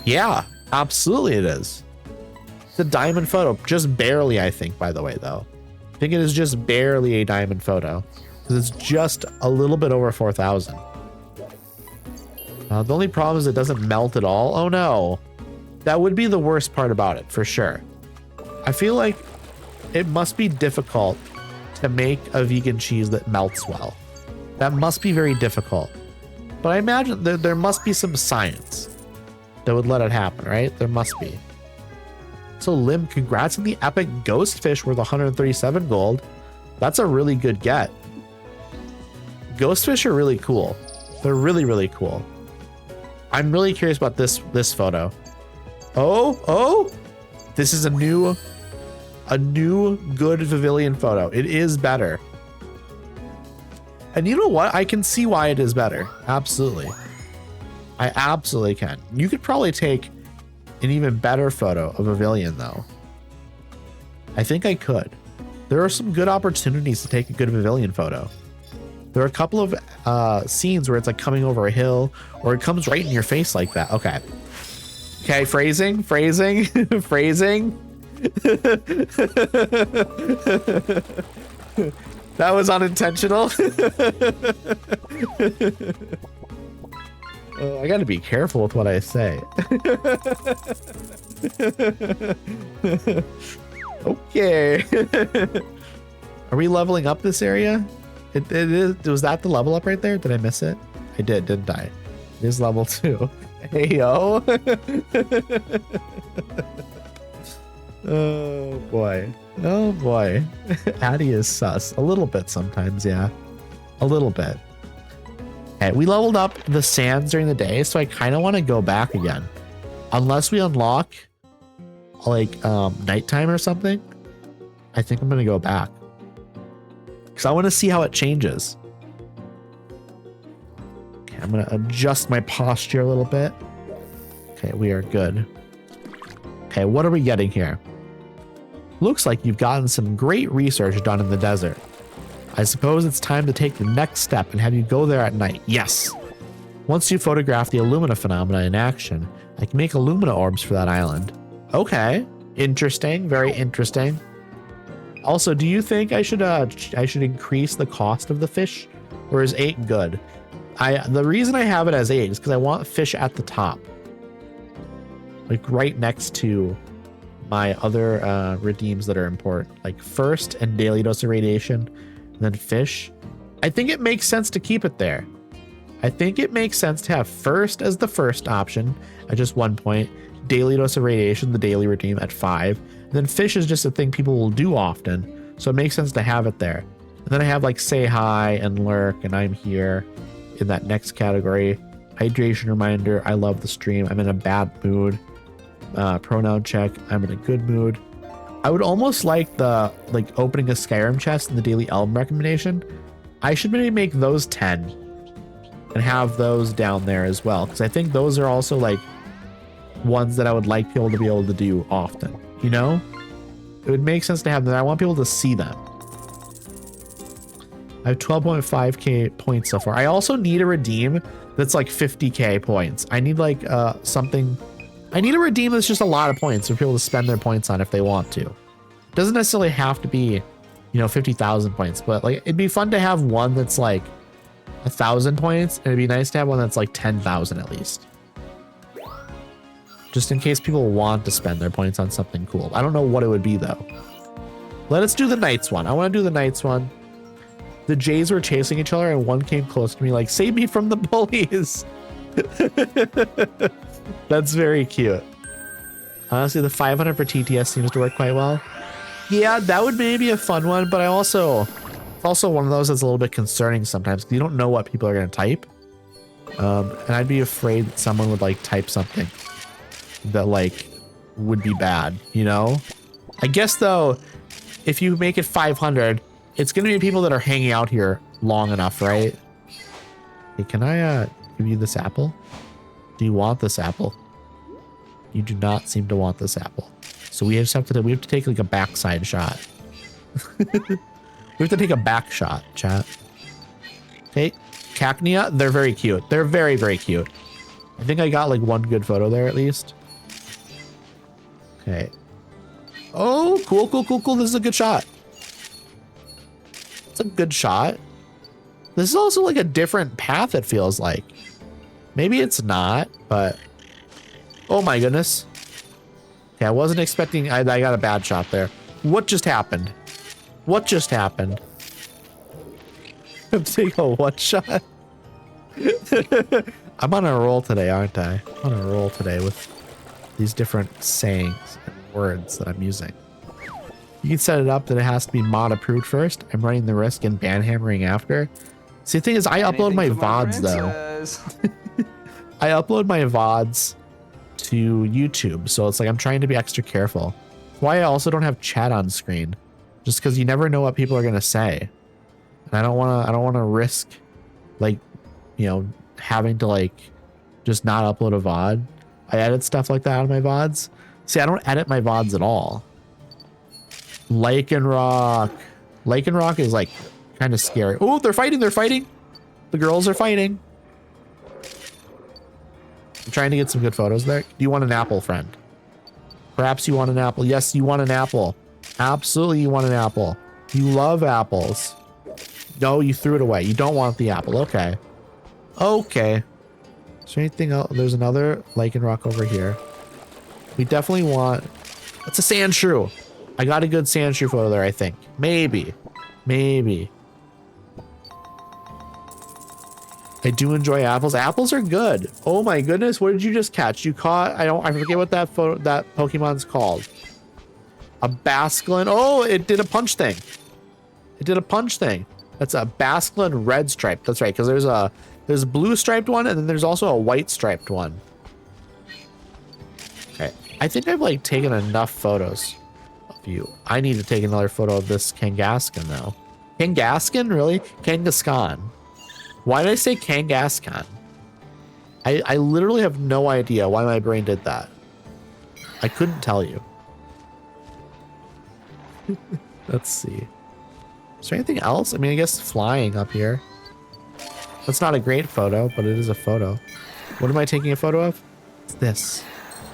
Yeah, absolutely it is. It's a diamond photo. Just barely, I think, by the way, though. I think it is just barely a diamond photo. Because it's just a little bit over 4,000. The only problem is it doesn't melt at all. Oh, no. That would be the worst part about it, for sure. I feel like it must be difficult to make a vegan cheese that melts well. That must be very difficult. But I imagine there must be some science that would let it happen, right? There must be. So Lim, congrats on the epic ghost fish worth 137 gold. That's a really good get. Ghost fish are really cool. They're really, really cool. I'm really curious about this photo. Oh, this is a new good Pavilion photo. It is better. And you know what? I can see why it is better. Absolutely. I absolutely can. You could probably take an even better photo of Pavilion though. I think I could. There are some good opportunities to take a good Pavilion photo. There are a couple of scenes where it's like coming over a hill or it comes right in your face like that. Okay. Okay, phrasing. That was unintentional. I gotta be careful with what I say. Okay. Are we leveling up this area? It is. Was that the level up right there? Did I miss it? I did, didn't I? It is level 2. Hey, yo. Oh, boy. Oh, boy. Addy is sus. A little bit sometimes, yeah. A little bit. Okay, we leveled up the sands during the day, so I kind of want to go back again. Unless we unlock, like, nighttime or something, I think I'm going to go back. Because I want to see how it changes. Okay, I'm going to adjust my posture a little bit. Okay, we are good. Okay, what are we getting here? Looks like you've gotten some great research done in the desert. I suppose it's time to take the next step and have you go there at night. Yes. Once you photograph the Illumina phenomena in action, I can make Illumina orbs for that island. Okay. Interesting. Very interesting. Also, do you think I should increase the cost of the fish, or is 8 good? The reason I have it as 8 is because I want fish at the top, like right next to my other redeems that are important, like first and daily dose of radiation, and then fish. I think it makes sense to keep it there. I think it makes sense to have first as the first option at just 1 point, daily dose of radiation, the daily redeem at 5. Then fish is just a thing people will do often, so it makes sense to have it there. And then I have like say hi and lurk, and I'm here in that next category. Hydration reminder, I love the stream, I'm in a bad mood. Pronoun check, I'm in a good mood. I would almost like the opening a Skyrim chest and the daily album recommendation. I should maybe make those 10 and have those down there as well, because I think those are also like ones that I would like people to be able to do often. You know, it would make sense to have them. I want people to see them. I have 12.5k points so far. I also need a redeem that's like 50k points. I need like something. I need a redeem that's just a lot of points for people to spend their points on if they want to. It doesn't necessarily have to be, 50,000 points, but like it'd be fun to have one that's like 1,000 points, and it'd be nice to have one that's like 10,000 at least. Just in case people want to spend their points on something cool. I don't know what it would be though. Let us do the Knights one. I want to do the Knights one. The Jays were chasing each other and one came close to me like, save me from the bullies. That's very cute. Honestly, the 500 for TTS seems to work quite well. Yeah, that would maybe be a fun one, but it's also one of those that's a little bit concerning sometimes because you don't know what people are going to type. And I'd be afraid that someone would like type something that like would be bad, I guess though, if you make it 500, it's gonna be people that are hanging out here long enough, right? Hey, can I give you this apple? Do you want this apple? You do not seem to want this apple, so we have to take like a backside shot. We have to take a back shot, chat. Okay, Cacnea, they're very cute. They're very, very cute. I think I got like one good photo there at least. Okay. Oh, cool. This is a good shot. It's a good shot. This is also like a different path, it feels like. Maybe it's not, but... Oh my goodness. Okay, I wasn't expecting, I got a bad shot there. What just happened? What just happened? I'm taking a one shot. I'm on a roll today, aren't I? I'm on a roll today with these different sayings and words that I'm using. You can set it up that it has to be mod approved first. I'm running the risk and ban hammering after. See, the thing is, I upload my VODs though. I upload my VODs to YouTube, so it's like I'm trying to be extra careful. Why I also don't have chat on screen, just because you never know what people are gonna say, and I don't want to risk, like, you know, having to like just not upload a VOD. I edit stuff like that on my VODs. See, I don't edit my VODs at all. Lycanroc is like kind of scary. Oh, they're fighting. The girls are fighting. I'm trying to get some good photos there. Do you want an apple, friend? Perhaps you want an apple. Yes, you want an apple. Absolutely, you want an apple. You love apples. No, you threw it away. You don't want the apple. Okay. Okay. Is there anything else? There's another Lycanroc over here. We definitely want... That's a sand shrew. I got a good sand shrew photo there, I think. Maybe. I do enjoy apples. Apples are good. Oh my goodness, what did you just catch? You caught, I forget what that Pokemon's called. A Basculin. Oh, it did a punch thing. That's a Basculin red stripe. That's right, because there's a blue striped one, and then there's also a white striped one. Okay, I think I've like taken enough photos of you. I need to take another photo of this Kangaskhan though. Kangaskhan, really? Kangaskhan. Why did I say Kangaskhan? I literally have no idea why my brain did that. I couldn't tell you. Let's see. Is there anything else? I mean, I guess flying up here. That's not a great photo, but it is a photo. What am I taking a photo of? It's this.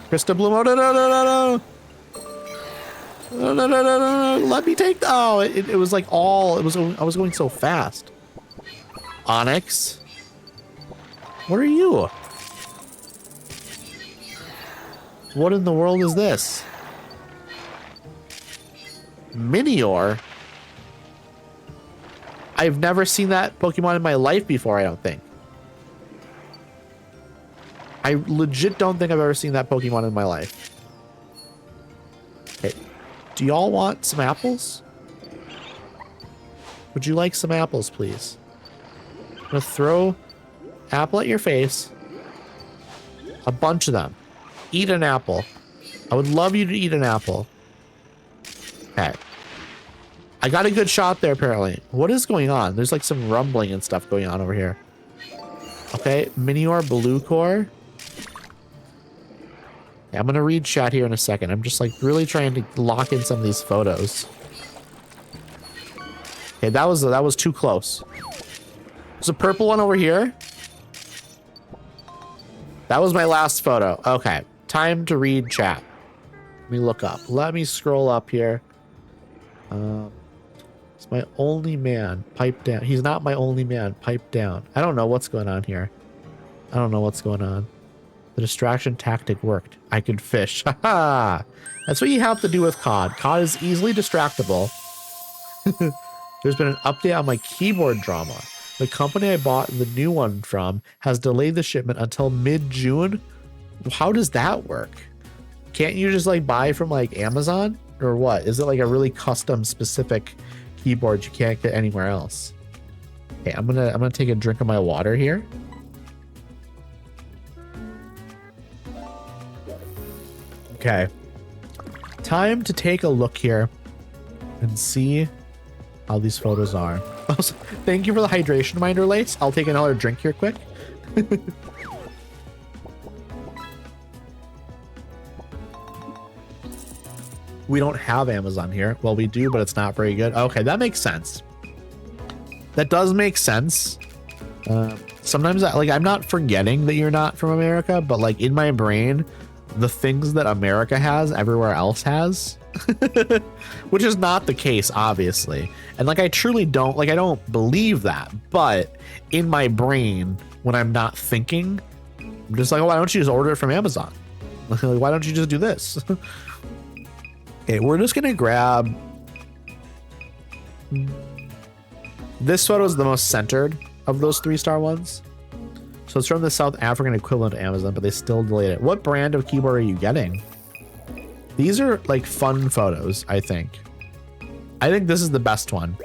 Krista Bloom. Oh, no. No. Let me take. Oh, it was like all. I was going so fast. Onyx. What are you? What in the world is this? Minior? I've never seen that Pokemon in my life before, I don't think. I legit don't think I've ever seen that Pokemon in my life. Okay. Do y'all want some apples? Would you like some apples, please? I'm gonna throw apple at your face. A bunch of them. Eat an apple. I would love you to eat an apple. Okay. I got a good shot there, apparently. What is going on? There's like some rumbling and stuff going on over here. Okay, Minior, Blue Core. Yeah, I'm gonna read chat here in a second. I'm just like really trying to lock in some of these photos. Okay, that was too close. There's a purple one over here. That was my last photo. Okay, time to read chat. Let me look up. Let me scroll up here. It's my only man. Pipe down. He's not my only man. Pipe down. I don't know what's going on here. I don't know what's going on. The distraction tactic worked. I could fish. Haha. That's what you have to do with COD. COD is easily distractible. There's been an update on my keyboard drama. The company I bought the new one from has delayed the shipment until mid-June. How does that work? Can't you just like buy from like Amazon or what? Is it like a really custom specific keyboard you can't get anywhere else? Okay, I'm gonna take a drink of my water here. Okay. Time to take a look here and see how these photos are. Thank you for the hydration reminder, Lace. I'll take another drink here quick. We don't have Amazon here. Well, we do, but it's not very good. Okay, that makes sense. That does make sense. Sometimes I'm not forgetting that you're not from America, but like in my brain, the things that America has, everywhere else has. Which is not the case, obviously. And like I truly don't, like I don't believe that, but in my brain, when I'm not thinking, I'm just like, oh, why don't you just order it from Amazon? Like, why don't you just do this? Okay, we're just gonna grab. This photo is the most centered of those 3-star ones. So it's from the South African equivalent of Amazon, but they still delayed it. What brand of keyboard are you getting? These are like fun photos, I think. I think this is the best one.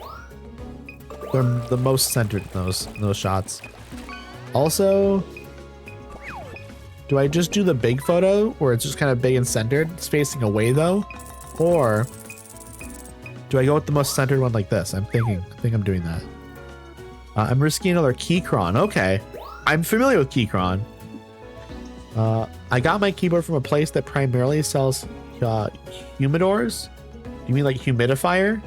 They're the most centered in those shots. Also, do I just do the big photo where it's just kind of big and centered? It's facing away though. Or do I go with the most centered one like this? I think I'm doing that. I'm risking another Keychron. Okay. I'm familiar with Keychron. I got my keyboard from a place that primarily sells humidors. Do you mean like humidifier?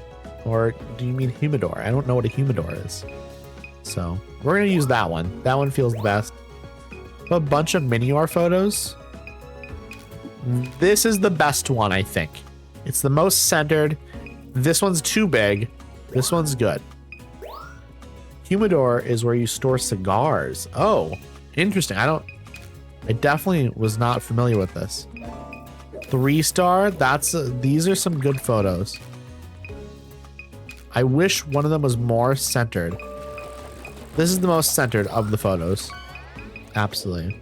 Or do you mean humidor? I don't know what a humidor is. So we're going to use that one. That one feels the best. A bunch of Minior photos. This is the best one, I think. It's the most centered. This one's too big. This one's good. Humidor is where you store cigars. Oh, interesting. I definitely was not familiar with this. 3-star. These are some good photos. I wish one of them was more centered. This is the most centered of the photos. Absolutely.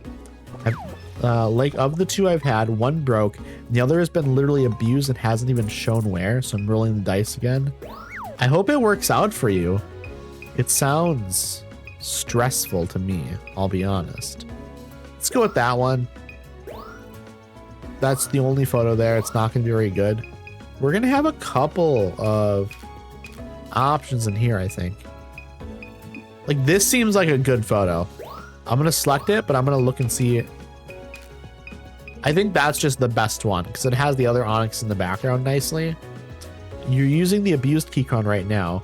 Like of the 2 I've had, one broke. The other has been literally abused and hasn't even shown where. So I'm rolling the dice again. I hope it works out for you. It sounds stressful to me, I'll be honest. Let's go with that one. That's the only photo there. It's not going to be very good. We're going to have a couple of options in here, I think. Like this seems like a good photo. I'm going to select it, but I'm going to look and see it. I think that's just the best one because it has the other Onyx in the background nicely. You're using the abused Keychron right now.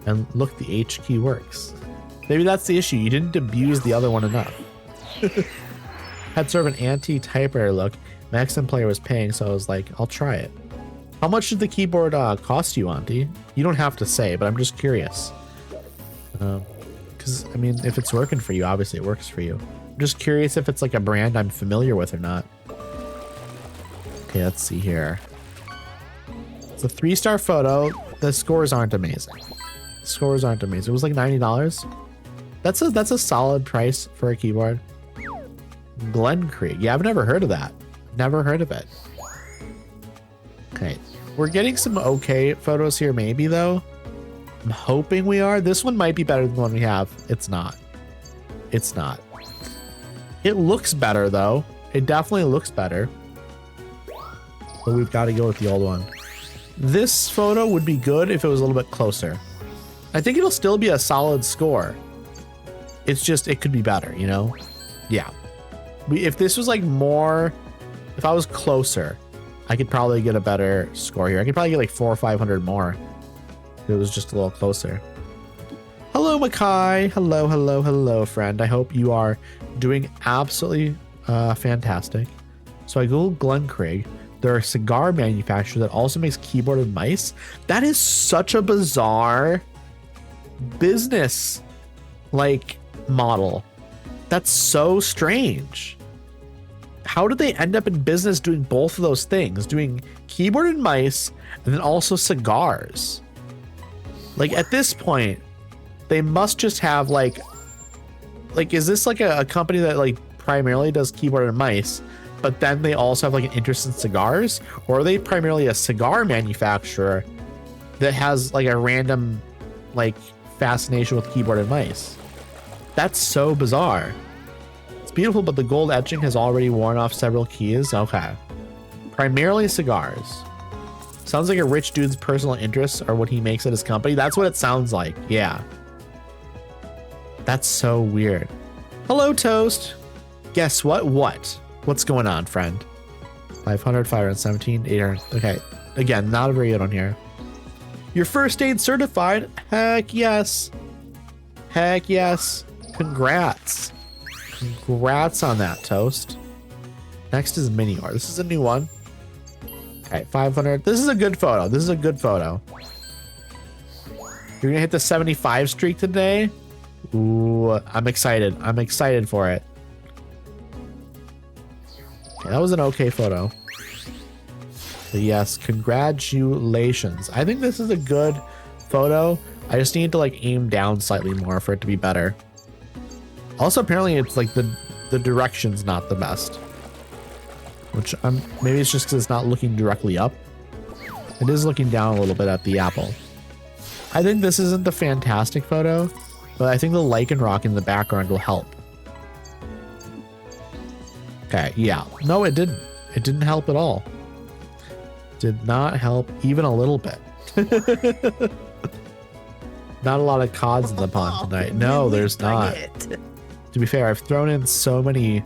And look, the H key works. Maybe that's the issue. You didn't abuse the other one enough. Had sort of an anti-typewriter look. My ex player was paying, so I was like, I'll try it. How much did the keyboard cost you, Auntie? You don't have to say, but I'm just curious. Because, I mean, if it's working for you, obviously it works for you. I'm just curious if it's like a brand I'm familiar with or not. Okay, let's see here. It's a 3-star photo. The scores aren't amazing. Scores aren't amazing. It was like $90. That's a solid price for a keyboard. Glen Creek. Yeah, I've never heard of that. Never heard of it. Okay. We're getting some okay photos here maybe though. I'm hoping we are. This one might be better than the one we have. It's not. It's not. It looks better though. It definitely looks better. But we've got to go with the old one. This photo would be good if it was a little bit closer. I think it'll still be a solid score. It's just, it could be better, you know? Yeah. If this was like more, if I was closer, I could probably get a better score here. I could probably get like 400 or 500 more if it was just a little closer. Hello, Makai. Hello, hello, hello, friend. I hope you are doing absolutely fantastic. So I Googled Glen Craig. They're a cigar manufacturer that also makes keyboard and mice. That is such a bizarre business like model. That's so strange. How did they end up in business doing both of those things? Doing keyboard and mice and then also cigars. Like at this point, they must just have like is this like a company that like primarily does keyboard and mice, but then they also have like an interest in cigars? Or are they primarily a cigar manufacturer that has like a random like fascination with keyboard and mice? That's so bizarre. It's beautiful, but the gold etching has already worn off several keys. Okay. Primarily cigars. Sounds like a rich dude's personal interests are what he makes at his company. That's what it sounds like. Yeah. That's so weird. Hello, Toast. Guess what? What's going on, friend? 500, 517, 800. Okay. Again, not a very good one here. You're first aid certified? Heck yes. Heck yes. Congrats. Congrats on that, Toast. Next is Minior. This is a new one. Okay, 500. This is a good photo. This is a good photo. You're gonna hit the 75 streak today? Ooh, I'm excited. I'm excited for it. Okay, that was an okay photo. But yes, congratulations. I think this is a good photo. I just need to like aim down slightly more for it to be better. Also, apparently it's like the direction's not the best. Which maybe it's just because it's not looking directly up. It is looking down a little bit at the apple. I think this isn't the fantastic photo, but I think the lichen rock in the background will help. Okay, yeah. No, it didn't. It didn't help at all. Did not help even a little bit. Not a lot of cods in the pond tonight. No, there's not. To be fair, I've thrown in so many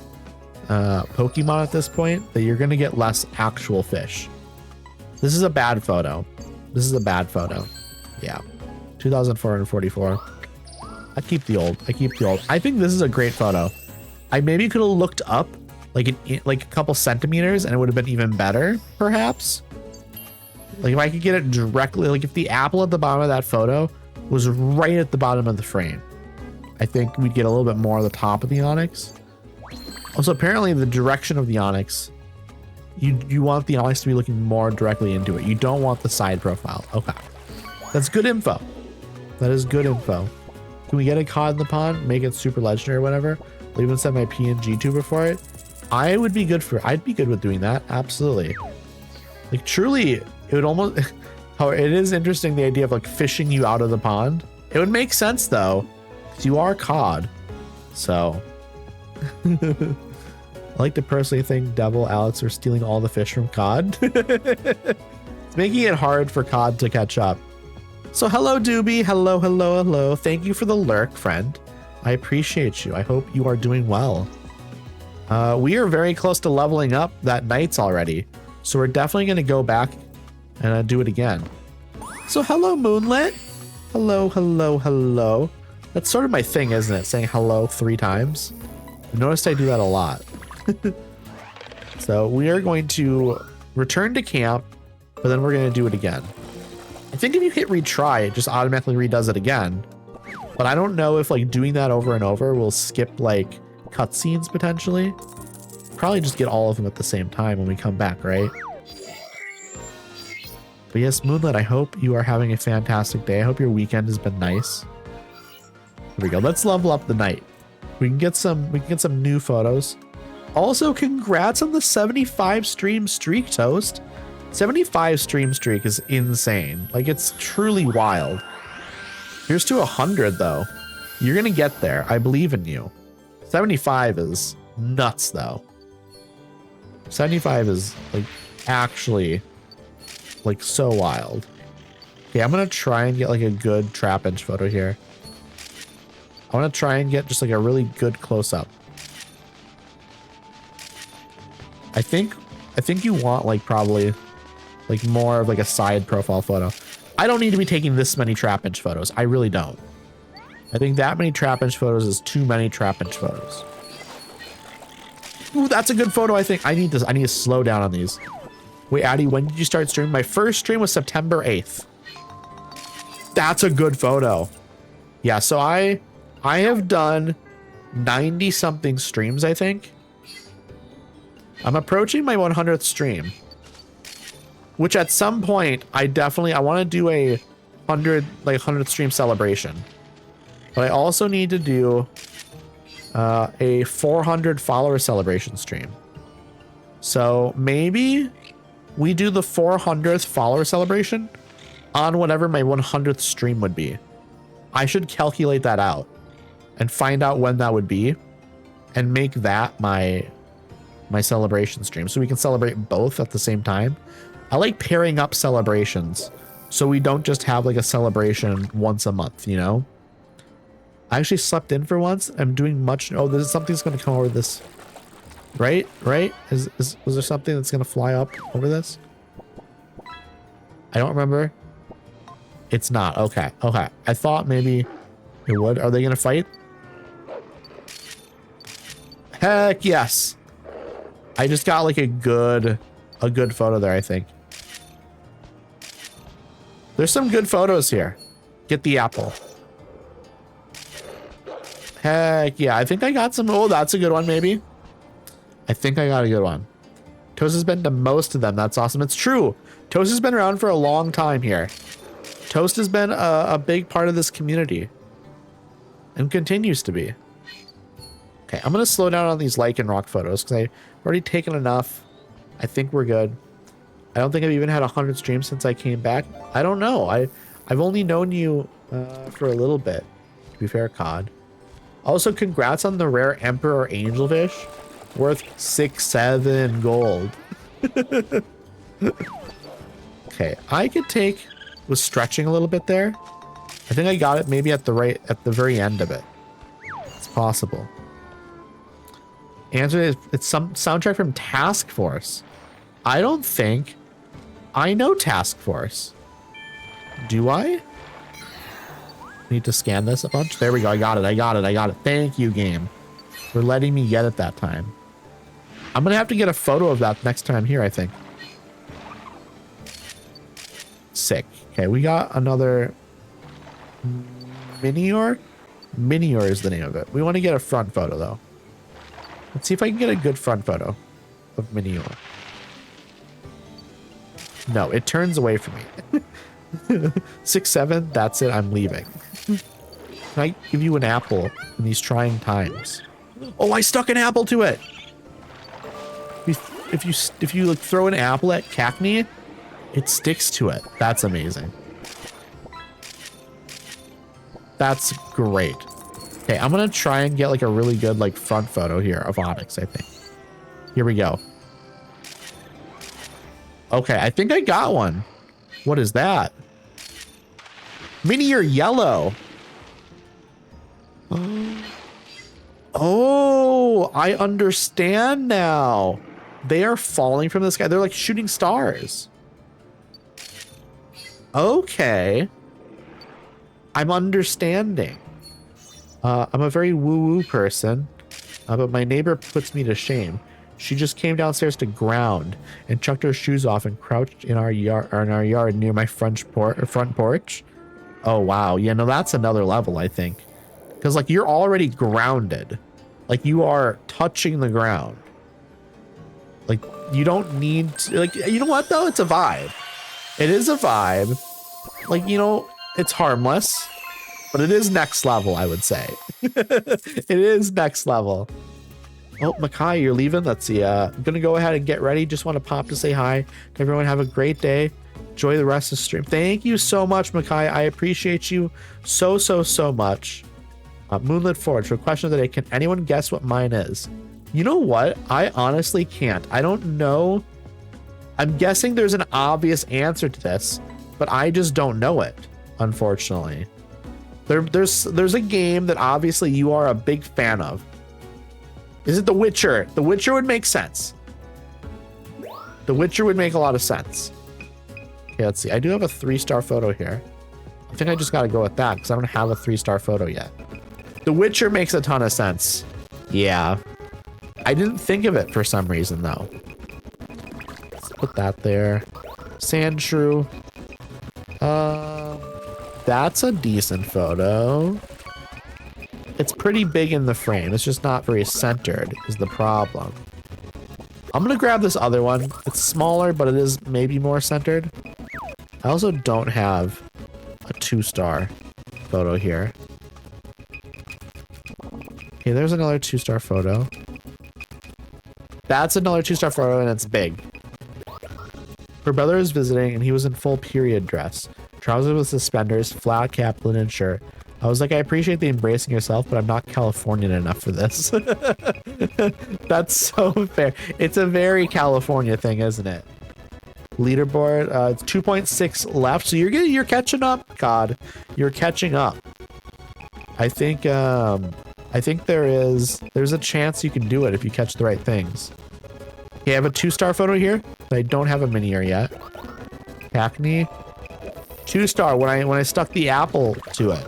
Pokemon at this point that you're going to get less actual fish. This is a bad photo. This is a bad photo. Yeah. 2,444. I keep the old. I keep the old. I think this is a great photo. I maybe could have looked up like a couple centimeters and it would have been even better, perhaps. Like if I could get it directly, like if the apple at the bottom of that photo was right at the bottom of the frame, I think we'd get a little bit more of the top of the onyx. Also, apparently the direction of the onyx, you want the onyx to be looking more directly into it. You don't want the side profile. Okay. That's good info. That is good info. Can we get a cod in the pond? Make it super legendary or whatever? I'll even set my PNG tuber for it. I'd be good with doing that. Absolutely. Like truly, it would almost, how it is interesting, the idea of like fishing you out of the pond. It would make sense though, because you are cod. So I like to personally think Devil, Alex are stealing all the fish from cod. It's making it hard for cod to catch up. So hello Doobie, hello, hello, hello. Thank you for the lurk, friend. I appreciate you. I hope you are doing well. We are very close to leveling up that Knights already. So we're definitely going to go back and do it again. So hello Moonlit. Hello, hello, hello. That's sort of my thing, isn't it? Saying hello 3 times. I noticed I do that a lot. So we are going to return to camp, but then we're going to do it again. I think if you hit retry, it just automatically redoes it again. But I don't know if like doing that over and over will skip like cutscenes potentially. Probably just get all of them at the same time when we come back, right? But yes, Moonlit, I hope you are having a fantastic day. I hope your weekend has been nice. Here we go. Let's level up the night. We can get some new photos. Also, congrats on the 75 stream streak, Toast. 75 stream streak is insane. Like, it's truly wild. Here's to 100 though. You're gonna get there. I believe in you. 75 is nuts though. 75 is like actually like so wild. Okay, I'm gonna try and get like a good trap inch photo here. I want to try and get just like a really good close-up. I think you want like probably like more of like a side profile photo. I don't need to be taking this many trap inch photos. I really don't. I think that many trap inch photos is too many trap inch photos. Ooh, that's a good photo. I think I need to slow down on these. Wait, Addy, when did you start streaming? My first stream was September 8th. That's a good photo. Yeah, so I have done 90 something streams, I think. I'm approaching my 100th stream, which at some point I want to do a 100th stream celebration, but I also need to do a 400 follower celebration stream. So maybe we do the 400th follower celebration on whatever my 100th stream would be. I should calculate that out and find out when that would be and make that my celebration stream so we can celebrate both at the same time. I like pairing up celebrations so we don't just have like a celebration once a month, you know? I actually slept in for once. I'm doing much. Oh, there's something's going to come over this. Right? Was there something that's going to fly up over this? I don't remember. It's not. Okay. I thought maybe it would. Are they going to fight? Heck yes. I just got like a good photo there, I think. There's some good photos here. Get the apple. Heck yeah. I think I got some. Oh, that's a good one, maybe. I think I got a good one. Toast has been to most of them. That's awesome. It's true. Toast has been around for a long time here. Toast has been a big part of this community and continues to be. Okay, I'm going to slow down on these lichen rock photos because I've already taken enough. I think we're good. I don't think I've even had 100 streams since I came back. I don't know. I've only known you for a little bit, to be fair, COD. Also, congrats on the rare Emperor Angelfish. Worth 6-7 gold. Okay, I could take... Was stretching a little bit there. I think I got it maybe at the very end of it. It's possible. Answer is, it's some soundtrack from Task Force. I don't think I know Task Force. Do I? Need to scan this a bunch. There we go. I got it. Thank you, game, for letting me get it that time. I'm gonna have to get a photo of that next time here, I think. Sick. Okay, we got another Minior. Minior is the name of it. We want to get a front photo though. Let's see if I can get a good front photo of Minior. No, it turns away from me. 6-7, that's it, I'm leaving. Can I give you an apple in these trying times? Oh, I stuck an apple to it! If you like throw an apple at Cackney, it sticks to it. That's amazing. That's great. Okay, I'm gonna try and get like a really good like front photo here of Onyx, I think. Here we go. Okay, I think I got one. What is that? Minior yellow. Oh, I understand now. They are falling from the sky. They're like shooting stars. Okay. I'm understanding. I'm a very woo-woo person, but my neighbor puts me to shame. She just came downstairs to ground and chucked her shoes off and crouched in our yard near my front porch. Oh wow, yeah, no, that's another level, I think, because like you're already grounded, like you are touching the ground. Like you don't need to, like, you know what though? It's a vibe. It is a vibe. Like, you know, it's harmless, but it is next level, I would say. It is next level. Oh, Makai, you're leaving? Let's see. I'm going to go ahead and get ready. Just want to pop to say hi to everyone. Have a great day. Enjoy the rest of the stream. Thank you so much, Makai. I appreciate you so much. Moonlit Forge, for question of the day, can anyone guess what mine is? You know what? I honestly can't. I don't know. I'm guessing there's an obvious answer to this, but I just don't know it, unfortunately. There's a game that obviously you are a big fan of. Is it The Witcher? The Witcher would make sense. The Witcher would make a lot of sense. Okay, let's see. I do have a 3-star photo here. I think I just got to go with that because I don't have a 3-star photo yet. The Witcher makes a ton of sense. Yeah. I didn't think of it for some reason, though. Let's put that there. Sand Shrew. That's a decent photo. It's pretty big in the frame. It's just not very centered is the problem. I'm gonna grab this other one. It's smaller, but it is maybe more centered. I also don't have a 2-star photo here. Okay, there's another 2-star photo. That's another 2-star photo, and it's big. Her brother is visiting, and he was in full period dress. Trousers with suspenders, flat cap, linen shirt. I was like, I appreciate the embracing yourself, but I'm not Californian enough for this. That's so fair. It's a very California thing, isn't it? Leaderboard, it's 2.6 left, so you're catching up. God, you're catching up. I think there's a chance you can do it if you catch the right things. Okay, I have a 2-star photo here, but I don't have a Minior yet. Hackney, 2-star when I stuck the apple to it.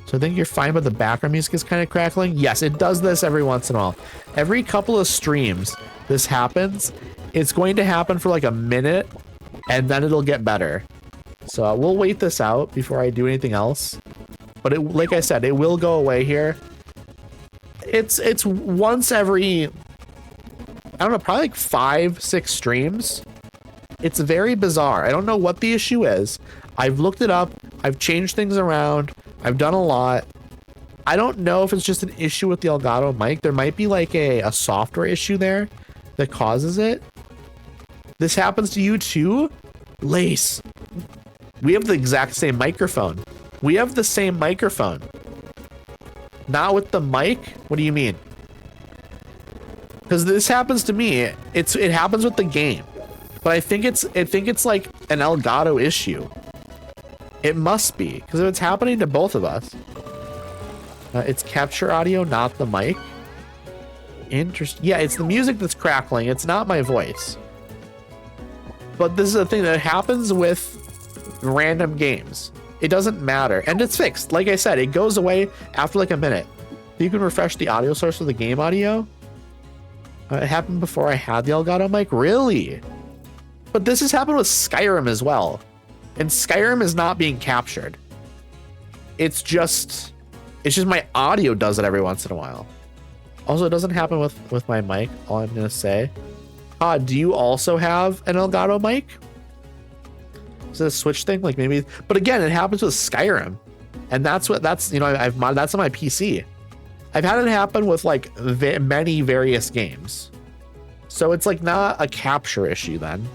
So I think you're fine, but the background music is kind of crackling. Yes, it does this every once in a while. Every couple of streams, this happens. It's going to happen for like a minute, and then it'll get better. So we'll wait this out before I do anything else. But it, like I said, it will go away here. It's once every I don't know, probably like 5-6 streams. It's very bizarre. I don't know what the issue is. I've looked it up. I've changed things around. I've done a lot. I don't know if it's just an issue with the Elgato mic. There might be like a software issue there that causes it. This happens to you too? Lace. We have the exact same microphone. We have the same microphone. Not with the mic? What do you mean? Because this happens to me. It happens with the game. But I think it's like an Elgato issue. It must be, because if it's happening to both of us. It's capture audio, not the mic. Interesting. Yeah, it's the music that's crackling. It's not my voice. But this is a thing that happens with random games. It doesn't matter. And it's fixed. Like I said, it goes away after like a minute. You can refresh the audio source of the game audio. It happened before I had the Elgato mic. Really? But this has happened with Skyrim as well. And Skyrim is not being captured. It's just my audio does it every once in a while. Also, it doesn't happen with my mic, all I'm gonna say. Do you also have an Elgato mic? Is it a Switch thing? Like maybe, but again, it happens with Skyrim. And that's you know, that's on my PC. I've had it happen with like many various games. So it's like not a capture issue then.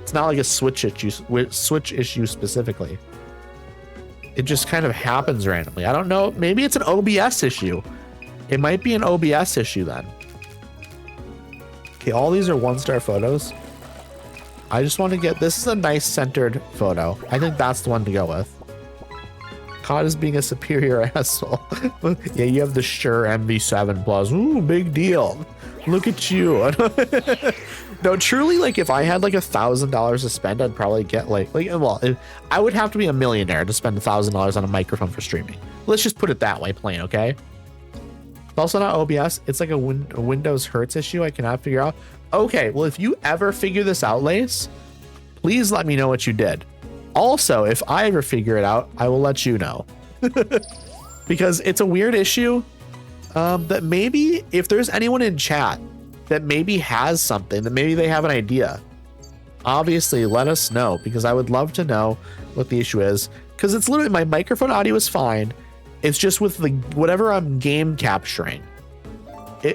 It's not like a Switch issue specifically. It just kind of happens randomly. I don't know. Maybe it's an OBS issue. It might be an OBS issue then. Okay, all these are 1-star photos. I just want to get, this is a nice centered photo. I think that's the one to go with. Caught as being a superior asshole. Yeah, you have the Shure MV7 Plus. Ooh, big deal. Look at you. No, truly, like if I had like $1,000 to spend, I'd probably get I would have to be a millionaire to spend $1,000 on a microphone for streaming. Let's just put it that way, plain, okay? It's also not OBS. It's like a Windows Hertz issue I cannot figure out. Okay, well, if you ever figure this out, Lace, please let me know what you did. Also, if I ever figure it out, I will let you know. Because it's a weird issue that maybe if there's anyone in chat that maybe has something, that maybe they have an idea, obviously let us know, because I would love to know what the issue is. Because it's literally, my microphone audio is fine. It's just with the whatever I'm game capturing.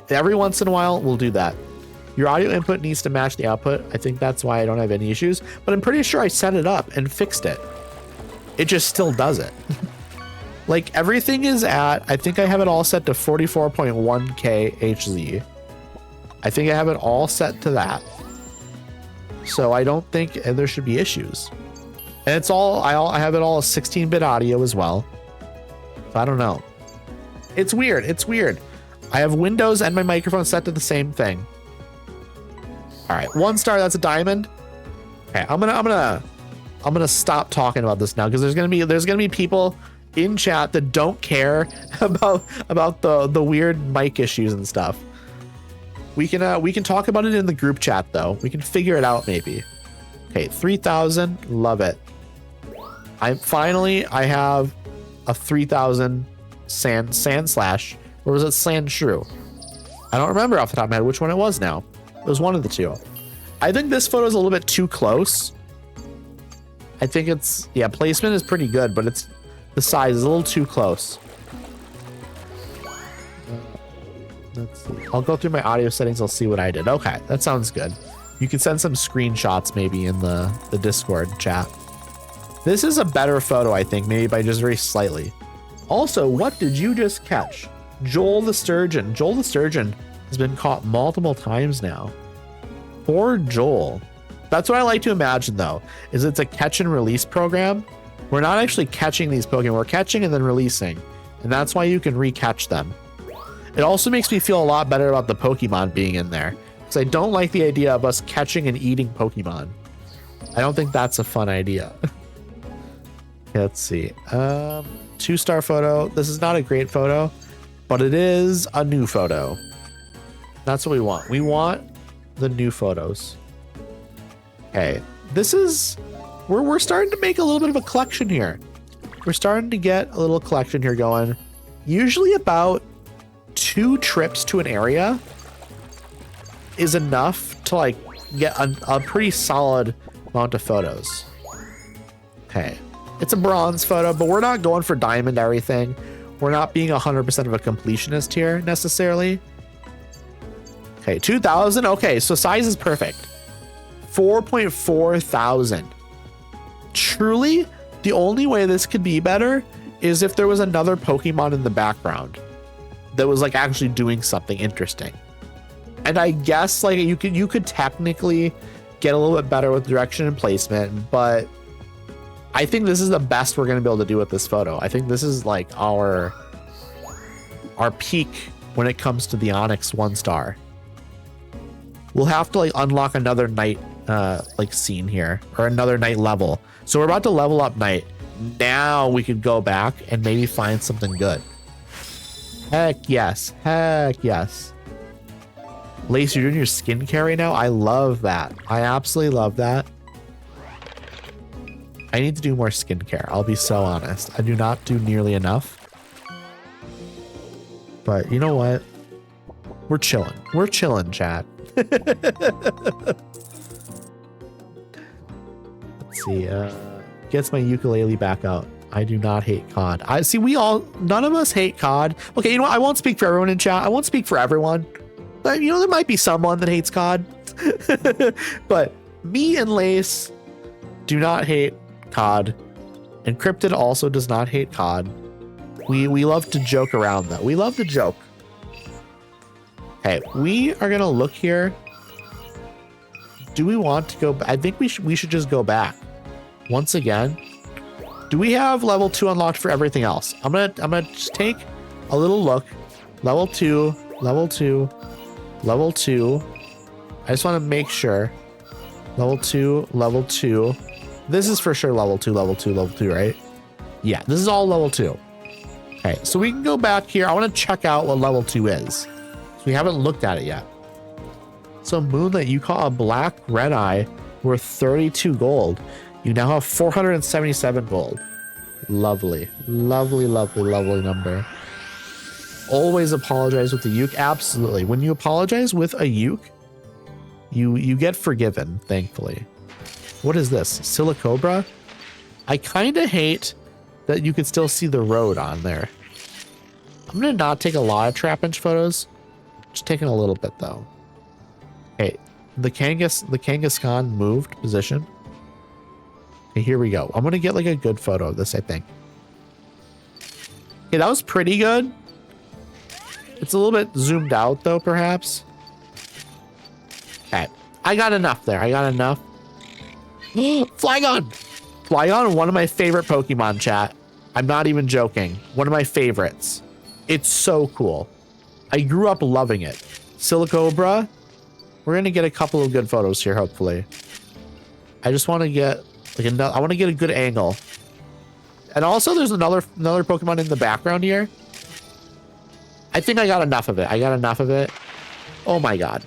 Every once in a while, we'll do that. Your audio input needs to match the output. I think that's why I don't have any issues, but I'm pretty sure I set it up and fixed it. It just still does it. Like everything is at, I think I have it all set to 44.1K HZ. I think I have it all set to that. So I don't think there should be issues. And it's all, I have it all 16-bit audio as well. So I don't know. It's weird. It's weird. I have Windows and my microphone set to the same thing. All right, 1 star, that's a diamond. Okay, I'm gonna stop talking about this now, because there's gonna be people in chat that don't care about the weird mic issues and stuff. We can talk about it in the group chat though. We can figure it out maybe. Okay, 3,000, love it. I have a 3,000 sand slash, or was it sand shrew? I don't remember off the top of my head which one it was now. It was one of the two. I think this photo is a little bit too close. I think it's, yeah, placement is pretty good, but it's, the size is a little too close. Let's see. I'll go through my audio settings. I'll see what I did. Okay, that sounds good. You can send some screenshots maybe in the Discord chat. This is a better photo, I think, maybe by just very slightly. Also, what did you just catch? Joel the Sturgeon. Joel the Sturgeon has been caught multiple times now. Poor Joel. That's what I like to imagine though, is it's a catch and release program. We're not actually catching these Pokemon, we're catching and then releasing. And that's why you can re-catch them. It also makes me feel a lot better about the Pokemon being in there, because I don't like the idea of us catching and eating Pokemon. I don't think that's a fun idea. Let's see. 2-star photo. This is not a great photo, but it is a new photo. That's what we want. We want the new photos. Okay, this is, we're starting to make a little bit of a collection here. We're starting to get a little collection here going. Usually about 2 trips to an area is enough to like get a pretty solid amount of photos. Okay, it's a bronze photo, but we're not going for diamond everything. We're not being 100% of a completionist here necessarily. Okay, 2,000. Okay, so size is perfect. 4.4 thousand. Truly, the only way this could be better is if there was another Pokemon in the background that was like actually doing something interesting. And I guess like you could technically get a little bit better with direction and placement, but I think this is the best we're going to be able to do with this photo. I think this is like our peak when it comes to the Onyx 1-star. We'll have to like unlock another night like scene here, or another night level. So we're about to level up night. Now we could go back and maybe find something good. Heck yes. Heck yes. Lace, you're doing your skincare right now? I love that. I absolutely love that. I need to do more skincare. I'll be so honest. I do not do nearly enough. But you know what? We're chilling. We're chilling, chat. Let's see. Gets my ukulele back out. I do not hate COD. I see. None of us hate COD. Okay, you know what? I won't speak for everyone in chat. I won't speak for everyone. But, you know, there might be someone that hates COD. But me and Lace do not hate COD. Encrypted also does not hate COD. We love to joke around though. We love to joke. Okay, we are gonna look here. Do we want to go? I think we should just go back once again. Do we have level 2 unlocked for everything else? I'm gonna just take a little look. Level 2, level 2, level 2. I just want to make sure. Level 2, level 2. This is for sure level 2, level 2, level 2, right? Yeah, this is all level 2. Okay, so we can go back here. I want to check out what level 2 is. So we haven't looked at it yet. So Moonlit, you caught a black red eye worth 32 gold. You now have 477 gold. Lovely, lovely, lovely, lovely number. Always apologize with the uke. Absolutely. When you apologize with a uke, you get forgiven, thankfully. What is this? Silicobra? I kind of hate that you could still see the road on there. I'm going to not take a lot of Trapinch photos. Just taking a little bit, though. Okay, the Kangaskhan moved position. Okay, here we go. I'm going to get like a good photo of this, I think. Okay, that was pretty good. It's a little bit zoomed out, though, perhaps. Okay, I got enough there. I got enough. Flygon! Flygon, one of my favorite Pokemon, chat. I'm not even joking. One of my favorites. It's so cool. I grew up loving it. Silicobra. We're going to get a couple of good photos here, hopefully. I just want to get like I want to get a good angle. And also there's another Pokemon in the background here. I think I got enough of it. I got enough of it. Oh my god.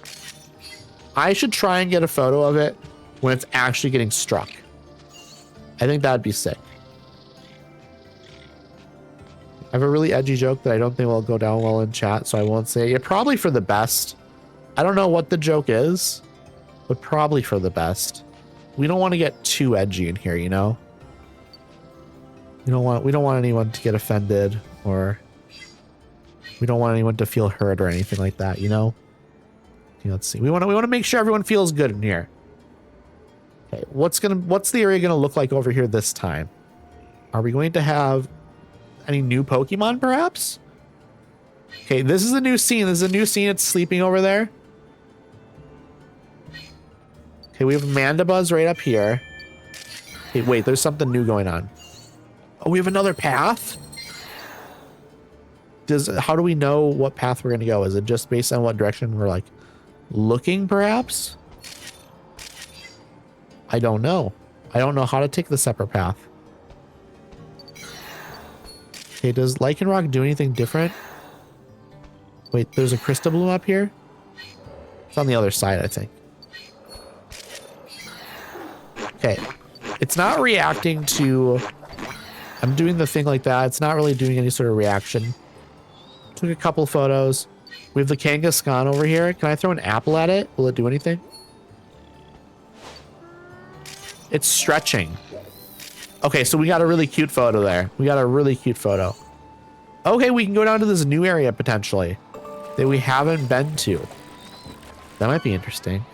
I should try and get a photo of it when it's actually getting struck. I think that'd be sick. I have a really edgy joke that I don't think will go down well in chat, so I won't say it. Probably for the best. I don't know what the joke is, but probably for the best. We don't want to get too edgy in here, you know? We don't want anyone to get offended, or we don't want anyone to feel hurt or anything like that, you know? Okay, let's see. We want to make sure everyone feels good in here. Okay, what's the area gonna look like over here this time? Are we going to have any new Pokemon, perhaps? Okay, this is a new scene. This is a new scene. It's sleeping over there. Okay, we have Mandibuzz right up here. Okay, wait, there's something new going on. Oh, we have another path? How do we know what path we're gonna go? Is it just based on what direction we're like looking, perhaps? I don't know. I don't know how to take the separate path. Okay, does Lycanroc do anything different? Wait, there's a Crystabloom up here? It's on the other side, I think. Okay. It's not reacting to... I'm doing the thing like that. It's not really doing any sort of reaction. Took a couple photos. We have the Kangaskhan over here. Can I throw an apple at it? Will it do anything? It's stretching. Okay, so we got a really cute photo there. We got a really cute photo. Okay, we can go down to this new area potentially that we haven't been to. That might be interesting.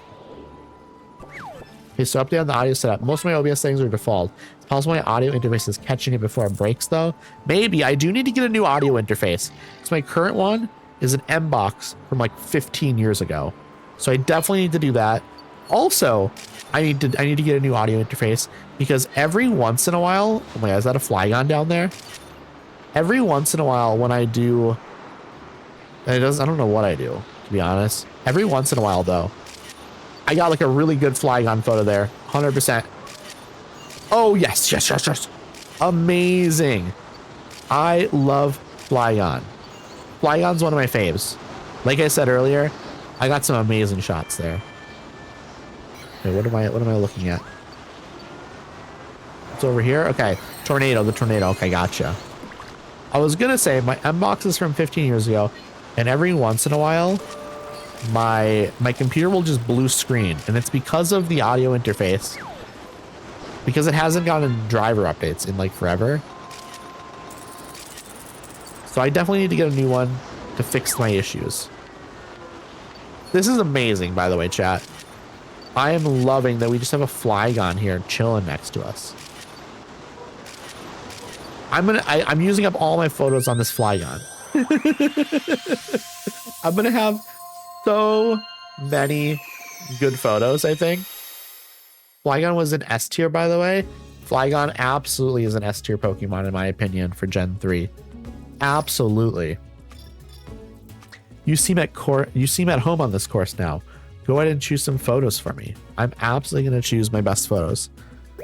Okay, so update on the audio setup. Most of my OBS settings are default. It's possible my audio interface is catching it before it breaks though. Maybe. I do need to get a new audio interface. So my current one is an M box from like 15 years ago. So I definitely need to do that. Also, I need to get a new audio interface because every once in a while, oh my god, is that a Flygon down there? Every once in a while when I do, I don't know what I do, to be honest. Every once in a while though, I got like a really good Flygon photo there, 100%. Oh yes, yes, yes, yes. Amazing. I love Flygon. Flygon's one of my faves. Like I said earlier, I got some amazing shots there. Okay, what am I looking at? It's over here. Okay, tornado, the tornado. Okay, gotcha. I was gonna say my M box is from 15 years ago, and every once in a while, my computer will just blue screen, and it's because of the audio interface. Because it hasn't gotten driver updates in like forever. So I definitely need to get a new one to fix my issues. This is amazing, by the way, chat. I am loving that we just have a Flygon here chilling next to us. I'm using up all my photos on this Flygon. I'm gonna have so many good photos, I think. Flygon was an S tier, by the way. Flygon absolutely is an S tier Pokemon, in my opinion, for Gen 3. Absolutely. You seem at home on this course now. Go ahead and choose some photos for me. I'm absolutely gonna choose my best photos.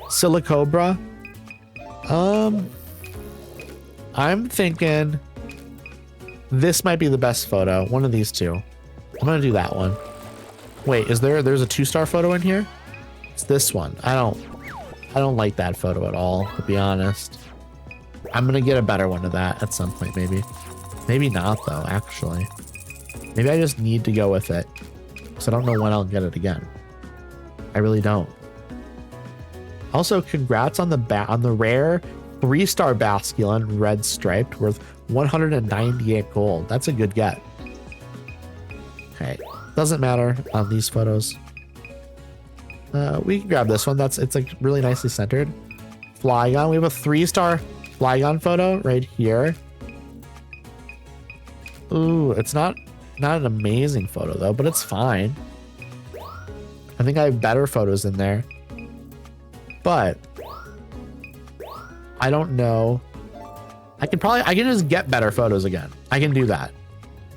Silicobra. I'm thinking this might be the best photo. One of these two. I'm gonna do that one. Wait, there's a 2-star photo in here? It's this one. I don't like that photo at all, to be honest. I'm gonna get a better one of that at some point, maybe. Maybe not though, actually. Maybe I just need to go with it. Because I don't know when I'll get it again. I really don't. Also, congrats on the rare 3-star Basculin red striped worth 198 gold. That's a good get. Okay, doesn't matter on these photos. We can grab this one. It's like really nicely centered. Flygon. We have a 3-star Flygon photo right here. Ooh, it's not an amazing photo though, but it's fine. I think I have better photos in there, but I don't know. I can just get better photos again. I can do that.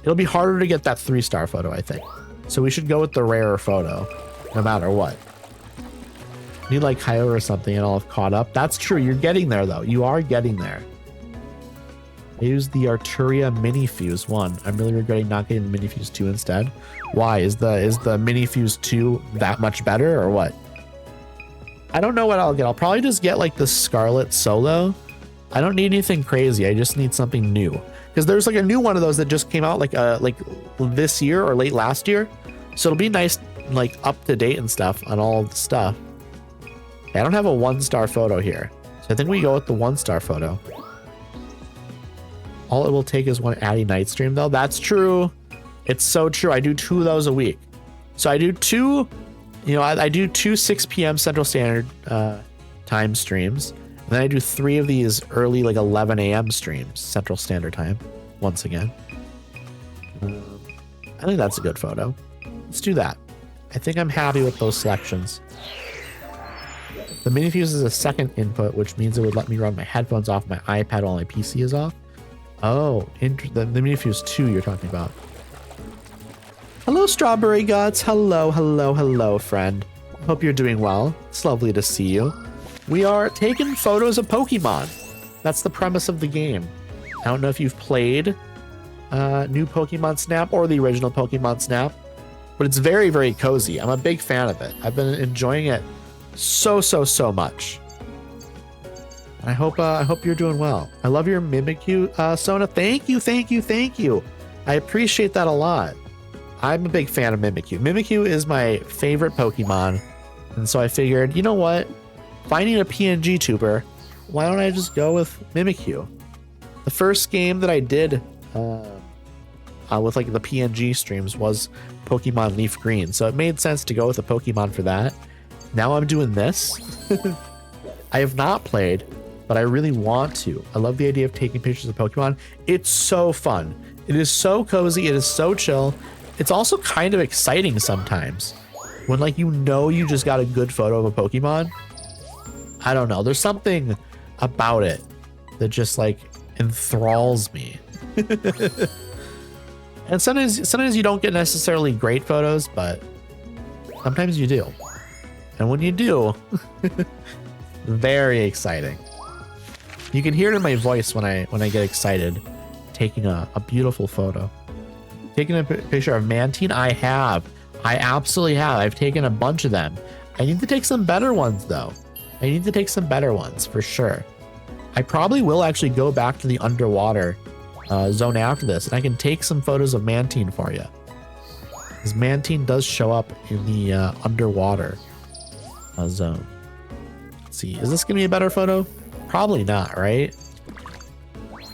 It'll be harder to get that 3-star photo, I think. So we should go with the rarer photo, no matter what. Need like Kyogre or something and I'll have caught up. That's true. You're getting there though. You are getting there. I used the Arturia Mini Fuse 1. I'm really regretting not getting the Mini Fuse 2 instead. Why? Is the Mini Fuse 2 that much better or what? I don't know what I'll get. I'll probably just get like the Scarlet Solo. I don't need anything crazy. I just need something new. Because there's like a new one of those that just came out like this year or late last year. So it'll be nice, like up to date and stuff on all the stuff. Okay, I don't have a 1-star photo here. So I think we go with the 1-star photo. All it will take is one Addy night stream though. That's true. It's so true. I do 2 of those a week. So I do 2, I do 2 6 p.m. Central Standard time streams. And then I do 3 of these early like 11 a.m. streams, Central Standard Time, once again. I think that's a good photo. Let's do that. I think I'm happy with those selections. The Mini Fuse is a second input, which means it would let me run my headphones off my iPad while my PC is off. Oh, the Mini Fuse 2 you're talking about. Hello, Strawberry Gods. Hello, hello, hello, friend. Hope you're doing well. It's lovely to see you. We are taking photos of Pokemon. That's the premise of the game. I don't know if you've played new Pokemon Snap or the original Pokemon Snap, but it's very, very cozy. I'm a big fan of it. I've been enjoying it so much. I hope you're doing well. I love your Mimikyu, Sona. Thank you. I appreciate that a lot. I'm a big fan of Mimikyu. Mimikyu is my favorite Pokemon. And so I figured, you know what? Finding a PNG tuber, why don't I just go with Mimikyu? The first game that I did with like the PNG streams was Pokemon Leaf Green. So it made sense to go with a Pokemon for that. Now I'm doing this. I have not played, but I really want to. I love the idea of taking pictures of Pokemon. It's so fun. It is so cozy. It is so chill. It's also kind of exciting sometimes when like, you just got a good photo of a Pokemon. I don't know. There's something about it that just like enthralls me. And sometimes you don't get necessarily great photos, but sometimes you do. And when you do, very exciting. You can hear it in my voice when I get excited, taking a beautiful photo. Taking a picture of Mantine, I absolutely have. I've taken a bunch of them. I need to take some better ones though. I need to take some better ones for sure. I probably will actually go back to the underwater zone after this, and I can take some photos of Mantine for you. Because Mantine does show up in the underwater zone. Let's see, is this gonna be a better photo? Probably not, right?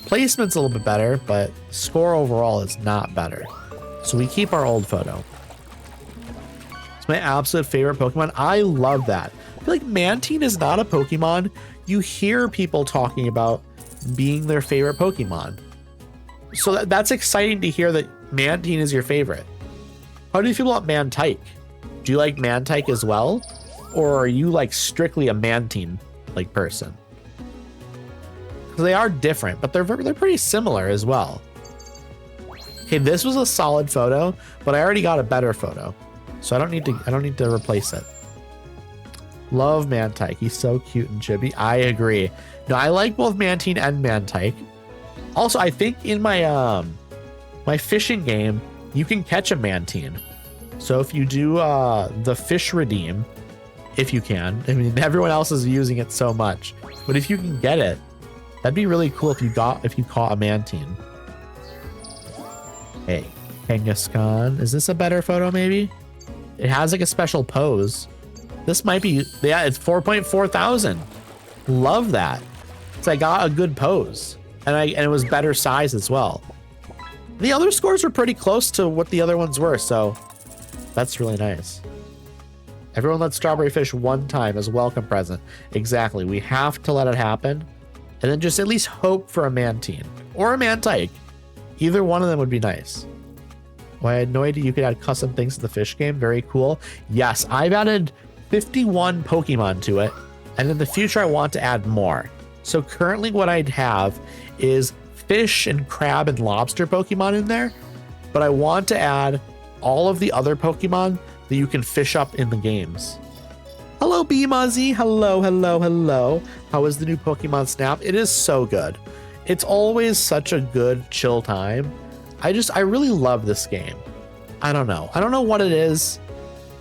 Placement's a little bit better, but score overall is not better. So we keep our old photo. It's my absolute favorite Pokemon. I love that. I feel like Mantine is not a Pokemon you hear people talking about being their favorite Pokemon. So that's exciting to hear that Mantine is your favorite. How do you feel about Mantike? Do you like Mantike as well? Or are you like strictly a Mantine like person? Because they are different, but they're pretty similar as well. Okay, this was a solid photo, but I already got a better photo. So I don't need to replace it. Love Mantike. He's so cute and chibi. I agree. No, I like both Mantine and Mantike. Also, I think in my my fishing game, you can catch a Mantine. So if you do the fish redeem, if you can, I mean, everyone else is using it so much, but if you can get it, that'd be really cool if you caught a Mantine. Hey, Kangaskhan. Is this a better photo maybe? It has like a special pose. This might be, yeah, it's 4.4 thousand. Love that. So I got a good pose, and it was better size as well. The other scores were pretty close to what the other ones were, so that's really nice. Everyone let Strawberry Fish one time as a welcome present. Exactly. We have to let it happen, and then just at least hope for a Mantine or a Mantike. Either one of them would be nice. Well, I had no idea you could add custom things to the fish game. Very cool. Yes, I've added 51 Pokemon to it, and in the future I want to add more. So currently what I'd have is fish and crab and lobster Pokemon in there, but I want to add all of the other Pokemon that you can fish up in the games. Hello, B-Muzzy. Hello, hello, hello. How is the new Pokemon Snap? It is so good. It's always such a good, chill time. I really love this game. I don't know what it is.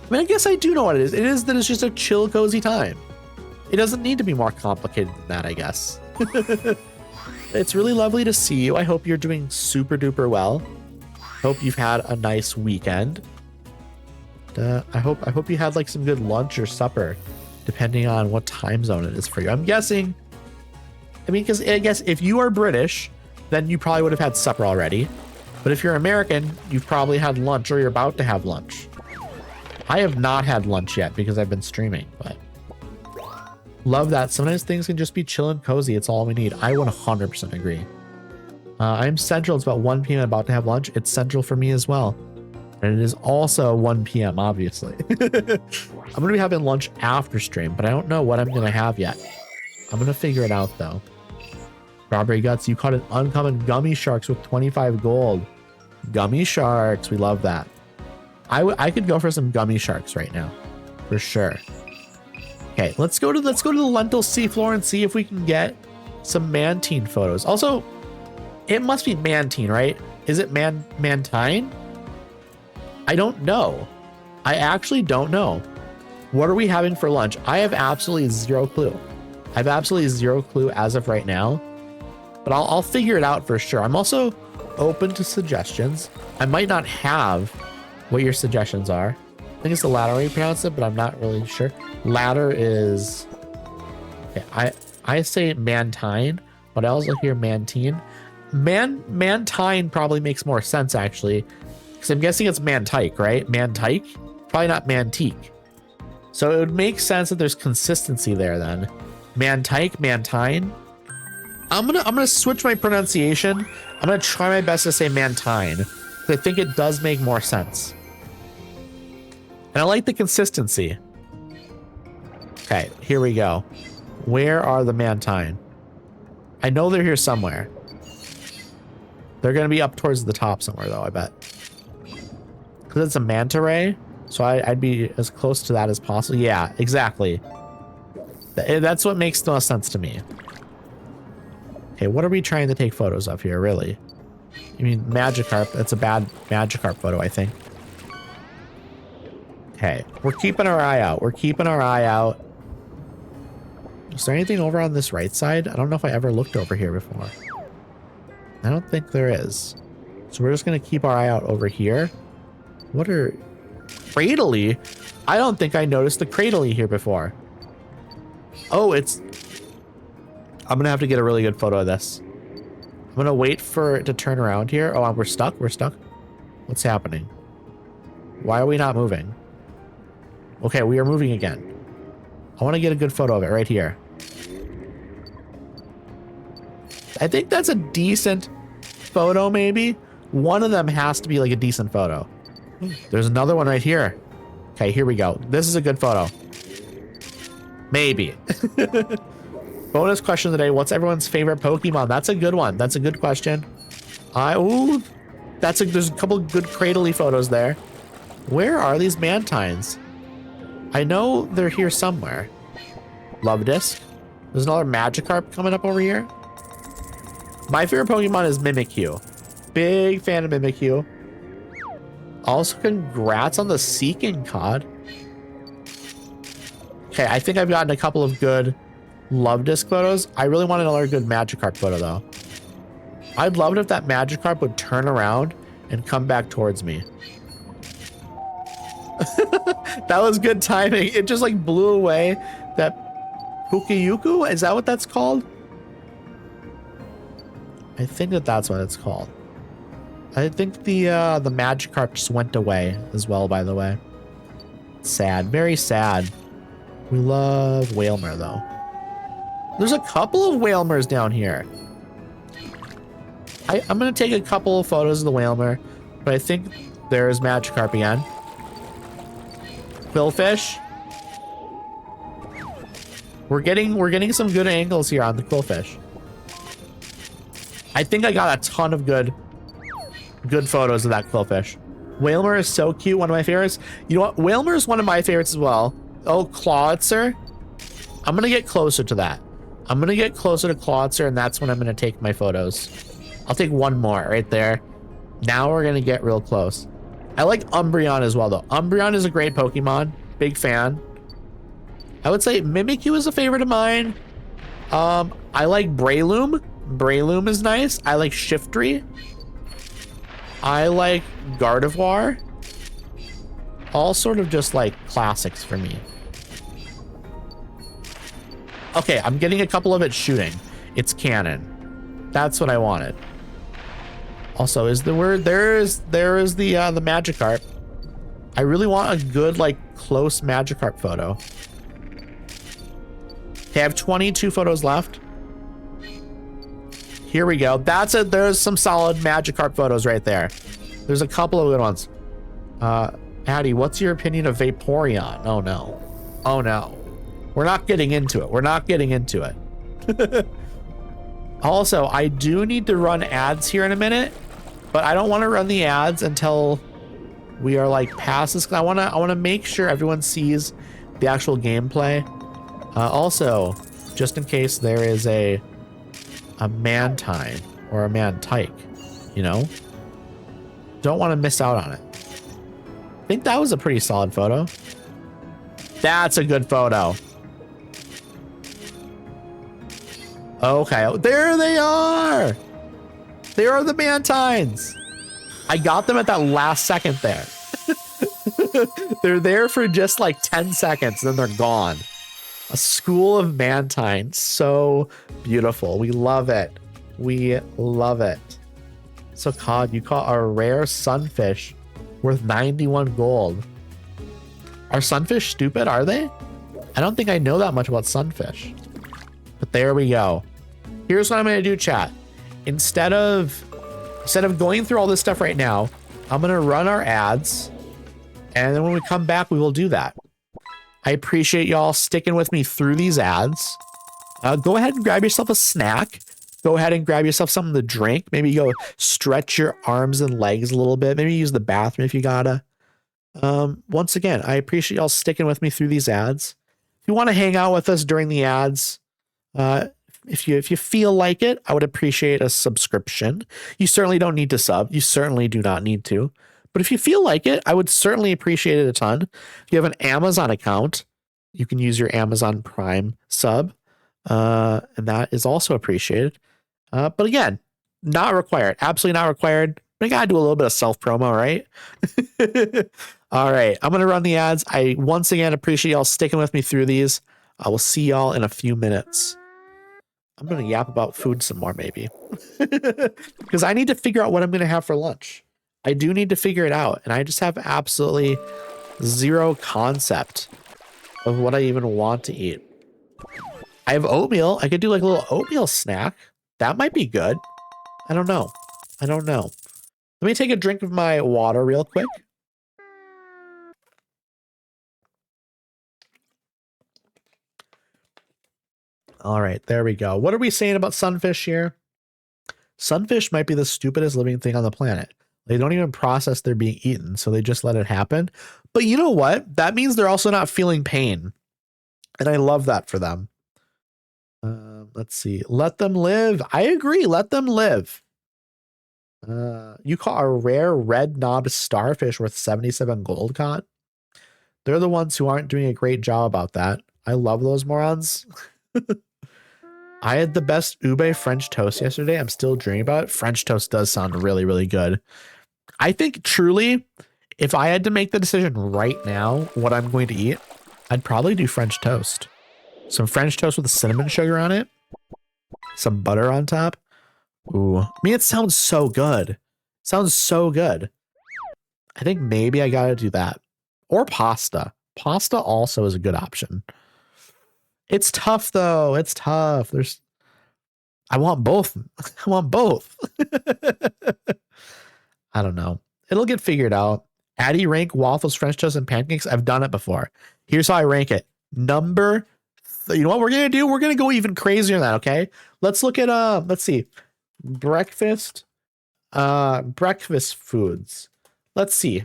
I mean, I guess I do know what it is. It is that it's just a chill, cozy time. It doesn't need to be more complicated than that, I guess. It's really lovely to see you. I hope you're doing super duper well. Hope you've had a nice weekend. I hope you had like some good lunch or supper, depending on what time zone it is for you. I'm guessing, I mean, because I guess if you are British, then you probably would have had supper already. But if you're American, you've probably had lunch or you're about to have lunch. I have not had lunch yet because I've been streaming, but love that. Sometimes things can just be chill and cozy. It's all we need. I 100% agree. I'm central. It's about 1 p.m. about to have lunch. It's central for me as well. And it is also 1 p.m. obviously. I'm going to be having lunch after stream, but I don't know what I'm going to have yet. I'm going to figure it out though. Strawberry Guts, you caught an uncommon Gummy Sharks with 25 gold. Gummy Sharks, we love that. I could go for some Gummy Sharks right now, for sure. Okay, let's go to the Lentil Seafloor and see if we can get some Mantine photos. Also, it must be Mantine, right? Is it Mantine? I don't know. I actually don't know. What are we having for lunch? I have absolutely zero clue. I have absolutely zero clue as of right now, but I'll figure it out for sure. I'm also open to suggestions. I might not have what your suggestions are. I think it's the latter way you pronounce it, but I'm not really sure. Ladder is, okay, I say mantine, but I also hear mantine. Mantine probably makes more sense actually, because I'm guessing it's mantike, right? Mantike, probably not mantique. So it would make sense that there's consistency there then. Mantike, mantine. I'm gonna switch my pronunciation. I'm gonna try my best to say mantine. I think it does make more sense. And I like the consistency. Okay, here we go. Where are the mantine? I know they're here somewhere. They're gonna be up towards the top somewhere though, I bet. Because it's a manta ray, so I'd be as close to that as possible. Yeah, exactly. That's what makes the most sense to me. Okay, what are we trying to take photos of here, really? I mean, Magikarp, that's a bad Magikarp photo, I think. Okay, we're keeping our eye out. We're keeping our eye out. Is there anything over on this right side? I don't know if I ever looked over here before. I don't think there is. So we're just going to keep our eye out over here. What are... Cradley? I don't think I noticed the Cradley here before. Oh, it's... I'm going to have to get a really good photo of this. I'm going to wait for it to turn around here. Oh, we're stuck? We're stuck? What's happening? Why are we not moving? Okay, we are moving again. I want to get a good photo of it right here. I think that's a decent photo, maybe. One of them has to be like a decent photo. There's another one right here. Okay, here we go. This is a good photo. Maybe. Bonus question of the day. What's everyone's favorite Pokemon? That's a good one. That's a good question. Ooh, there's a couple good cradly photos there. Where are these Mantines? I know they're here somewhere. Love Disc. There's another Magikarp coming up over here. My favorite Pokemon is Mimikyu. Big fan of Mimikyu. Also, congrats on the Seeking Cod. Okay, I think I've gotten a couple of good Love Disc photos. I really want another good Magikarp photo, though. I'd love it if that Magikarp would turn around and come back towards me. That was good timing. It just like blew away that Pukiyuku. Is that what that's called? I think that's what it's called. I think the Magikarp just went away as well, by the way. Sad. Very sad. We love Wailmer, though. There's a couple of Wailmers down here. I'm going to take a couple of photos of the Wailmer, but I think there's Magikarp again. Quillfish. We're getting some good angles here on the Quillfish. I think I got a ton of good photos of that Quillfish. Wailmer is so cute, one of my favorites. You know what? Wailmer is one of my favorites as well. Oh, Clawitzer. I'm gonna get closer to that. I'm gonna get closer to Clawitzer, and that's when I'm gonna take my photos. I'll take one more right there. Now we're gonna get real close. I like Umbreon as well, though. Umbreon is a great Pokemon. Big fan. I would say Mimikyu is a favorite of mine. I like Breloom. Breloom is nice. I like Shiftry. I like Gardevoir. All sort of just like classics for me. Okay, I'm getting a couple of it shooting. It's canon. That's what I wanted. Also, is the word there is the Magikarp. I really want a good like close Magikarp photo. Okay, I have 22 photos left. Here we go. There's some solid Magikarp photos right there. There's a couple of good ones. Addy, what's your opinion of Vaporeon? Oh no. Oh no. We're not getting into it. We're not getting into it. Also, I do need to run ads here in a minute, but I don't want to run the ads until we are like past this. I want to make sure everyone sees the actual gameplay. Also, just in case there is a Mantine or a Mantike, you know, don't want to miss out on it. I think that was a pretty solid photo. That's a good photo. Okay, there they are. There are the Mantines. I got them at that last second there. They're there for just like 10 seconds, then they're gone. A school of Mantine. So beautiful. We love it. We love it. So Cod, you caught a rare sunfish worth 91 gold. Are sunfish stupid, are they? I don't think I know that much about sunfish. But there we go. Here's what I'm gonna do, chat. Instead of going through all this stuff right now, I'm gonna run our ads, and then when we come back, we will do that. I appreciate y'all sticking with me through these ads. Go ahead and grab yourself a snack. Go ahead and grab yourself something to drink. Maybe go stretch your arms and legs a little bit. Maybe use the bathroom if you gotta. Once again, I appreciate y'all sticking with me through these ads. If you want to hang out with us during the ads, if you feel like it, I would appreciate a subscription. You certainly don't need to sub. You certainly do not need to. But if you feel like it, I would certainly appreciate it a ton. If you have an Amazon account, you can use your Amazon Prime sub, and that is also appreciated. But again, not required. Absolutely not required. But I gotta do a little bit of self-promo, right? All right, I'm gonna run the ads. I once again appreciate y'all sticking with me through these. I will see y'all in a few minutes. I'm gonna yap about food some more, maybe. Because I need to figure out what I'm gonna have for lunch. I do need to figure it out, and I just have absolutely zero concept of what I even want to eat. I have oatmeal. I could do like a little oatmeal snack. That might be good. I don't know. I don't know. Let me take a drink of my water real quick. All right, there we go. What are we saying about sunfish here? Sunfish might be the stupidest living thing on the planet. They don't even process they're being eaten, so they just let it happen. But you know what? That means they're also not feeling pain. And I love that for them. Let's see. Let them live. I agree. Let them live. You caught a rare red-knobbed starfish worth 77 gold, Con. They're the ones who aren't doing a great job about that. I love those morons. I had the best ube French toast yesterday. I'm still dreaming about it. French toast does sound really, really good. I think truly, if I had to make the decision right now what I'm going to eat, I'd probably do French toast. Some French toast with cinnamon sugar on it. Some butter on top. Ooh, I mean, it sounds so good. Sounds so good. I think maybe I gotta do that. Or pasta. Pasta also is a good option. It's tough though. It's tough. I want both. I want both. I don't know. It'll get figured out. Addy rank waffles, French toast, and pancakes. I've done it before. Here's how I rank it. You know what we're gonna do? We're gonna go even crazier than that. Okay. Let's look at let's see. Breakfast foods. Let's see.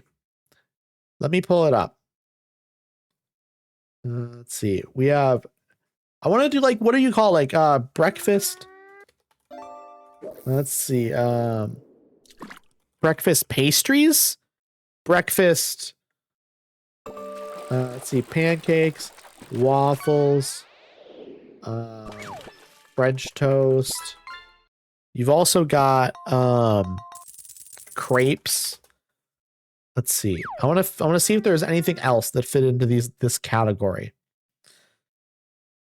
Let me pull it up. Let's see. We have, I want to do like, what do you call like breakfast? Let's see. Breakfast pastries? Breakfast. Let's see. Pancakes, waffles, French toast. You've also got crepes. Let's see. I want to see if there's anything else that fit into this category.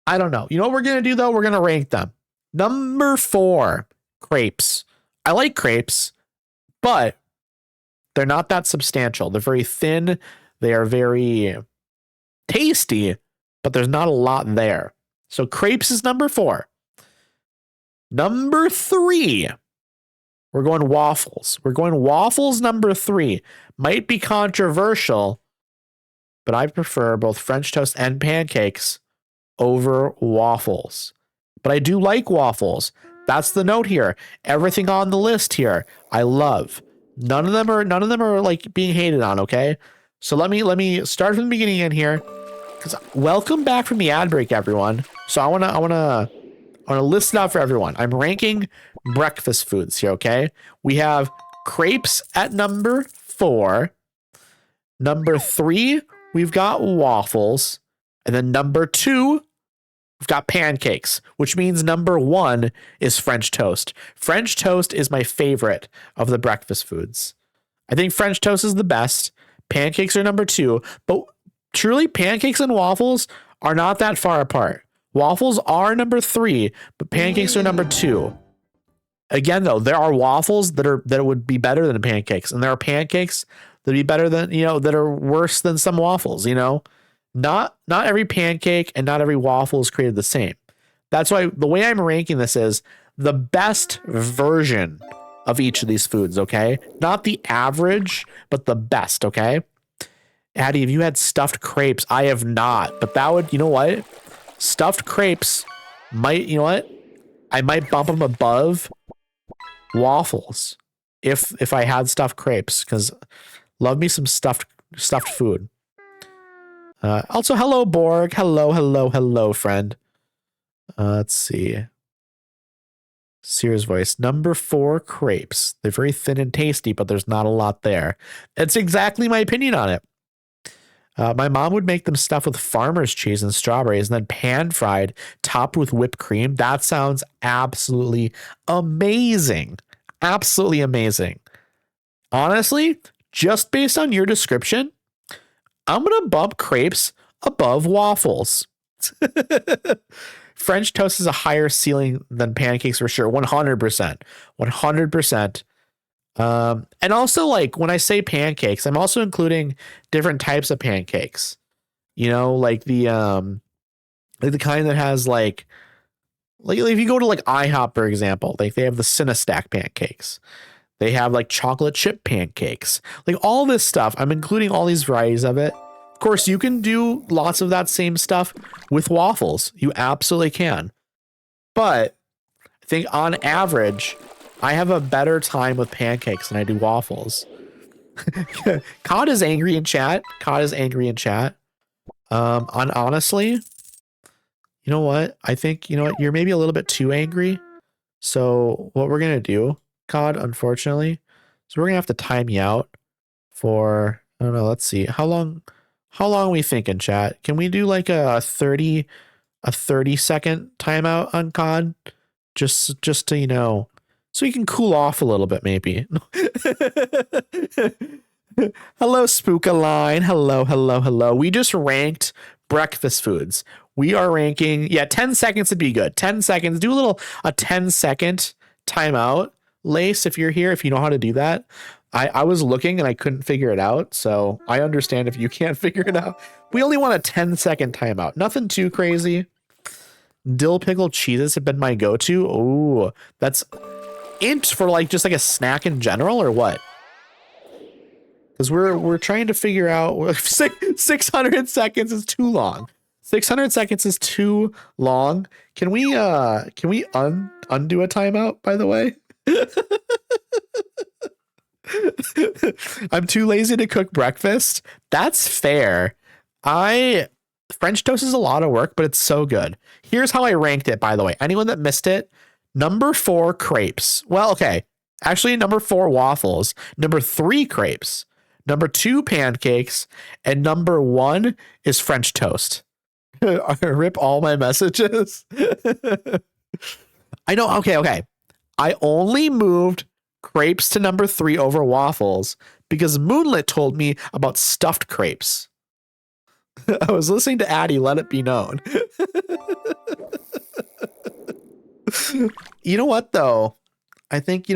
I don't know. You know what we're gonna do though? We're gonna rank them. Number 4, crepes. I like crepes, but they're not that substantial. They're very thin. They are very tasty, but there's not a lot there. So crepes is number 4. Number 3, we're going waffles. We're going waffles number 3. Might be controversial, but I prefer both French toast and pancakes over waffles. But I do like waffles. That's the note here. Everything on the list here, I love. None of them are like being hated on, okay? So let me start from the beginning in here. Cuz welcome back from the ad break, everyone. So I want to list it out for everyone. I'm ranking breakfast foods here, okay? We have crepes at number 4. Number 3, we've got waffles. And then number 2, We've got pancakes, which means number 1 is French toast. French toast is my favorite of the breakfast foods. I think French toast is the best. Pancakes are number 2, but truly pancakes and waffles are not that far apart. Waffles are number 3, but pancakes are number 2. Again, though, there are waffles that would be better than pancakes, and there are pancakes that would be better than, that are worse than some waffles, Not every pancake and not every waffle is created the same. That's why the way I'm ranking this is the best version of each of these foods, okay? Not the average, but the best, okay? Addie, have you had stuffed crepes? I have not, but that would, what? Stuffed crepes might, I might bump them above waffles if I had stuffed crepes, because love me some stuffed food. Also, hello, Borg. Hello, friend. Let's see. Sears voice. Number 4, crepes. They're very thin and tasty, but there's not a lot there. It's exactly my opinion on it. My mom would make them stuffed with farmer's cheese and strawberries and then pan-fried, topped with whipped cream. That sounds absolutely amazing. Absolutely amazing. Honestly, just based on your description, I'm going to bump crepes above waffles. French toast is a higher ceiling than pancakes for sure. 100%. 100%. And also, like, when I say pancakes, I'm also including different types of pancakes. Like the kind that has like if you go to like IHOP, for example, like they have the Cinestack pancakes. They have like chocolate chip pancakes, like all this stuff. I'm including all these varieties of it. Of course, you can do lots of that same stuff with waffles. You absolutely can. But I think on average, I have a better time with pancakes than I do waffles. Cod is angry in chat. Honestly, you know what? I think, you're maybe a little bit too angry. So what we're going to do, Cod, unfortunately, so we're going to have to time you out for, I don't know, let's see. How long are we thinking, chat? Can we do like a 30 second timeout on Cod? Just to, so you can cool off a little bit, maybe. Hello, Spookaline. Hello. We just ranked breakfast foods. We are ranking, 10 seconds would be good. 10 seconds. Do a 10-second timeout. Lace, if you're here, if you know how to do that. I was looking and I couldn't figure it out, so I understand if you can't figure it out. We only want a 10-second timeout. Nothing too crazy. Dill pickle cheeses have been my go-to. Oh, that's int for just like a snack in general, or what? Because we're trying to figure out 600 seconds is too long. 600 seconds is too long. Can we undo a timeout, by the way? I'm too lazy to cook breakfast. That's fair. French toast is a lot of work, but it's so good. Here's how I ranked it, by the way. Anyone that missed it, number 4, crepes. Well, okay. Actually, number 4, waffles. Number 3, crepes. Number 2, pancakes. And number 1 is French toast. Rip all my messages. I know. Okay. I only moved crepes to number 3 over waffles because Moonlit told me about stuffed crepes. I was listening to Addie, let it be known. You know what, though? I think, we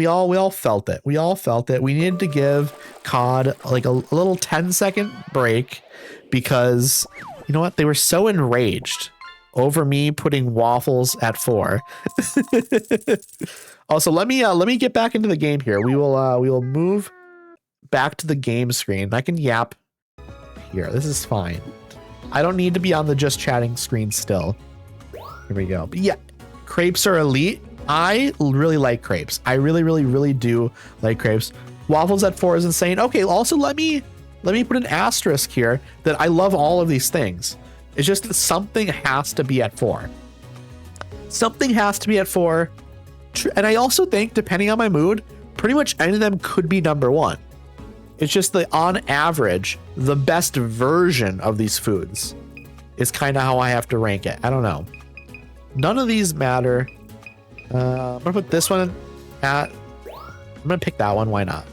all felt it. We needed to give COD like a little 10-second break because, you know what? They were so enraged over me putting waffles at 4. Also, let me get back into the game here. We will move back to the game screen. I can yap here. This is fine. I don't need to be on the just chatting screen still. Here we go. But yeah, crepes are elite. I really like crepes. I really do like crepes. Waffles at 4 is insane. Okay, also let me put an asterisk here that I love all of these things. It's just that something has to be at 4. Something has to be at 4. And I also think, depending on my mood, pretty much any of them could be number 1. It's just that on average, the best version of these foods is kind of how I have to rank it. I don't know. None of these matter. I'm gonna put this one at, I'm gonna pick that one. Why not?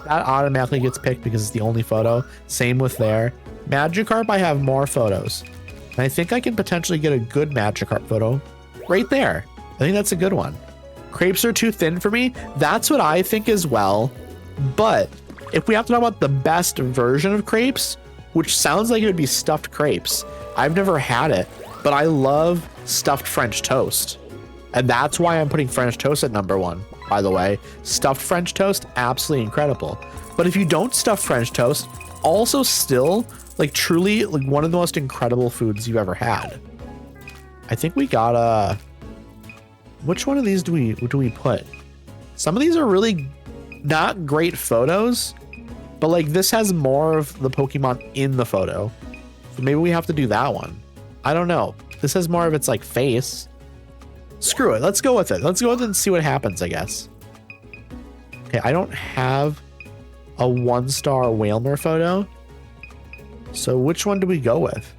That automatically gets picked because it's the only photo. Same with there. Magikarp, I have more photos. And I think I can potentially get a good Magikarp photo right there. I think that's a good one. Crepes are too thin for me. That's what I think as well. But if we have to talk about the best version of crepes, which sounds like it would be stuffed crepes. I've never had it, but I love stuffed French toast. And that's why I'm putting French toast at number 1, by the way. Stuffed French toast, absolutely incredible. But if you don't stuff French toast, also still, like truly, like one of the most incredible foods you've ever had. I think we got which one of these do we put? Some of these are really not great photos, but like this has more of the Pokemon in the photo. So maybe we have to do that one. I don't know. This has more of its like face. Screw it. Let's go with it. Let's go with it and see what happens, I guess. Okay, I don't have a 1-star Whalmer photo. So which one do we go with?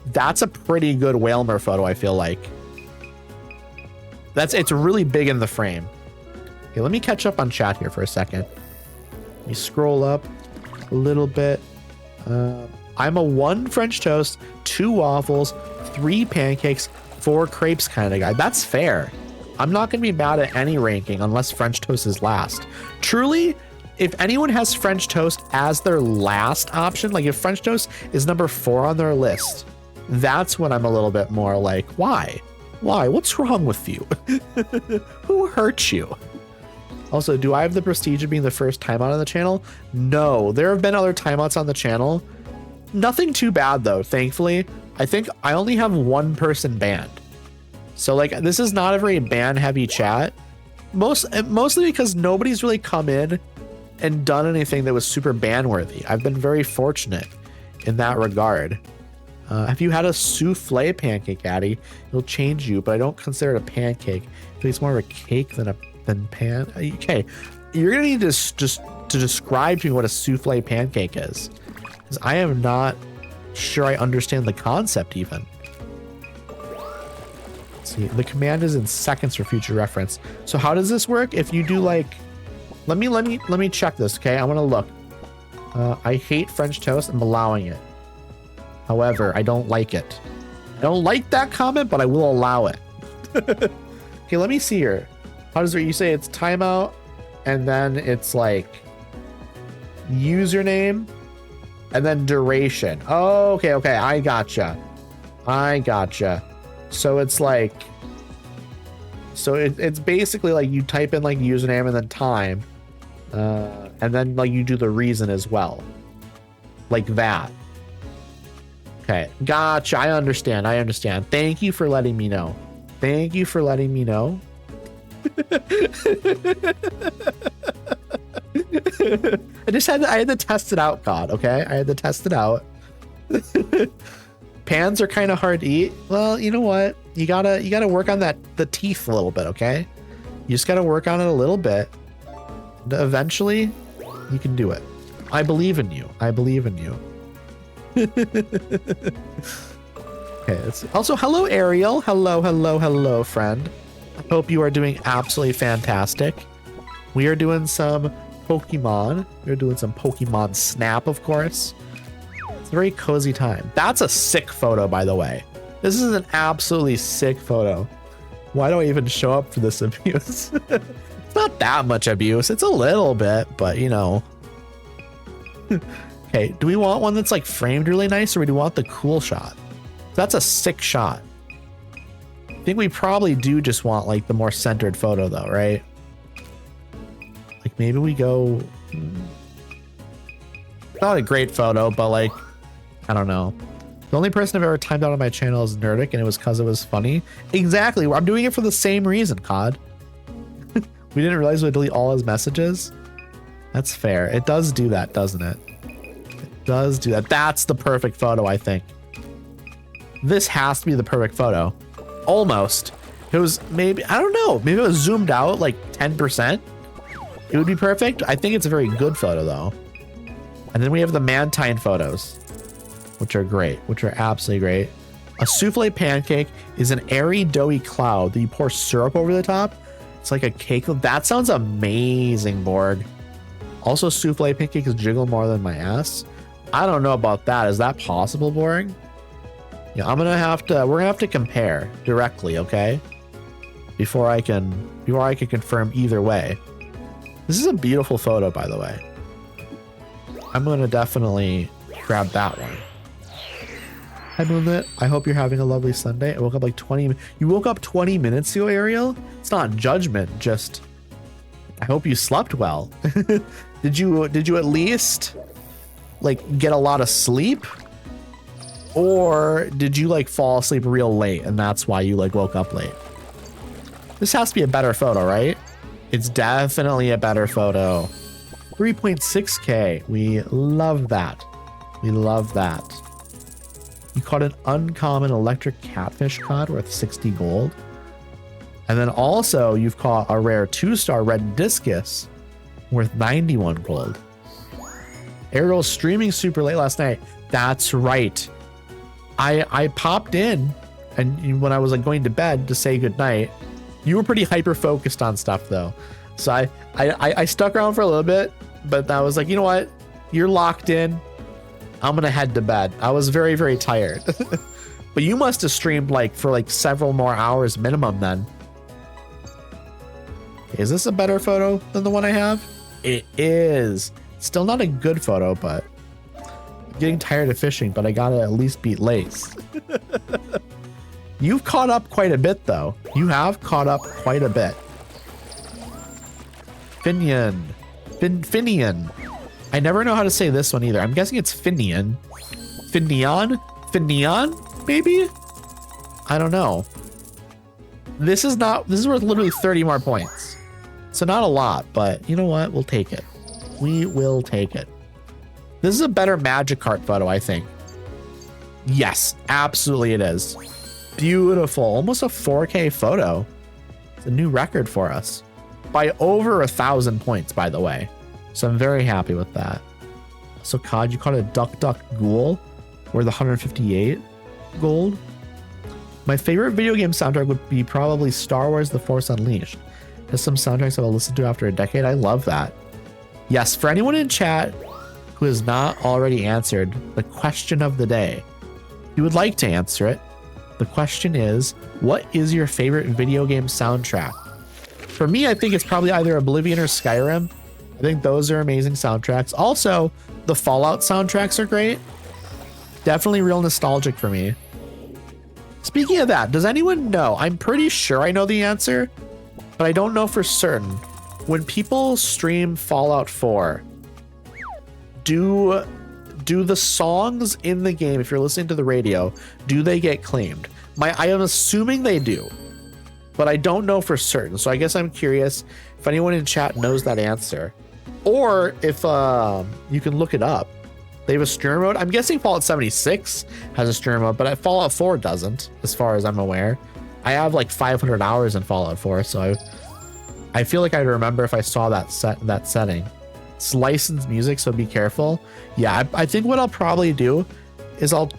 That's a pretty good Whalmer photo, I feel like. It's really big in the frame. Okay, let me catch up on chat here for a second. Let me scroll up a little bit. I'm a 1 French toast, 2 waffles, 3 pancakes, 4 crepes kind of guy. That's fair. I'm not going to be mad at any ranking unless French toast is last. Truly, if anyone has French toast as their last option, like if French toast is number 4 on their list, that's when I'm a little bit more like, why? Why? What's wrong with you? Who hurt you? Also, do I have the prestige of being the first timeout on the channel? No, there have been other timeouts on the channel. Nothing too bad though, thankfully. I think I only have 1 person banned. So like, this is not a very ban heavy chat. Mostly because nobody's really come in and done anything that was super ban worthy. I've been very fortunate in that regard. Have you had a souffle pancake, Addy? It'll change you, but I don't consider it a pancake. I think it's more of a cake than pan. Okay, you're gonna need to just to describe to me what a souffle pancake is, because I am not sure I understand the concept even. Let's see, the command is in seconds for future reference. So how does this work? If you do like, let me check this. Okay, I want to look. I hate French toast. I'm allowing it. However, I don't like it. I don't like that comment, but I will allow it. Okay, let me see here. How does it? You say it's timeout, and then it's like username, and then duration. Oh, okay, I gotcha. So it's like, it's basically like you type in like username and then time, and then like you do the reason as well, like that. Okay, gotcha. I understand. Thank you for letting me know. I had to test it out, God. Okay, I had to test it out. Pans are kind of hard to eat. Well, you know what? You gotta work on the teeth a little bit. Okay, you just gotta work on it a little bit. Eventually, you can do it. I believe in you. Okay, also hello Ariel. Hello friend. I hope you are doing absolutely fantastic. We are doing some Pokemon. We're doing some Pokemon Snap, of course. It's a very cozy time. That's a sick photo, by the way. This is an absolutely sick photo. Why do I even show up for this abuse? It's not that much abuse. It's a little bit, but you know. Okay, do we want one that's like framed really nice, or do we want the cool shot? That's a sick shot. I think we probably do just want like the more centered photo though, right? Like maybe we go, not a great photo, but like, I don't know. The only person I've ever timed out on my channel is Nerdic, and it was because it was funny. Exactly, I'm doing it for the same reason, COD. We didn't realize we'd delete all his messages. That's fair. It does do that, doesn't it? Does do that. That's the perfect photo, I think. This has to be the perfect photo. Almost. It was maybe, I don't know, maybe it was zoomed out like 10%. It would be perfect. I think it's a very good photo though. And then we have the Mantine photos, which are great, which are absolutely great. A souffle pancake is an airy, doughy cloud that you pour syrup over the top. It's like a cake. That sounds amazing, Borg. Also, souffle pancakes jiggle more than my ass. I don't know about that. Is that possible, Borg? Yeah, we're gonna have to compare directly, okay? Before I can confirm either way. This is a beautiful photo, by the way. I'm gonna definitely grab that one. Hi Moonlit, I hope you're having a lovely Sunday. I woke up like 20. You woke up 20 minutes ago, Ariel? It's not judgment, just I hope you slept well. Did you at least like get a lot of sleep? Or did you like fall asleep real late and that's why you like woke up late? This has to be a better photo, right? It's definitely a better photo. 3.6K. We love that. We love that. You caught an uncommon electric catfish cod worth 60 gold. And then also you've caught a rare 2-star red discus worth 91 gold. Ariel was streaming super late last night. That's right. I popped in and when I was like going to bed to say goodnight, you were pretty hyper focused on stuff though. So I stuck around for a little bit, but I was like, you know what? You're locked in. I'm gonna head to bed. I was very, very tired. But you must have streamed like for like several more hours minimum then. Is this a better photo than the one I have? It is. Still not a good photo, but I'm getting tired of fishing, but I gotta at least beat Lace. You've caught up quite a bit though. You have caught up quite a bit. Finian. Finian. I never know how to say this one either. I'm guessing it's Finian. Finian? Finian? Maybe? I don't know. This is worth literally 30 more points. So not a lot, but you know what? We'll take it. We will take it. This is a better Magikarp photo, I think. Yes, absolutely it is. Beautiful. Almost a 4K photo. It's a new record for us. By over 1,000 points, by the way. So I'm very happy with that. So Cod, you caught a Duck Ghoul worth 158 gold. My favorite video game soundtrack would be probably Star Wars The Force Unleashed. There's some soundtracks that I'll listen to after a decade. I love that. Yes, for anyone in chat who has not already answered the question of the day, you would like to answer it. The question is, what is your favorite video game soundtrack? For me, I think it's probably either Oblivion or Skyrim. I think those are amazing soundtracks. Also, the Fallout soundtracks are great. Definitely real nostalgic for me. Speaking of that, does anyone know? I'm pretty sure I know the answer, but I don't know for certain. When people stream Fallout 4, do the songs in the game, if you're listening to the radio, do they get claimed? I am assuming they do, but I don't know for certain. So I guess I'm curious if anyone in chat knows that answer, or if you can look it up. They have a streamer mode. I'm guessing Fallout 76 has a streamer mode, but Fallout 4 doesn't, as far as I'm aware. I have like 500 hours in Fallout 4, so I feel like I'd remember if I saw that setting. It's licensed music, so be careful. Yeah, I think what I'll probably do is I'm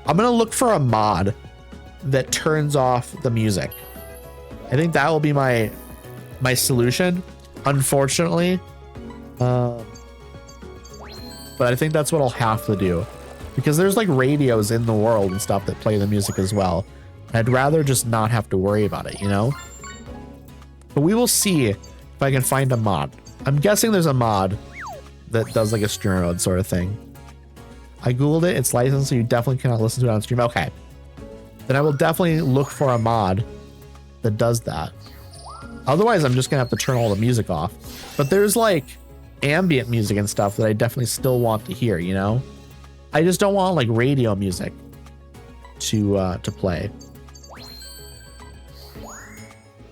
gonna look for a mod that turns off the music. I think that will be my solution, unfortunately. But I think that's what I'll have to do, because there's like radios in the world and stuff that play the music as well. I'd rather just not have to worry about it, you know? But we will see if I can find a mod. I'm guessing there's a mod that does like a streamer mode sort of thing. I Googled it. It's licensed, so you definitely cannot listen to it on stream. Okay. Then I will definitely look for a mod that does that. Otherwise, I'm just going to have to turn all the music off. But there's like ambient music and stuff that I definitely still want to hear, you know? I just don't want like radio music to play.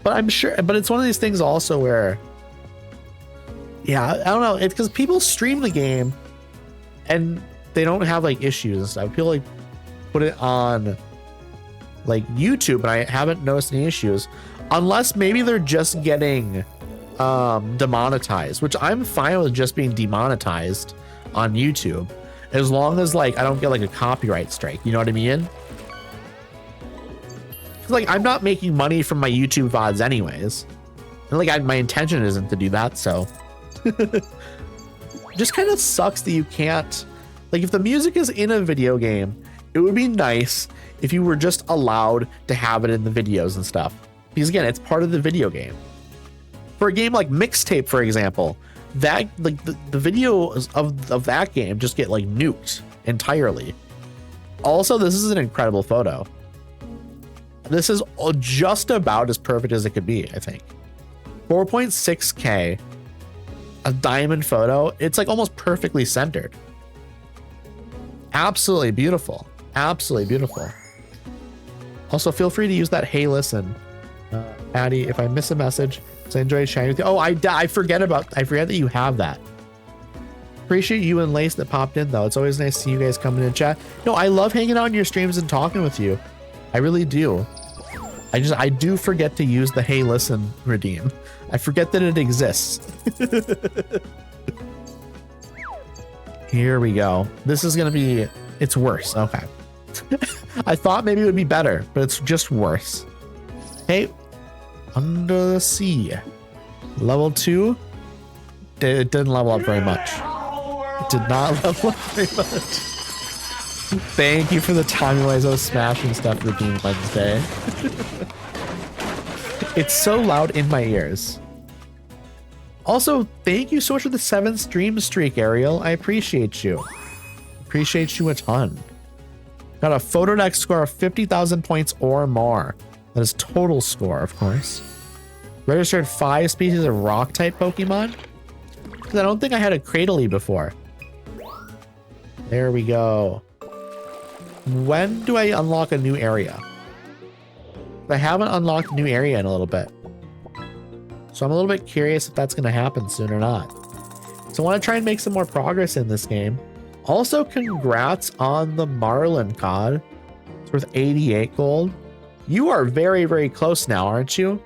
But I'm sure, but it's one of these things also where, yeah, I don't know. It's because people stream the game and they don't have like issues and stuff. People like put it on like YouTube and I haven't noticed any issues, unless maybe they're just getting demonetized, which I'm fine with just being demonetized on YouTube, as long as like I don't get like a copyright strike. You know what I mean? Like, I'm not making money from my YouTube VODs anyways. And like, my intention isn't to do that, so. Just kind of sucks that you can't, like, if the music is in a video game, it would be nice if you were just allowed to have it in the videos and stuff. Because again, it's part of the video game. For a game like Mixtape, for example, that like the videos of that game just get like nuked entirely. Also, this is an incredible photo. This is just about as perfect as it could be, I think. 4.6K, a diamond photo. It's like almost perfectly centered. Absolutely beautiful. Absolutely beautiful. Also, feel free to use that "Hey, listen," Patty. If I miss a message, so I enjoyed chatting with you. Oh, I forget that you have that. Appreciate you and Lace that popped in though. It's always nice to see you guys coming in chat. No, I love hanging out on your streams and talking with you. I really do. I do forget to use the "Hey, listen" redeem. I forget that it exists. Here we go. This is gonna be, it's worse. Okay. I thought maybe it would be better, but it's just worse. Hey, under the sea. Level 2. It didn't level up very much. It did not level up very much. Thank you for the Tommy Wiseau smashing stuff redeem Wednesday. It's so loud in my ears. Also, thank you so much for the 7 stream streak, Ariel. I appreciate you. Appreciate you a ton. Got a Photodex score of 50,000 points or more. That is total score, of course. Registered 5 species of rock-type Pokemon. Because I don't think I had a Cradily before. There we go. When do I unlock a new area? I haven't unlocked a new area in a little bit. So I'm a little bit curious if that's going to happen soon or not. So I want to try and make some more progress in this game. Also, congrats on the Marlin COD. It's worth 88 gold. You are very, very close now, aren't you?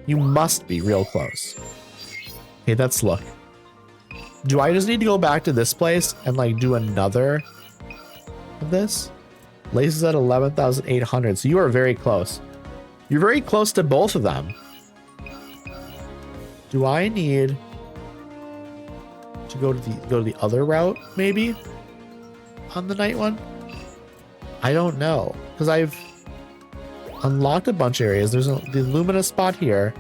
You must be real close. Okay, let's look. Do I just need to go back to this place and like do another of this? Lace is at 11,800, so you are very close. You're very close to both of them. Do I need to go to the other route maybe on the night one? I don't know, because I've unlocked a bunch of areas. There's the Illumina spot here.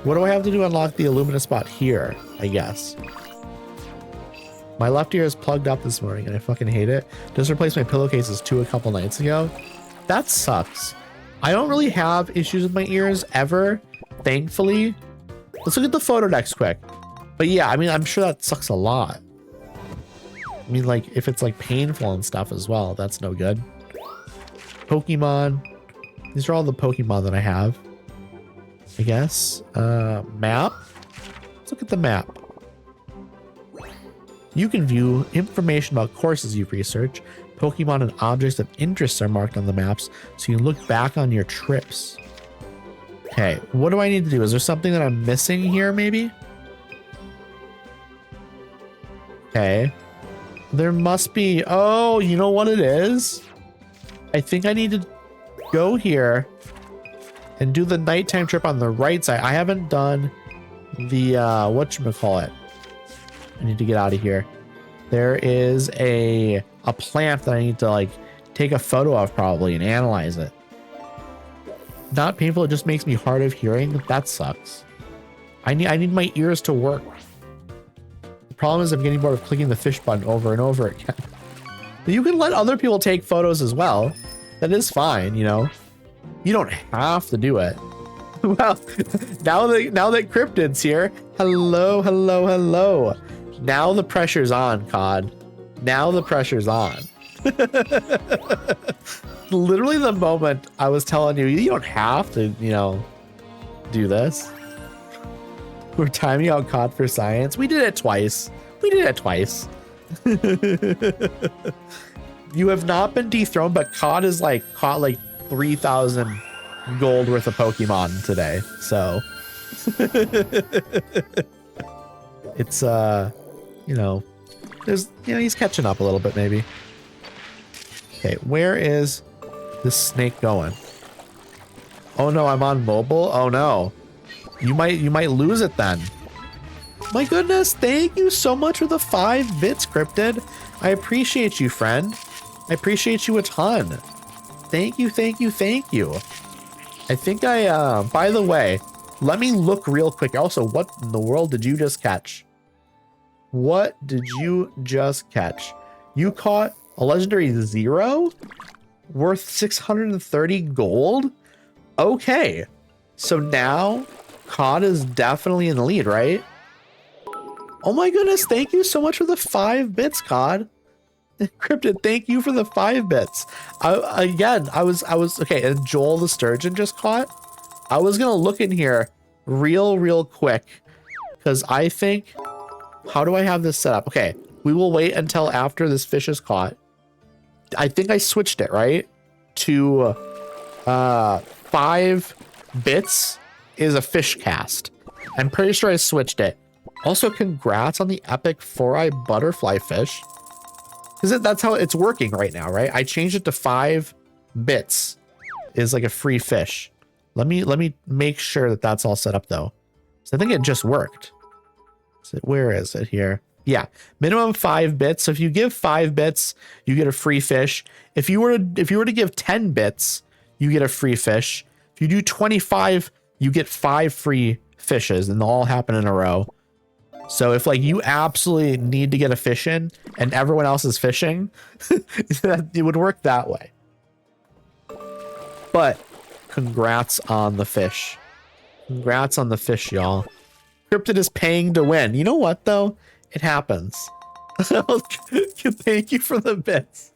What do I have to do to unlock the Illumina spot here? I guess. My left ear is plugged up this morning and I fucking hate it. Just replaced my pillowcases 2 a couple nights ago. That sucks. I don't really have issues with my ears ever, thankfully. Let's look at the Photodex quick. But yeah, I mean, I'm sure that sucks a lot. I mean, like, if it's like painful and stuff as well, that's no good. Pokemon. These are all the Pokemon that I have, I guess. Map. Let's look at the map. You can view information about courses you've researched. Pokemon and objects of interest are marked on the maps, so you can look back on your trips. Okay, what do I need to do? Is there something that I'm missing here, maybe? Okay. There must be... Oh, you know what it is? I think I need to go here and do the nighttime trip on the right side. I haven't done the, whatchamacallit. I need to get out of here. There is a plant that I need to like take a photo of probably and analyze it. Not painful, it just makes me hard of hearing. That sucks. I need my ears to work. The problem is I'm getting bored of clicking the fish button over and over again. But you can let other people take photos as well. That is fine, you know. You don't have to do it. Well, now that Cryptid's here, hello, hello, hello. Now the pressure's on, COD. Now the pressure's on. Literally the moment I was telling you, you don't have to, you know, do this. We're timing out COD for science. We did it twice. We did it twice. You have not been dethroned, but COD is like caught like 3,000 gold worth of Pokemon today. So it's you know, there's, you know, he's catching up a little bit maybe. Okay, where is this snake going? Oh no, I'm on mobile. Oh no. You might lose it then. My goodness, thank you so much for the 5 bits, Cryptid. I appreciate you, friend. I appreciate you a ton. Thank you, thank you, thank you. I think by the way, let me look real quick. Also, what in the world did you just catch? What did you just catch? You caught a legendary 0 worth 630 gold? Okay. So now COD is definitely in the lead, right? Oh my goodness, thank you so much for the 5 bits, COD. Cryptid, thank you for the 5 bits. I was okay, and Joel the Sturgeon just caught. I was gonna look in here real quick because I think, how do I have this set up? Okay, we will wait until after this fish is caught. I think I switched it, right? To 5 bits is a fish cast. I'm pretty sure I switched it. Also, congrats on the epic 4-eye butterfly fish. Because that's how it's working right now, right? I changed it to 5 bits is like a free fish. Let me make sure that that's all set up though. So I think it just worked. So where is it here? Yeah, minimum 5 bits. So if you give 5 bits, you get a free fish. If you were to give 10 bits, you get a free fish. If you do 25, you get 5 free fishes, and they'll all happen in a row. So if like you absolutely need to get a fish in and everyone else is fishing, it would work that way. But congrats on the fish. Congrats on the fish, y'all. Cryptid is paying to win. You know what though? It happens. Thank you for the bits.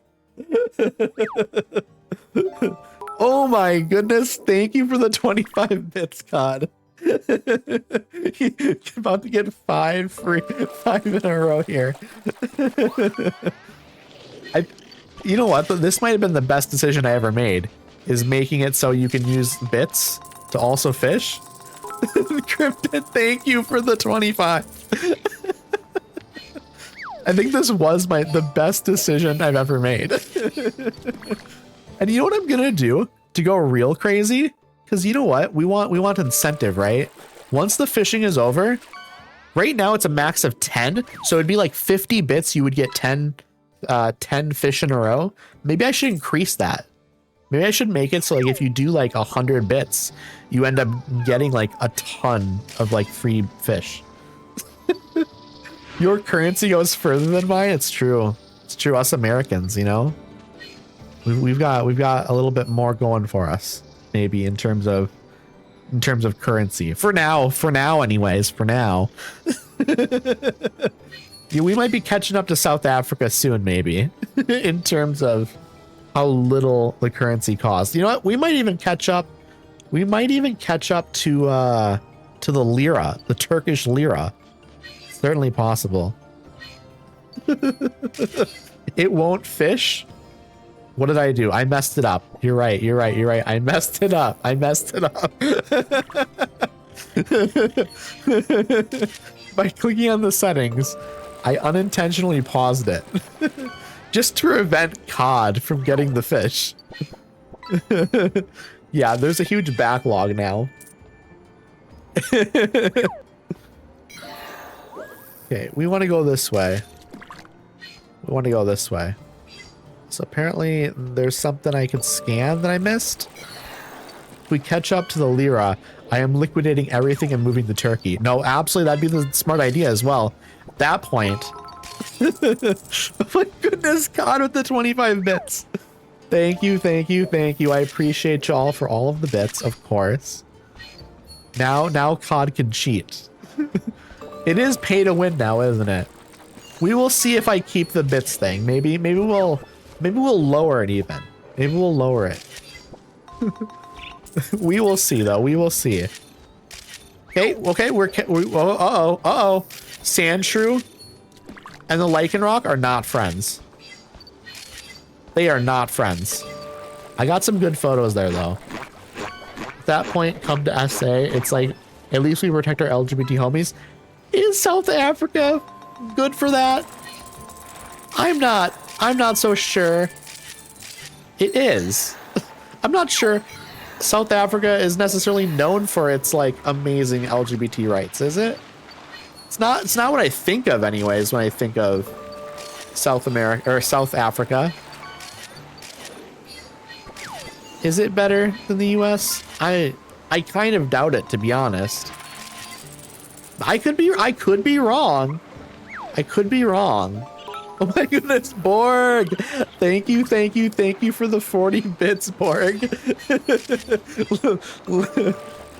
Oh my goodness. Thank you for the 25 bits, COD. You're about to get 5 in a row here. You know what? This might have been the best decision I ever made, is making it so you can use bits to also fish. Cryptid, thank you for the 25. I think this was the best decision I've ever made. And you know what I'm gonna do to go real crazy? Because you know what? We want incentive, right? Once the fishing is over, right now it's a max of 10. So it'd be like 50 bits, you would get 10 fish in a row. Maybe I should increase that. Maybe I should make it so like if you do like 100 bits, you end up getting like a ton of like free fish. Your currency goes further than mine. It's true. It's true. Us Americans, you know, we've got a little bit more going for us, maybe in terms of currency for now anyways, for now. Yeah, we might be catching up to South Africa soon, maybe, in terms of how little the currency costs. You know what? We might even catch up to the lira, the Turkish lira. Certainly possible. It won't fish. What did I do? I messed it up. You're right. I messed it up. By clicking on the settings, I unintentionally paused it. Just to prevent COD from getting the fish. Yeah, there's a huge backlog now. Okay, we want to go this way. So apparently there's something I can scan that I missed. If we catch up to the lira, I am liquidating everything and moving the turkey. No, absolutely, that'd be the smart idea as well. At that point. Oh my goodness, COD with the 25 bits. Thank you. I appreciate y'all for all of the bits, of course. Now COD can cheat. It is pay to win now, isn't it? We will see if I keep the bits thing. Maybe we'll lower it even. Maybe we'll lower it. We will see though. We will see. Okay. Uh-oh. Sand shrew and the lichen rock are not friends. They are not friends. I got some good photos there though. At that point, come to SA. It's like, at least we protect our LGBT homies. Is South Africa good for that? I'm not so sure. It is. I'm not sure. South Africa is necessarily known for its like amazing LGBT rights, is it? It's not what I think of anyways when I think of South America or South Africa. Is it better than the US? I kind of doubt it, to be honest. I could be wrong. I could be wrong. Oh my goodness, Borg! Thank you for the 40 bits, Borg.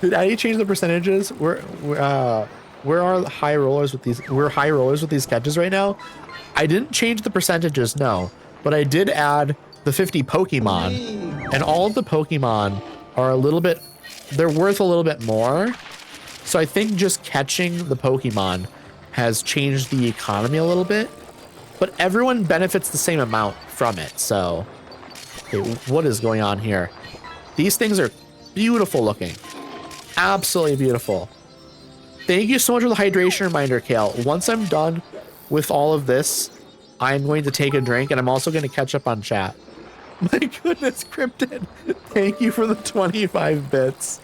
Did I change the percentages? Where are the high rollers with these? We're high rollers with these catches right now. I didn't change the percentages, no, but I did add the 50 Pokemon, and all of the Pokemon are a little bit. They're worth a little bit more. So I think just catching the Pokemon has changed the economy a little bit, but everyone benefits the same amount from it. So, okay, what is going on here? These things are beautiful looking. Absolutely beautiful. Thank you so much for the hydration reminder, Kale. Once I'm done with all of this, I'm going to take a drink, and I'm also going to catch up on chat. My goodness, Cryptid. Thank you for the 25 bits.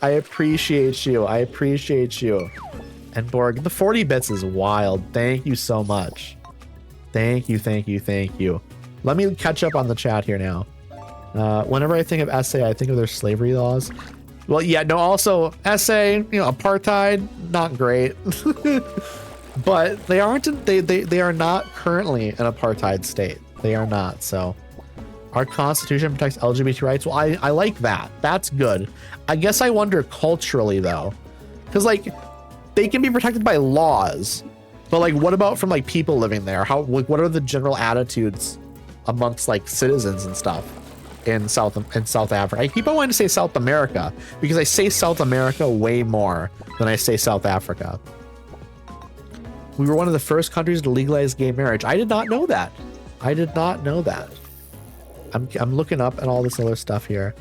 I appreciate you. I appreciate you. And Borg, the 40 bits is wild. Thank you so much. Thank you. Let me catch up on the chat here now. Whenever I think of SA, I think of their slavery laws. Well, yeah, no, also SA, you know, apartheid, not great. But they aren't, they are not currently an apartheid state. They are not, so. Our constitution protects LGBT rights. Well, I like that. That's good. I guess I wonder culturally though, because like they can be protected by laws, but like what about from like people living there? How, like, what are the general attitudes amongst like citizens and stuff in South Africa? I keep on wanting to say South America because I say South America way more than I say South Africa. We were one of the first countries to legalize gay marriage. I did not know that. I did not know that. I'm looking up at all this other stuff here.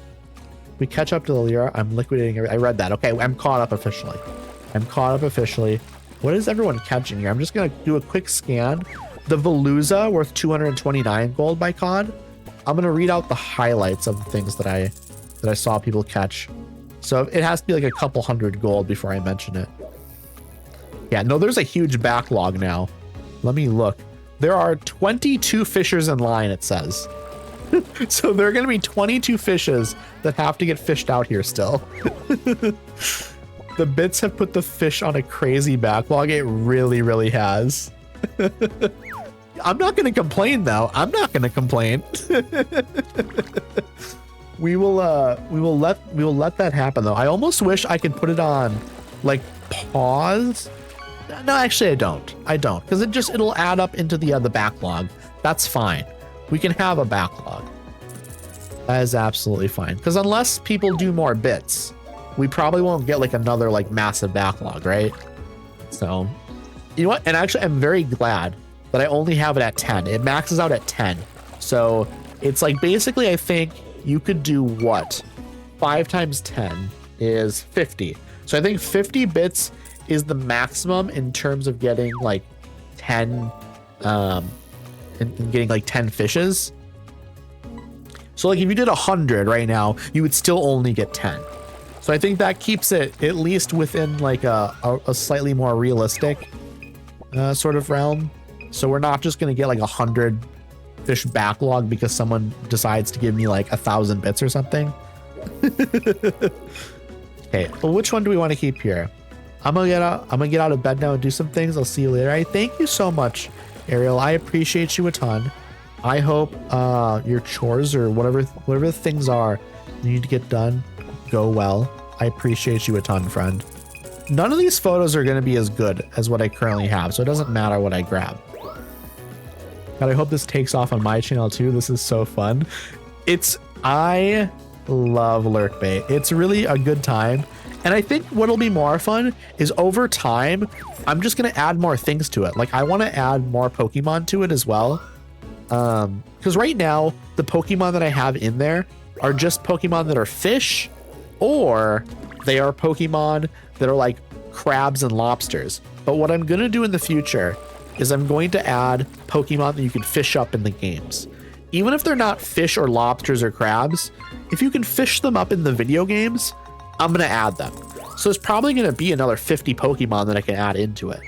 We catch up to the Lyra. I'm liquidating. I read that. Okay, I'm caught up officially. What is everyone catching here? I'm just gonna do a quick scan. The Veluza worth 229 gold by COD. I'm gonna read out the highlights of the things that I saw people catch. So it has to be like a couple hundred gold before I mention it. Yeah, no, there's a huge backlog now. Let me look. There are 22 fishers in line, it says. So there are going to be 22 fishes that have to get fished out here still. The bits have put the fish on a crazy backlog. It really, really has. I'm not going to complain though. I'm not going to complain. We will let that happen though. I almost wish I could put it on like pause. No, actually I don't, because it'll add up into the backlog. That's fine. We can have a backlog. That is absolutely fine. Because unless people do more bits, we probably won't get like another like massive backlog, right? So, you know what? And actually, I'm very glad that I only have it at 10. It maxes out at 10. So it's like basically, I think you could do what? 5 times 10 is 50. So I think 50 bits is the maximum in terms of getting like 10 and getting like 10 fishes. So like if you did 100 right now, you would still only get 10. So I think that keeps it at least within like a slightly more realistic sort of realm. So we're not just gonna get like 100 fish backlog because someone decides to give me like 1,000 bits or something. Okay, well, which one do we want to keep here? I'm gonna get out of bed now and do some things. I'll see you later. Thank you so much, Ariel. I appreciate you a ton. I hope your chores or whatever the things are you need to get done go well. I appreciate you a ton, friend. None of these photos are going to be as good as what I currently have, so it doesn't matter what I grab. God, I hope this takes off on my channel too. This is so fun. I love lurkbait. It's really a good time. And I think what'll be more fun is over time, I'm just going to add more things to it. Like I want to add more Pokemon to it as well. Because right now, the Pokemon that I have in there are just Pokemon that are fish, or they are Pokemon that are like crabs and lobsters. But what I'm going to do in the future is I'm going to add Pokemon that you can fish up in the games. even if they're not fish or lobsters or crabs, if you can fish them up in the video games, I'm going to add them. So there's probably going to be another 50 Pokemon that I can add into it.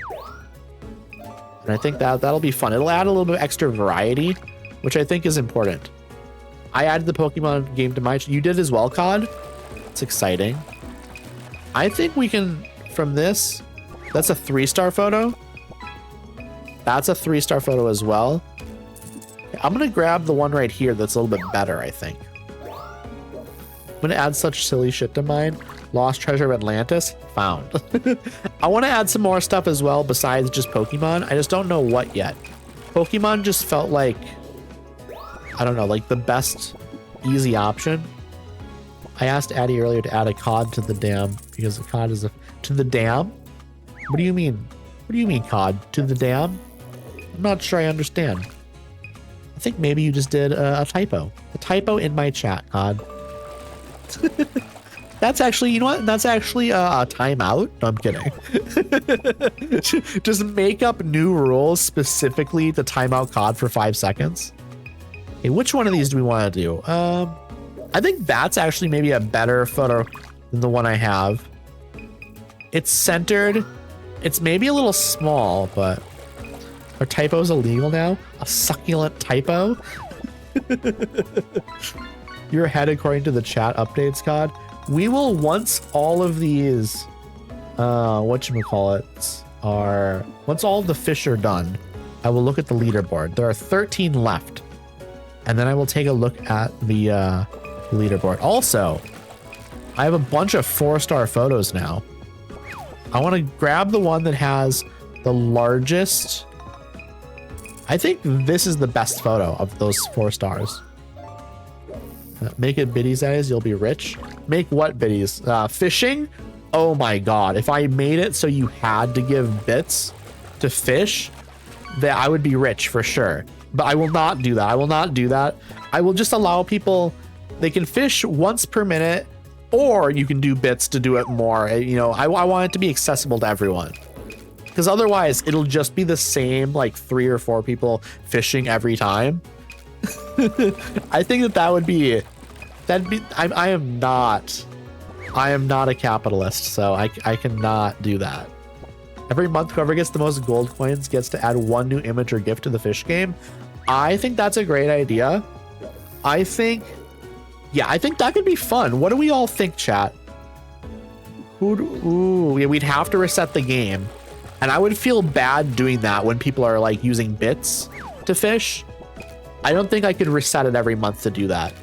And I think that'll be fun. It'll add a little bit of extra variety, which I think is important. I added the Pokemon game to my... You did as well, COD? It's exciting. I think we can, from this, that's a 3-star photo. That's a 3-star photo as well. I'm going to grab the one right here that's a little bit better, I think. I'm going to add such silly shit to mine. Lost treasure of Atlantis, found. I want to add some more stuff as well besides just Pokemon. I just don't know what yet. Pokemon just felt like, I don't know, like the best easy option. I asked Addy earlier to add a COD to the dam because the COD is to the dam. What do you mean? What do you mean COD to the dam? I'm not sure I understand. I think maybe you just did a typo. A typo in my chat, COD. That's actually, you know what? That's actually a timeout. No, I'm kidding. Just make up new rules specifically to timeout COD for 5 seconds. Okay, which one of these do we want to do? I think that's actually maybe a better photo than the one I have. It's centered. It's maybe a little small, but are typos illegal now? A succulent typo? You're ahead according to the chat updates, COD. We will, once all of these, whatchamacallits are, once all of the fish are done, I will look at the leaderboard. There are 13 left. And then I will take a look at the leaderboard. Also, I have a bunch of 4-star photos now. I want to grab the one that has the largest. I think this is the best photo of those 4 stars. Make it biddies, guys. You'll be rich. Make what biddies? Fishing? Oh my god. If I made it so you had to give bits to fish, that I would be rich for sure. But I will not do that. I will not do that. I will just allow people, they can fish once per minute, or you can do bits to do it more. You know, I want it to be accessible to everyone. Because otherwise, it'll just be the same, like 3 or 4 people fishing every time. I think that would be, I am not a capitalist, so I cannot do that. Every month, whoever gets the most gold coins gets to add 1 new image or gift to the fish game. I think that's a great idea. I think that could be fun. What do we all think, chat? Ooh, yeah, we'd have to reset the game. And I would feel bad doing that when people are like using bits to fish. I don't think I could reset it every month to do that.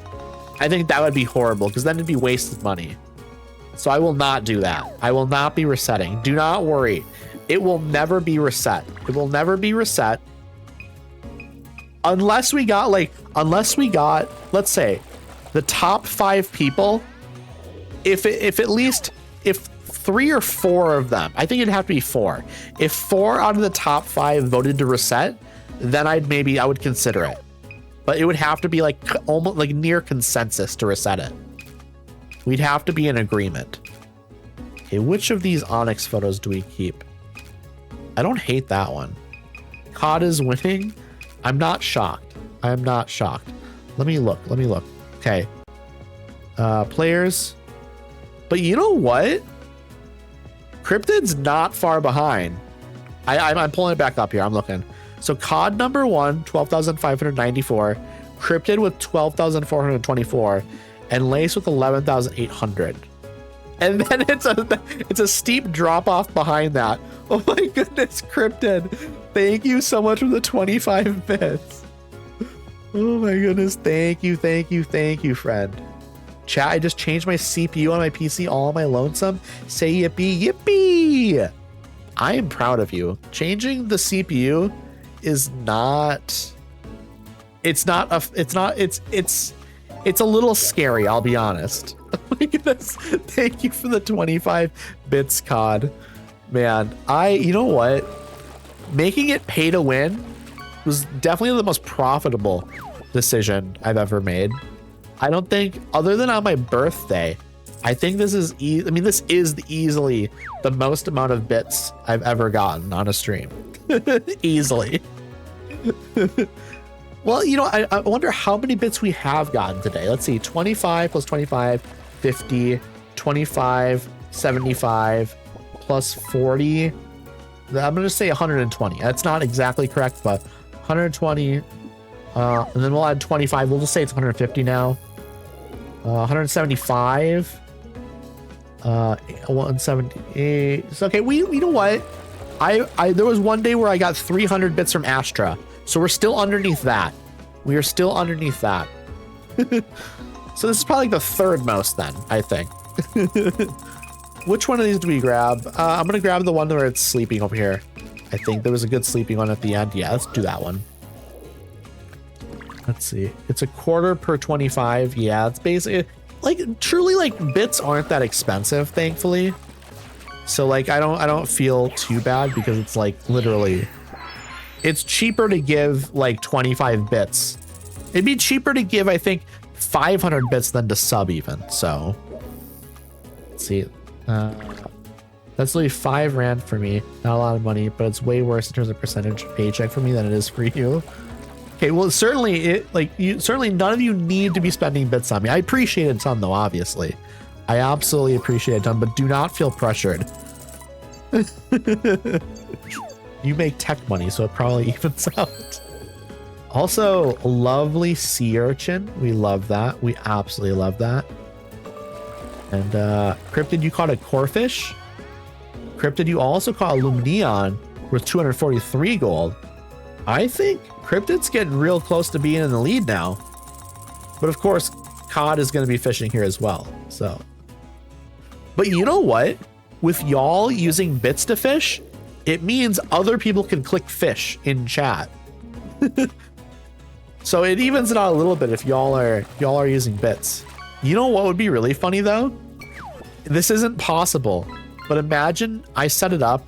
I think that would be horrible because then it'd be wasted money. So I will not do that. I will not be resetting. Do not worry. It will never be reset. It will never be reset. Unless we got, let's say, the top 5 people, if 3 or 4 of them, I think it'd have to be 4. If 4 out of the top 5 voted to reset, then I would consider it. But it would have to be like almost like near consensus to reset it. We'd have to be in agreement. Okay, which of these Onyx photos do we keep? I don't hate that one. COD is winning. I'm not shocked. I am not shocked. Let me look. Okay. Players. But you know what? Cryptid's not far behind. I'm pulling it back up here. I'm looking. So COD number 1, 12,594. Cryptid with 12,424. And Lace with 11,800. And then it's a steep drop off behind that. Oh my goodness, Cryptid. Thank you so much for the 25 bits. Oh my goodness. Thank you, friend. Chat, I just changed my CPU on my PC all on my lonesome. Say yippee, yippee. I am proud of you. Changing the CPU is not, it's a little scary, I'll be honest. Oh my goodness. Thank you for the 25 bits, COD. Man, you know what? Making it pay to win was definitely the most profitable decision I've ever made. I don't think, other than on my birthday, I think this is this is easily the most amount of bits I've ever gotten on a stream. Easily. Well, you know, I wonder how many bits we have gotten today. Let's see, 25 plus 25, 50, 25, 75, plus 40. I'm going to say 120. That's not exactly correct, but 120. And then we'll add 25. We'll just say it's 150 now. 175. 178. It's okay. You know what? There was one day where I got 300 bits from Astra. So we're still underneath that. We are still underneath that. So this is probably the third most then, I think. Which one of these do we grab? I'm going to grab the one where it's sleeping over here. I think there was a good sleeping one at the end. Yeah, let's do that one. Let's see. It's a quarter per 25. Yeah, it's basically like truly like bits aren't that expensive, thankfully. So like I don't feel too bad because it's like literally it's cheaper to give like 25 bits. It'd be cheaper to give, I think, 500 bits than to sub even. So let's see. That's only 5 rand for me. Not a lot of money, but it's way worse in terms of percentage paycheck for me than it is for you. Okay, well, certainly certainly none of you need to be spending bits on me. I appreciate it some though, obviously. I absolutely appreciate it some, but do not feel pressured. You make tech money, so it probably evens out. Also, lovely sea urchin. We love that. We absolutely love that. And Cryptid, you caught a corefish. Cryptid, you also caught a Lumneon worth 243 gold. I think Cryptid's getting real close to being in the lead now. But of course, Cod is going to be fishing here as well. So, but you know what? With y'all using bits to fish, it means other people can click fish in chat. So it evens it out a little bit if y'all are using bits. You know what would be really funny though? This isn't possible, but imagine I set it up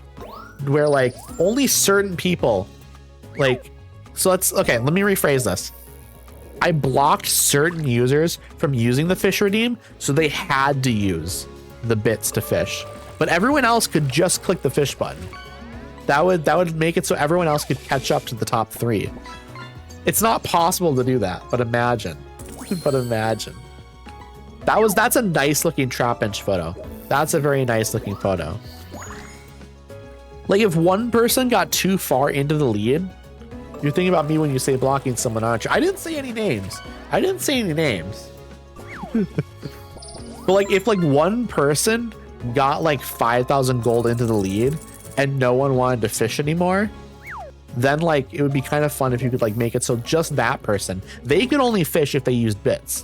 where like only certain people like, so let me rephrase this. I blocked certain users from using the fish redeem, so they had to use the bits to fish, but everyone else could just click the fish button. That would make it so everyone else could catch up to the top 3. It's not possible to do that, but imagine. But imagine. That's a nice looking trap bench photo. That's a very nice looking photo. Like if one person got too far into the lead, you're thinking about me when you say blocking someone, aren't you? I didn't say any names. But like if like one person got like 5,000 gold into the lead and no one wanted to fish anymore, then like it would be kind of fun if you could like make it so just that person, they could only fish if they used bits,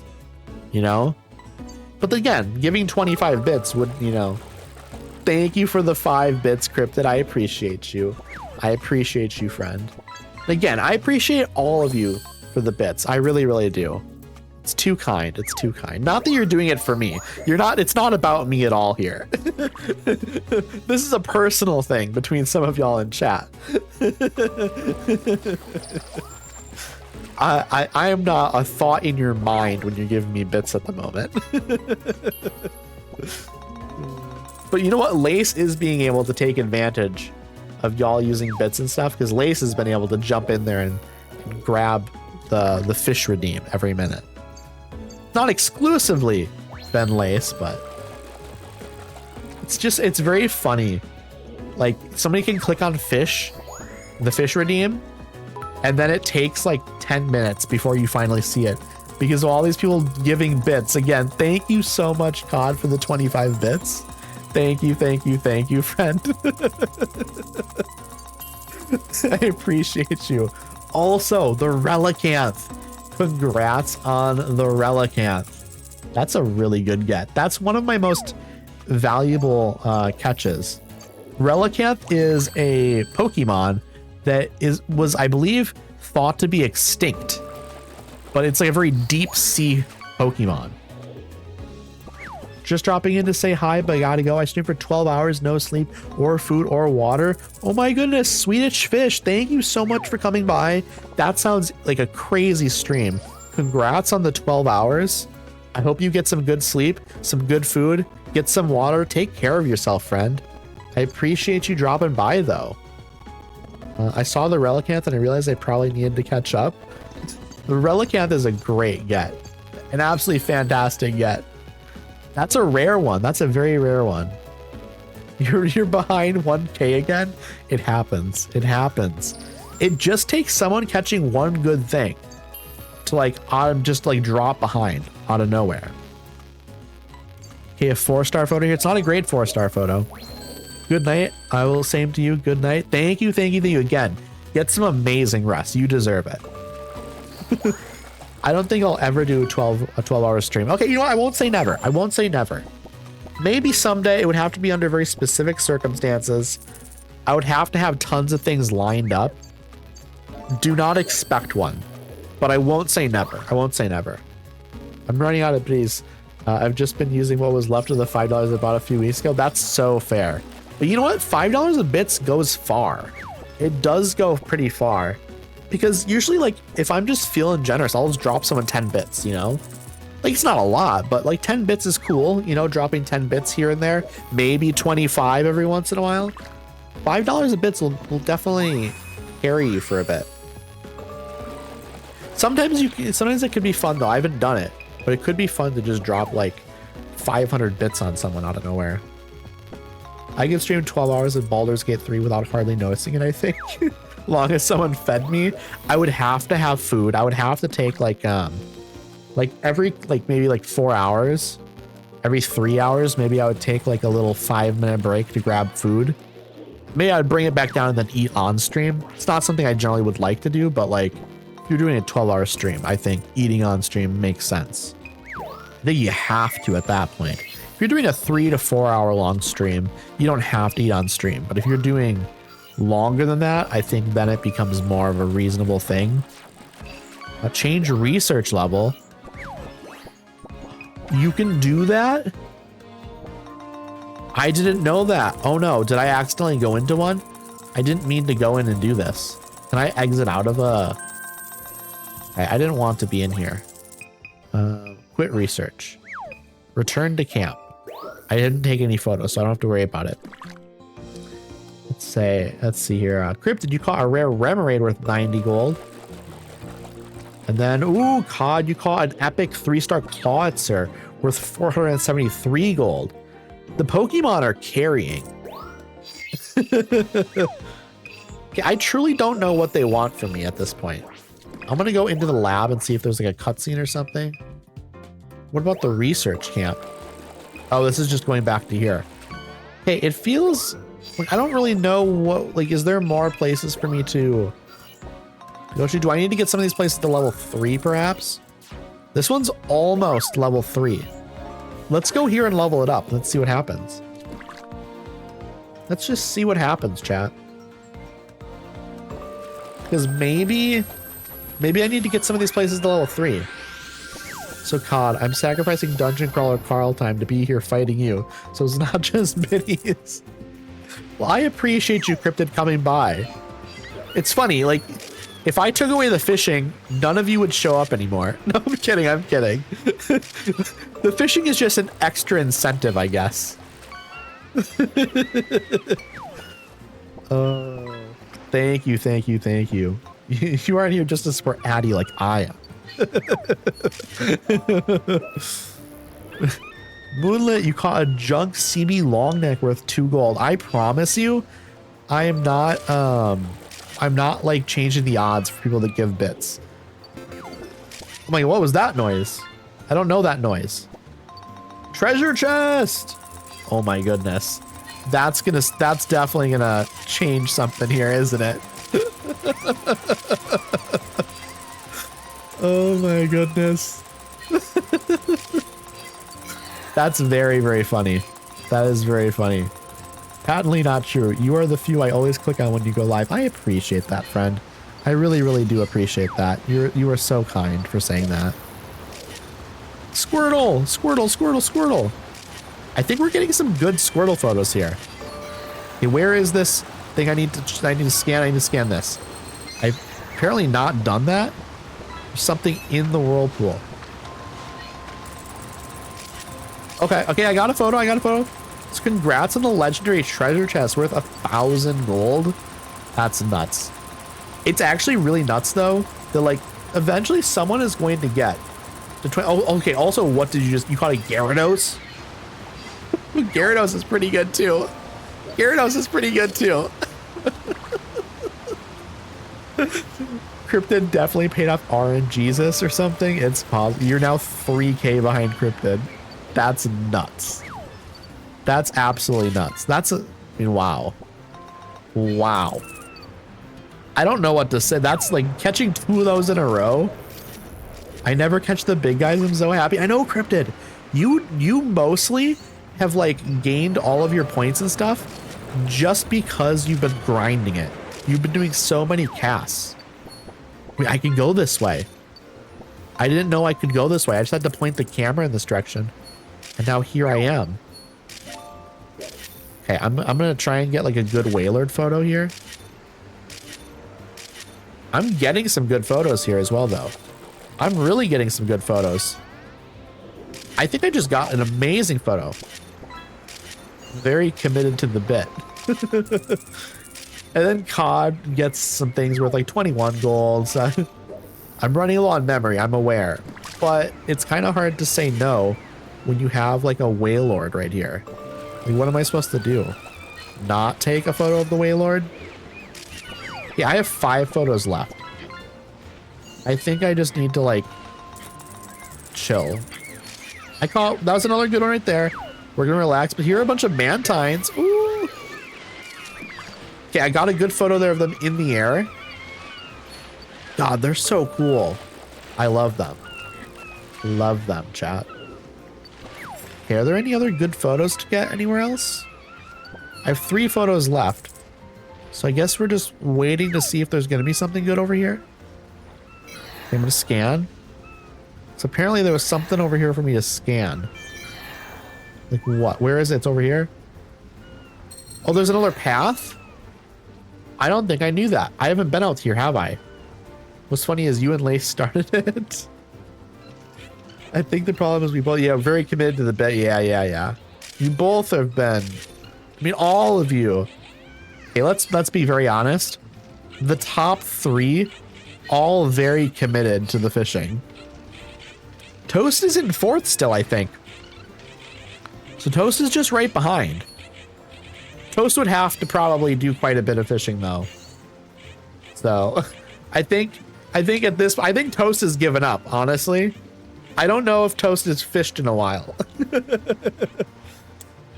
you know? But again, giving 25 bits would, you know, thank you for the 5 bits, Cryptid. I appreciate you. I appreciate you, friend. Again, I appreciate all of you for the bits. I really, really do. It's too kind. It's too kind. Not that you're doing it for me. It's not about me at all here. This is a personal thing between some of y'all in chat. I am not a thought in your mind when you're giving me bits at the moment. But you know what? Lace is being able to take advantage of y'all using bits and stuff, because Lace has been able to jump in there and grab the fish redeem every minute. Not exclusively been Lace, but it's very funny. Like somebody can click on fish, the fish redeem, and then it takes like 10 minutes before you finally see it because of all these people giving bits. Again, thank you so much, COD, for the 25 bits. Thank you, friend. I appreciate you. Also, the Relicanth. Congrats on the Relicanth. That's a really good get. That's one of my most valuable catches. Relicanth is a Pokemon that was, I believe, thought to be extinct, but it's like a very deep sea Pokemon. Just dropping in to say hi, but I gotta go. I streamed for 12 hours, no sleep or food or water. Oh my goodness, Swedish Fish, thank you so much for coming by. That sounds like a crazy stream. Congrats on the 12 hours. I hope you get some good sleep, some good food, get some water. Take care of yourself, friend. I appreciate you dropping by, though. I saw the Relicanth and I realized I probably needed to catch up. The Relicanth is a great get. An absolutely fantastic get. That's a rare one. That's a very rare one. You're behind 1K again? It happens. It happens. It just takes someone catching one good thing to like just like drop behind out of nowhere. Okay, a 4-star photo here. It's not a great 4-star photo. Good night. I will same to you. Good night. Thank you. Thank you. Thank you again. Get some amazing rest. You deserve it. I don't think I'll ever do a 12-hour stream. Okay, you know what? I won't say never. I won't say never. Maybe someday. It would have to be under very specific circumstances. I would have to have tons of things lined up. Do not expect one, but I won't say never. I won't say never. I'm running out of please. I've just been using what was left of the $5 I bought a few weeks ago. That's so fair. But you know what? $5 of bits goes far. It does go pretty far. Because usually, like, if I'm just feeling generous, I'll just drop someone 10 bits, you know? Like, it's not a lot, but like 10 bits is cool, you know, dropping 10 bits here and there. Maybe 25 every once in a while. $5 of bits will definitely carry you for a bit. Sometimes it could be fun though. I haven't done it, but it could be fun to just drop like 500 bits on someone out of nowhere. I can stream 12 hours of Baldur's Gate 3 without hardly noticing it, I think. Long as someone fed me. I would have to have food. I would have to take like every maybe like 4 hours, every 3 hours, maybe I would take like a little 5-minute break to grab food. Maybe I'd bring it back down and then eat on stream. It's not something I generally would like to do, but like if you're doing a 12-hour stream, I think eating on stream makes sense. I think you have to at that point. If you're doing a 3 to 4 hour long stream, you don't have to eat on stream. But if you're doing longer than that, I think then it becomes more of a reasonable thing. Change research level. You can do that? I didn't know that. Oh no, did I accidentally go into one? I didn't mean to go in and do this. Can I exit out of a... I didn't want to be in here. Quit research. Return to camp. I didn't take any photos, so I don't have to worry about it. Let's see here. Cryptid, you caught a rare Remoraid worth 90 gold. And then, ooh, Cod, you caught an epic 3-star Clawitzer worth 473 gold. The Pokemon are carrying. Okay, I truly don't know what they want from me at this point. I'm gonna go into the lab and see if there's like a cutscene or something. What about the research camp? Oh, this is just going back to here. Okay, it feels like I don't really know what, like, is there more places for me to go to? Do I need to get some of these places to level 3 perhaps? This one's almost level 3. Let's go here and level it up. Let's see what happens. Let's just see what happens, chat. Because maybe I need to get some of these places to level 3. So COD, I'm sacrificing Dungeon Crawler Carl time to be here fighting you. So it's not just minis. Well, I appreciate you, Cryptid, coming by. It's funny, like, if I took away the fishing, none of you would show up anymore. No, I'm kidding, I'm kidding. The fishing is just an extra incentive, I guess. Oh, thank you, thank you, thank you. You aren't here just to support Addy like I am. Moonlit, you caught a junk CB longneck worth 2 gold. I promise you, I'm not like changing the odds for people that give bits. Oh my, what was that noise? I don't know that noise. Treasure chest. Oh my goodness. That's definitely gonna change something here, isn't it? Oh my goodness. That's very, very funny. That is very funny. Patently not true. You are the few I always click on when you go live. I appreciate that, friend. I really, really do appreciate that. You are so kind for saying that. Squirtle! Squirtle, Squirtle, Squirtle! I think we're getting some good Squirtle photos here. Okay, where is this thing I need to scan? I need to scan this. I've apparently not done that. There's something in the whirlpool. Okay, I got a photo, So congrats on the legendary treasure chest worth 1,000 gold. That's nuts. It's actually really nuts though, that like Eventually someone is going to get the 20. Oh, okay. Also, what did you call it? Gyarados? Gyarados is pretty good too. Gyarados is pretty good too. Cryptid definitely paid off RNGesus or something. It's possible. You're now 3K behind Cryptid. That's nuts. That's absolutely nuts. I mean, wow. Wow. I don't know what to say. That's like catching 2 of those in a row. I never catch the big guys. I'm so happy. I know, Cryptid. You mostly have like gained all of your points and stuff just because you've been grinding it. You've been doing so many casts. Wait, I can go this way. I didn't know I could go this way. I just had to point the camera in this direction. And now here I am. Okay, I'm gonna try and get like a good Wailord photo here. I'm getting some good photos here as well, though. I'm really getting some good photos. I think I just got an amazing photo. Very committed to the bit. And then COD gets some things worth like 21 golds. I'm running low on memory, I'm aware. But it's kind of hard to say no when you have like a Wailord right here. Like, what am I supposed to do? Not take a photo of the Wailord? Yeah, I have 5 photos left. I think I just need to like chill. That was another good one right there. We're gonna relax, but here are a bunch of Mantines. Ooh. Okay, I got a good photo there of them in the air. God, they're so cool. I love them. Love them, chat. Okay, are there any other good photos to get anywhere else? I have 3 photos left. So I guess we're just waiting to see if there's going to be something good over here. Okay, I'm going to scan. So apparently there was something over here for me to scan. Like what? Where is it? It's over here? Oh, there's another path? I don't think I knew that. I haven't been out here, have I? What's funny is you and Lace started it. I think the problem is we both, yeah, very committed to the bet. Yeah. You both have been. I mean, all of you. Okay, let's be very honest. The top 3, all very committed to the fishing. Toast is in 4th still, I think. So Toast is just right behind. Toast would have to probably do quite a bit of fishing though. So I think Toast has given up, honestly. I don't know if Toast has fished in a while.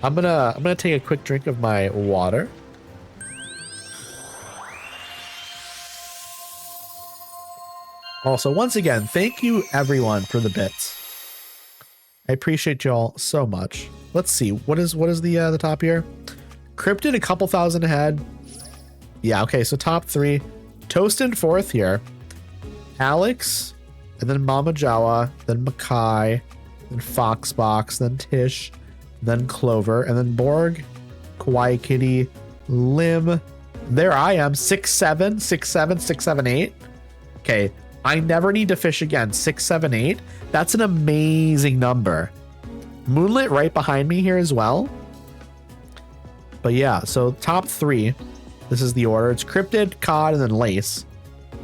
I'm gonna take a quick drink of my water. Also, once again, thank you everyone for the bits. I appreciate y'all so much. Let's see, what is the top here? Cryptid a couple thousand ahead. Yeah, okay, so top 3. Toast in 4th here. Alex, and then Mama Jawa, then Makai, then Foxbox, then Tish, then Clover, and then Borg, Kawaii Kitty, Lim. There I am, 6'7", 6'7", 6'7", 8. Okay, I never need to fish again. 6, 7, 8. That's an amazing number. Moonlit right behind me here as well. But yeah, so top 3. This is the order. It's Cryptid, Cod, and then Lace.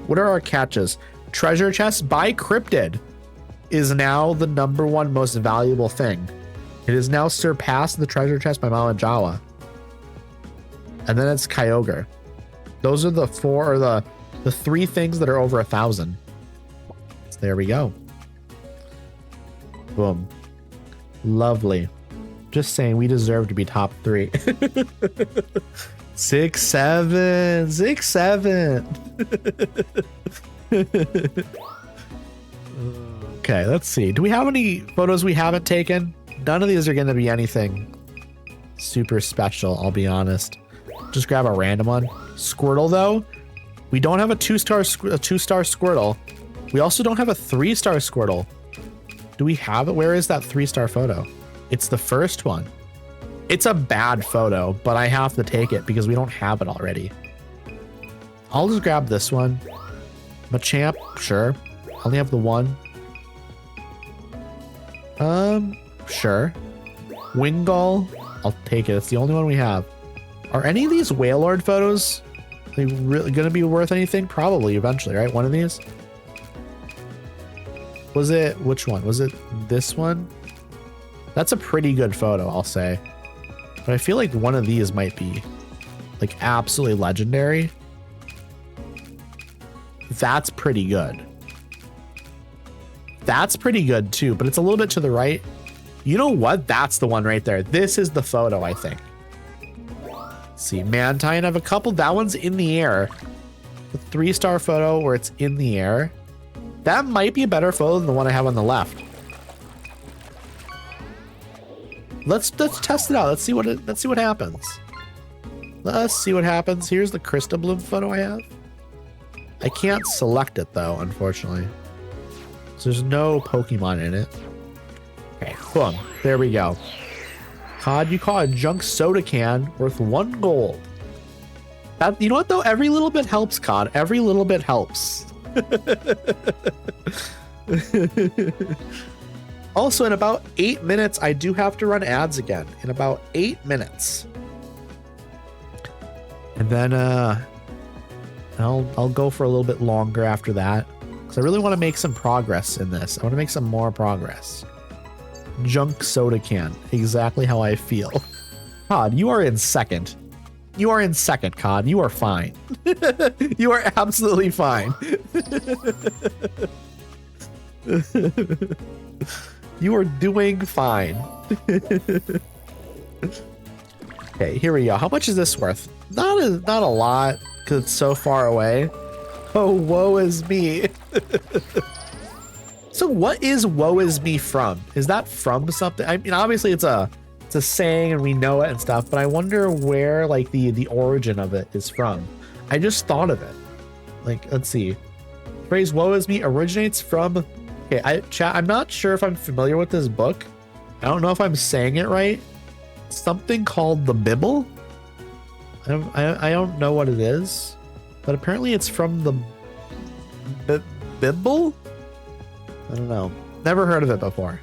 What are our catches? Treasure chest by Cryptid is now the #1 most valuable thing. It has now surpassed the treasure chest by Mama Jawa. And then it's Kyogre. Those are the 4 or the 3 things that are over 1,000. So there we go. Boom. Lovely. Just saying, we deserve to be top 3. 6, 7, 6, 7. Okay, let's see. Do we have any photos we haven't taken? None of these are going to be anything super special, I'll be honest. Just grab a random one. Squirtle, though. We don't have a 2-star Squirtle. We also don't have a 3-star Squirtle. Do we have it? Where is that 3-star photo? It's the first one. It's a bad photo, but I have to take it because we don't have it already. I'll just grab this one. Machamp, sure. I only have the one. Sure. Wingull, I'll take it. It's the only one we have. Are any of these Wailord photos really gonna be worth anything? Probably eventually, right? One of these. Was it, which one? Was it this one? That's a pretty good photo, I'll say. But I feel like one of these might be like absolutely legendary. That's pretty good. That's pretty good too, but it's a little bit to the right. You know what? That's the one right there. This is the photo, I think. Let's see, Mantine, I have a couple. That one's in the air. The 3-star photo where it's in the air. That might be a better photo than the one I have on the left. Let's test it out. Let's see what happens. Let's see what happens. Here's the Crystal Bloom photo I have. I can't select it though, unfortunately. So there's no Pokemon in it. Okay, boom. There we go. COD, you call a junk soda can worth 1 gold. That, you know what though? Every little bit helps, COD. Every little bit helps. Also, in about 8 minutes, I do have to run ads again. In about 8 minutes. And then I'll go for a little bit longer after that. Because I really want to make some progress in this. I want to make some more progress. Junk soda can. Exactly how I feel. COD, you are in second. You are in second, COD. You are fine. You are absolutely fine. You are doing fine. Okay, here we go. How much is this worth? Not a lot, because it's so far away. Oh, woe is me. So what is woe is me from? Is that from something? I mean, obviously it's a saying and we know it and stuff, but I wonder where like the origin of it is from. I just thought of it. Like, let's see. The phrase woe is me originates from, okay, I'm not sure if I'm familiar with this book. I don't know if I'm saying it right. Something called the Bible. I don't know what it is, but apparently it's from the Bible. I don't know. Never heard of it before.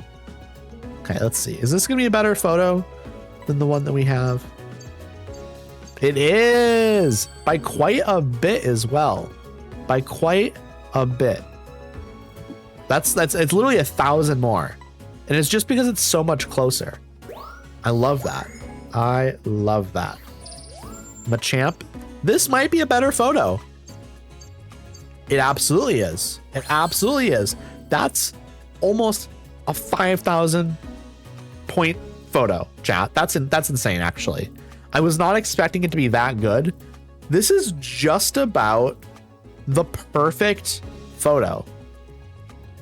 Okay, let's see. Is this gonna be a better photo than the one that we have? It is by quite a bit as well. By quite a bit. It's literally 1,000 more, and it's just because it's so much closer. I love that. I love that. Machamp, this might be a better photo. It absolutely is. It absolutely is. That's almost a 5,000 point photo, chat. That's insane, actually. I was not expecting it to be that good. This is just about the perfect photo.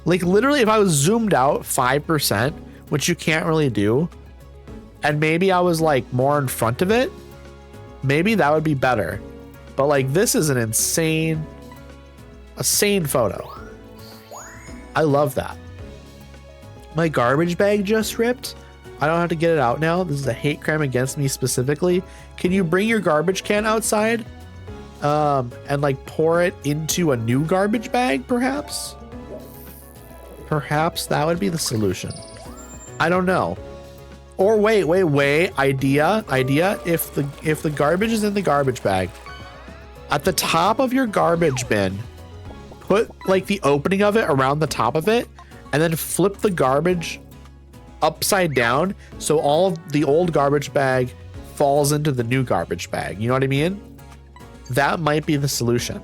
Like, literally, if I was zoomed out 5%, which you can't really do, and maybe I was like more in front of it, maybe that would be better. But like, this is an insane photo. I love that. My garbage bag just ripped. I don't have to get it out now. This is a hate crime against me specifically. Can you bring your garbage can outside and like pour it into a new garbage bag, perhaps? Perhaps that would be the solution. I don't know. Or wait. Idea. If the garbage is in the garbage bag, at the top of your garbage bin, put like the opening of it around the top of it, and then flip the garbage upside down so all of the old garbage bag falls into the new garbage bag. You know what I mean? That might be the solution.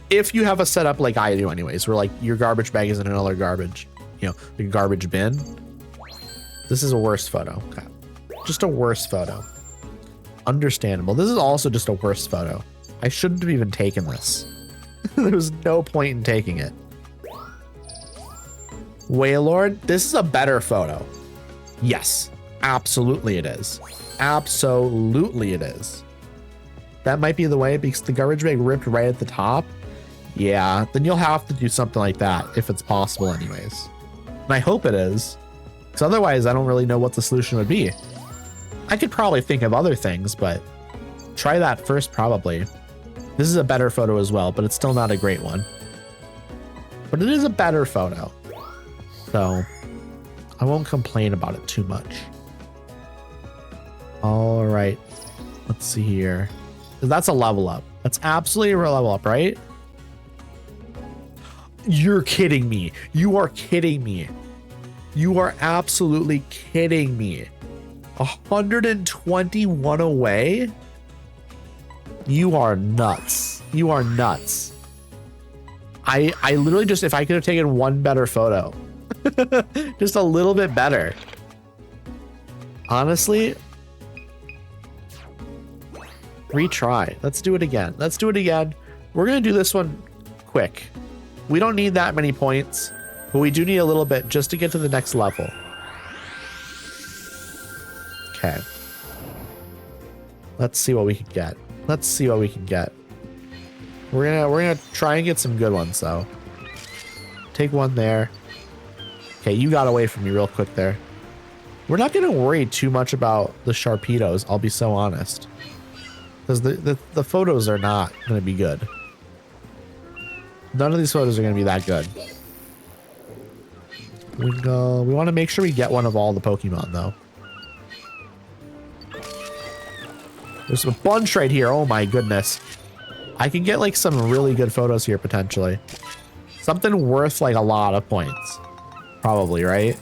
If you have a setup like I do anyways, where like your garbage bag is in another garbage, the garbage bin. This is a worse photo. Okay. Just a worse photo. Understandable. This is also just a worse photo. I shouldn't have even taken this. There was no point in taking it. Wailord, this is a better photo. Yes, absolutely it is. Absolutely it is. That might be the way, because the garbage bag ripped right at the top. Yeah, then you'll have to do something like that if it's possible anyways. And I hope it is, because otherwise I don't really know what the solution would be. I could probably think of other things, but try that first probably. This is a better photo as well, but it's still not a great one. But it is a better photo. So I won't complain about it too much. All right, let's see here. That's a level up. That's absolutely a level up, right? You're kidding me. You are kidding me. You are absolutely kidding me. 121 away? You are nuts. You are nuts. I literally just, if I could have taken one better photo, just a little bit better. Honestly, retry. Let's do it again. Let's do it again. We're going to do this one quick. We don't need that many points, but we do need a little bit just to get to the next level. Okay. Let's see what we can get. Let's see what we can get. We're gonna try and get some good ones though. Take one there. Okay, you got away from me real quick there. We're not gonna worry too much about the Sharpedos, I'll be so honest. Because the photos are not gonna be good. None of these photos are gonna be that good. We want to make sure we get one of all the Pokemon though. There's a bunch right here. Oh my goodness. I can get like some really good photos here potentially. Something worth like a lot of points. Probably, right?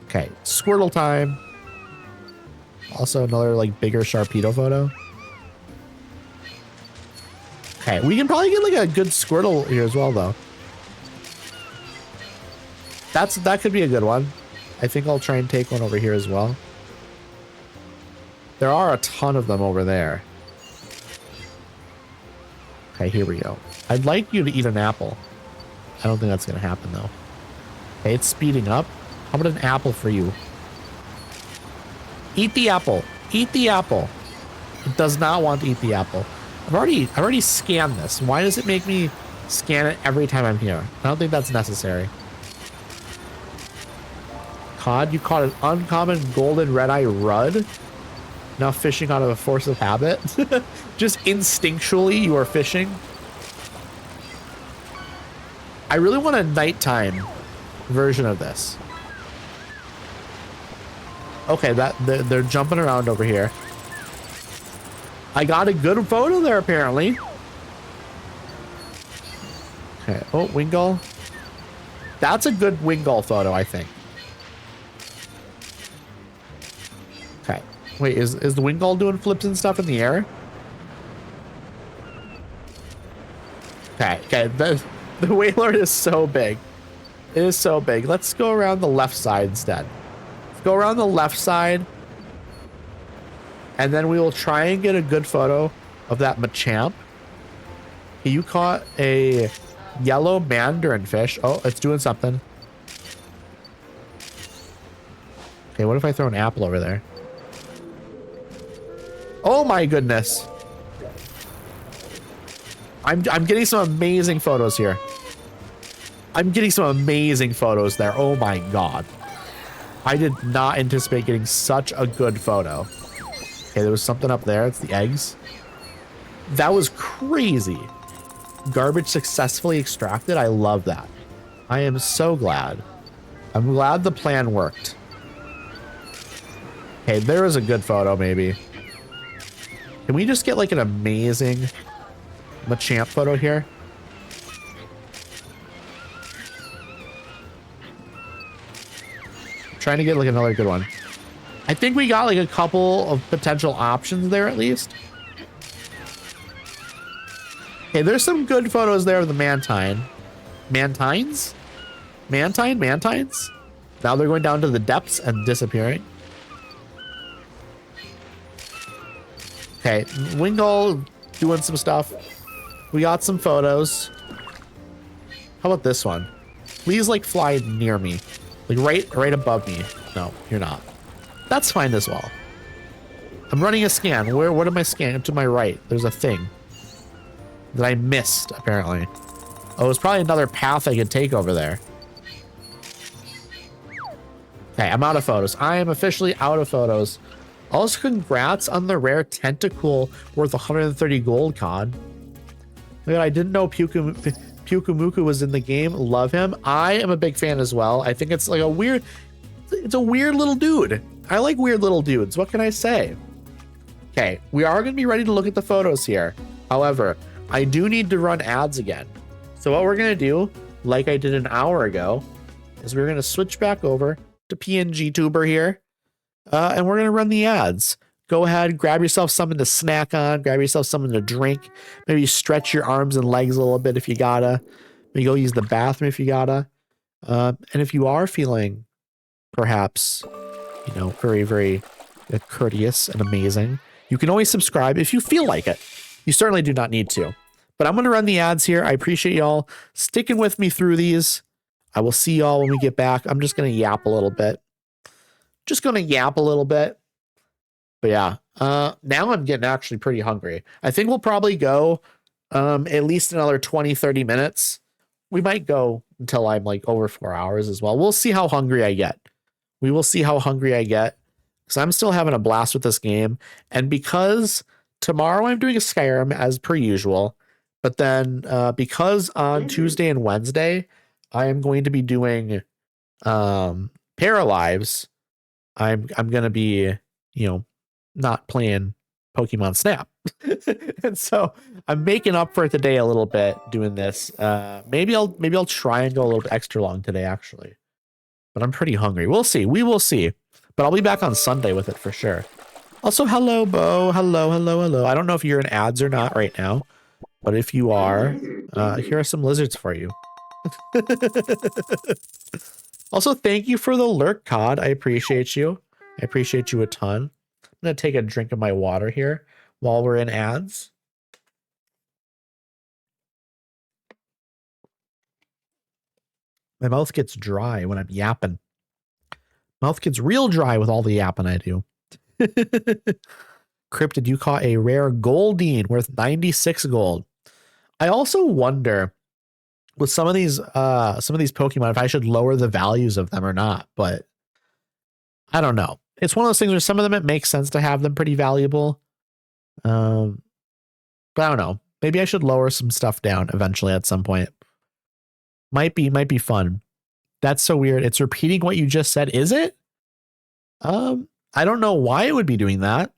Okay, Squirtle time. Also another like bigger Sharpedo photo. Okay, we can probably get like a good Squirtle here as well though. That could be a good one. I think I'll try and take one over here as well. There are a ton of them over there. Okay, here we go. I'd like you to eat an apple. I don't think that's going to happen, though. Okay, it's speeding up. How about an apple for you? Eat the apple. Eat the apple. It does not want to eat the apple. I've already scanned this. Why does it make me scan it every time I'm here? I don't think that's necessary. Cod, you caught an uncommon golden red-eye rudd. Now fishing out of a force of habit. Just instinctually you are fishing. I really want a nighttime version of this. Okay, they're jumping around over here. I got a good photo there apparently. Okay, oh, Wingull. That's a good Wingull photo, I think. Okay. Wait, is the Wingull doing flips and stuff in the air? Okay, the Wailord is so big. It is so big. Let's go around the left side instead. Let's go around the left side. And then we will try and get a good photo of that Machamp. You caught a yellow mandarin fish. Oh, it's doing something. Okay, what if I throw an apple over there? Oh my goodness. I'm getting some amazing photos here. I'm getting some amazing photos there. Oh my god. I did not anticipate getting such a good photo. Okay, there was something up there. It's the eggs. That was crazy. Garbage successfully extracted. I love that. I am so glad. I'm glad the plan worked. Okay, there is a good photo maybe. Can we just get like an amazing Machamp photo here? I'm trying to get like another good one. I think we got like a couple of potential options there at least. Okay, there's some good photos there of the Mantine. Mantines? Mantines? Now they're going down to the depths and disappearing. Okay, Wingull doing some stuff. We got some photos. How about this one? Please like fly near me. Like right above me. No, you're not. That's fine as well. I'm running a scan. What am I scanning? To my right. There's a thing that I missed, apparently. Oh, it was probably another path I could take over there. Okay, I'm out of photos. I am officially out of photos. Also, congrats on the rare Tentacool worth 130 gold, Cod. Look, I didn't know Pyukumuku was in the game. Love him. I am a big fan as well. I think it's like a weird... It's a weird little dude. I like weird little dudes. What can I say? Okay, we are going to be ready to look at the photos here. However, I do need to run ads again. So what we're going to do, like I did an hour ago, is we're going to switch back over to PNG Tuber here. And we're going to run the ads. Go ahead, grab yourself something to snack on, grab yourself something to drink, maybe stretch your arms and legs a little bit if you gotta, maybe go use the bathroom if you gotta. And if you are feeling perhaps, very, very courteous and amazing, you can always subscribe if you feel like it. You certainly do not need to. But I'm going to run the ads here. I appreciate y'all sticking with me through these. I will see y'all when we get back. I'm just going to yap a little bit. But yeah, now I'm getting actually pretty hungry. I think we'll probably go at least another 20, 30 minutes. We might go until I'm like over 4 hours as well. We'll see how hungry I get. We will see how hungry I get because I'm still having a blast with this game. And because tomorrow I'm doing a Skyrim as per usual, but then because on Tuesday and Wednesday, I am going to be doing Paralives. I'm going to be, not playing Pokemon Snap. And so I'm making up for it today a little bit doing this. Maybe I'll try and go a little bit extra long today actually. But I'm pretty hungry. We'll see. We will see. But I'll be back on Sunday with it for sure. Also, hello, Bo. Hello. I don't know if you're in ads or not right now, but if you are, here are some lizards for you. Also, thank you for the lurk, Cod. I appreciate you. I appreciate you a ton. I'm going to take a drink of my water here while we're in ads. My mouth gets dry when I'm yapping. Mouth gets real dry with all the yapping I do. Cryptid, you caught a rare Goldeen worth 96 gold. I also wonder with some of these Pokemon if I should lower the values of them or not, but I don't know. It's one of those things where some of them it makes sense to have them pretty valuable. But I don't know. Maybe I should lower some stuff down eventually at some point. Might be fun. That's so weird. It's repeating what you just said. Is it? I don't know why it would be doing that.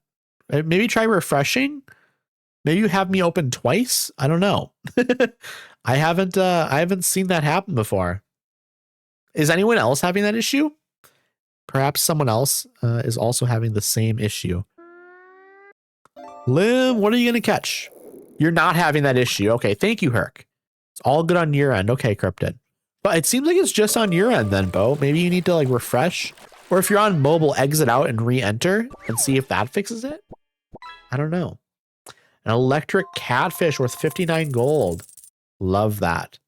Maybe try refreshing. Maybe you have me open twice. I don't know. I haven't seen that happen before. Is anyone else having that issue? Perhaps someone else is also having the same issue. Lim, what are you going to catch? You're not having that issue. Okay, thank you, Herc. It's all good on your end. Okay, Cryptid. But it seems like it's just on your end then, Bo. Maybe you need to like refresh. Or if you're on mobile, exit out and re-enter and see if that fixes it. I don't know. An electric catfish worth 59 gold. Love that.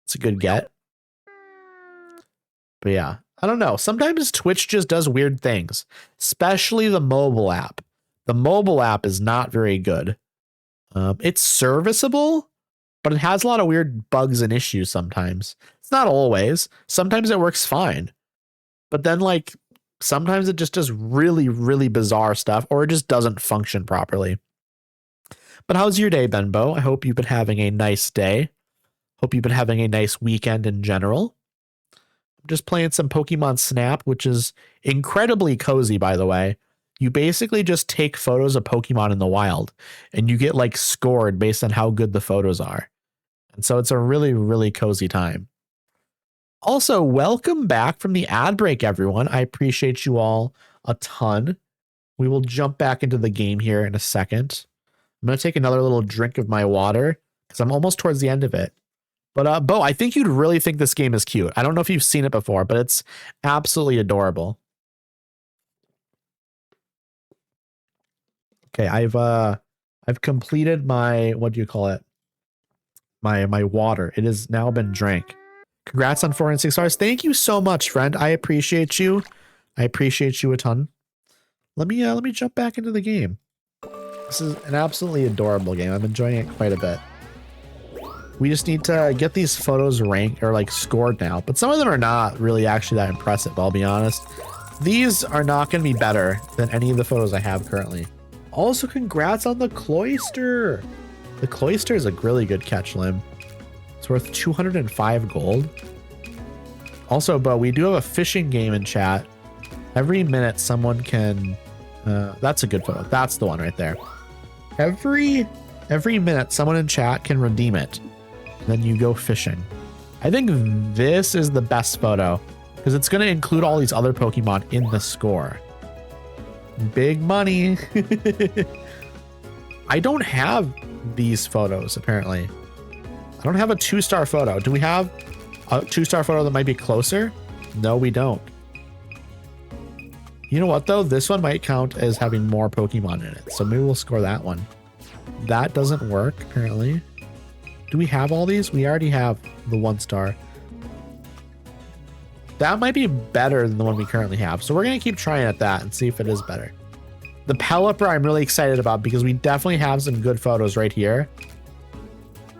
It's a good get. But yeah, I don't know. Sometimes Twitch just does weird things, especially the mobile app. The mobile app is not very good. It's serviceable, but it has a lot of weird bugs and issues sometimes. It's not always. Sometimes it works fine. But then like sometimes it just does really, really bizarre stuff or it just doesn't function properly. But how's your day been, Bo? I hope you've been having a nice day. Hope you've been having a nice weekend in general. I'm just playing some Pokemon Snap, which is incredibly cozy, by the way. You basically just take photos of Pokemon in the wild and you get like scored based on how good the photos are. And so it's a really, really cozy time. Also, welcome back from the ad break, everyone. I appreciate you all a ton. We will jump back into the game here in a second. I'm going to take another little drink of my water because I'm almost towards the end of it. But Bo, I think you'd really think this game is cute. I don't know if you've seen it before, but it's absolutely adorable. Okay, I've completed my, what do you call it? My water. It has now been drank. Congrats on 406 stars. Thank you so much, friend. I appreciate you. I appreciate you a ton. Let me jump back into the game. This is an absolutely adorable game. I'm enjoying it quite a bit. We just need to get these photos ranked or like scored now, but some of them are not really actually that impressive. I'll be honest. These are not going to be better than any of the photos I have currently. Also, congrats on the Cloyster. The Cloyster is a really good catch, Lim. It's worth 205 gold. Also, but we do have a fishing game in chat. Every minute someone can, that's a good photo. That's the one right there. Every minute someone in chat can redeem it. then you go fishing. I think this is the best photo because it's going to include all these other Pokemon in the score. Big money. I don't have these photos, apparently. I don't have a 2-star photo. Do we have a 2-star photo that might be closer? No, we don't. You know what, though? This one might count as having more Pokemon in it. So maybe we'll score that one. That doesn't work, apparently. Do we have all these? We already have the 1-star. That might be better than the one we currently have. So we're going to keep trying at that and see if it is better. The Pelipper I'm really excited about because we definitely have some good photos right here.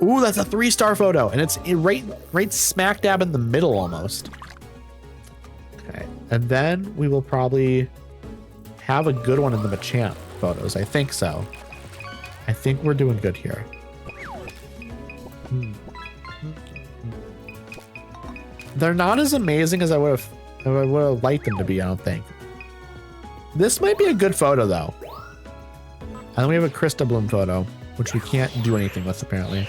Ooh, that's a 3-star photo. And it's right smack dab in the middle almost. Okay. And then we will probably have a good one in the Machamp photos. I think so. I think we're doing good here. They're not as amazing as I would have liked them to be, I don't think. This might be a good photo though. And then we have a Krista Bloom photo, which we can't do anything with apparently.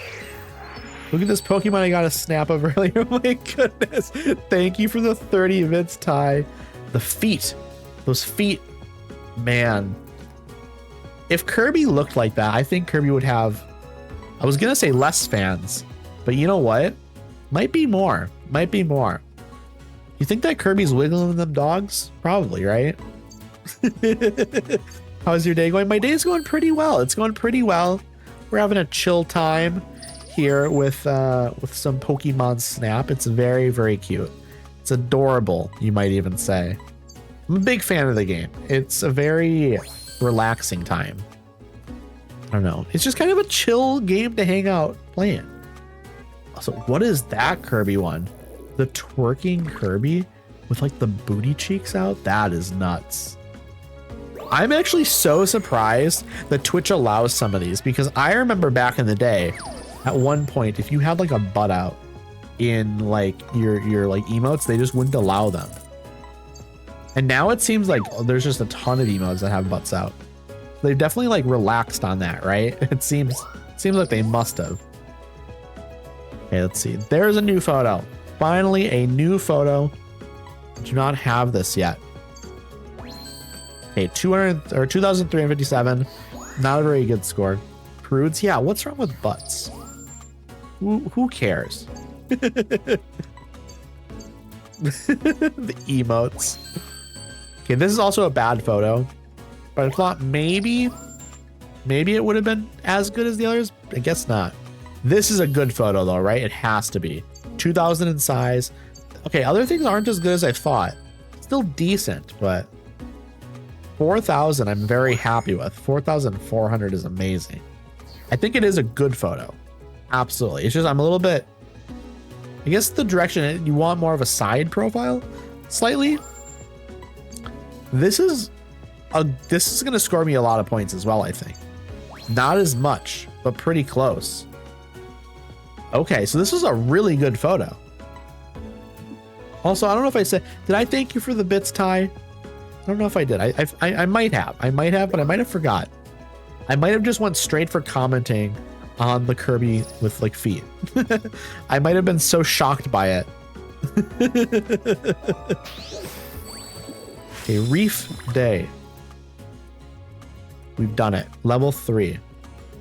Look at this Pokemon I got a snap of earlier. Oh my goodness. Thank you for the 30 bits, Ty. The feet. Those feet. Man. If Kirby looked like that, I think Kirby would have, I was going to say less fans, but you know what? Might be more. Might be more. You think that Kirby's wiggling them dogs? Probably, right? How's your day going? My day's going pretty well. It's going pretty well. We're having a chill time here with some Pokemon Snap. It's very, very cute. It's adorable, you might even say. I'm a big fan of the game. It's a very relaxing time. I don't know. It's just kind of a chill game to hang out playing. So what is that Kirby one? The twerking Kirby with like the booty cheeks out? That is nuts. I'm actually so surprised that Twitch allows some of these because I remember back in the day, at one point, if you had like a butt out in like your like emotes, they just wouldn't allow them. And now it seems like there's just a ton of emotes that have butts out. They've definitely like relaxed on that, right? It seems like they must have. Okay, let's see. There's a new photo. Finally, a new photo. Do not have this yet. Okay, 2,357. Not a very good score. Prudes, yeah. What's wrong with butts? Who cares? The emotes. Okay, this is also a bad photo, but I thought maybe it would have been as good as the others. I guess not. This is a good photo though, right? It has to be. 2,000 in size. Okay, other things aren't as good as I thought. Still decent, but 4,000 I'm very happy with. 4,400 is amazing. I think it is a good photo. Absolutely. It's just I'm a little bit, I guess the direction you want more of a side profile slightly. This is going to score me a lot of points as well, I think. Not as much, but pretty close. Okay, so this is a really good photo. Also, I don't know if I said, did I thank you for the bits, Ty? I don't know if I did. I might have. I might have, but I might have forgot. I might have just went straight for commenting on the Kirby with like feet. I might have been so shocked by it. Okay, Reef Day. We've done it. Level 3.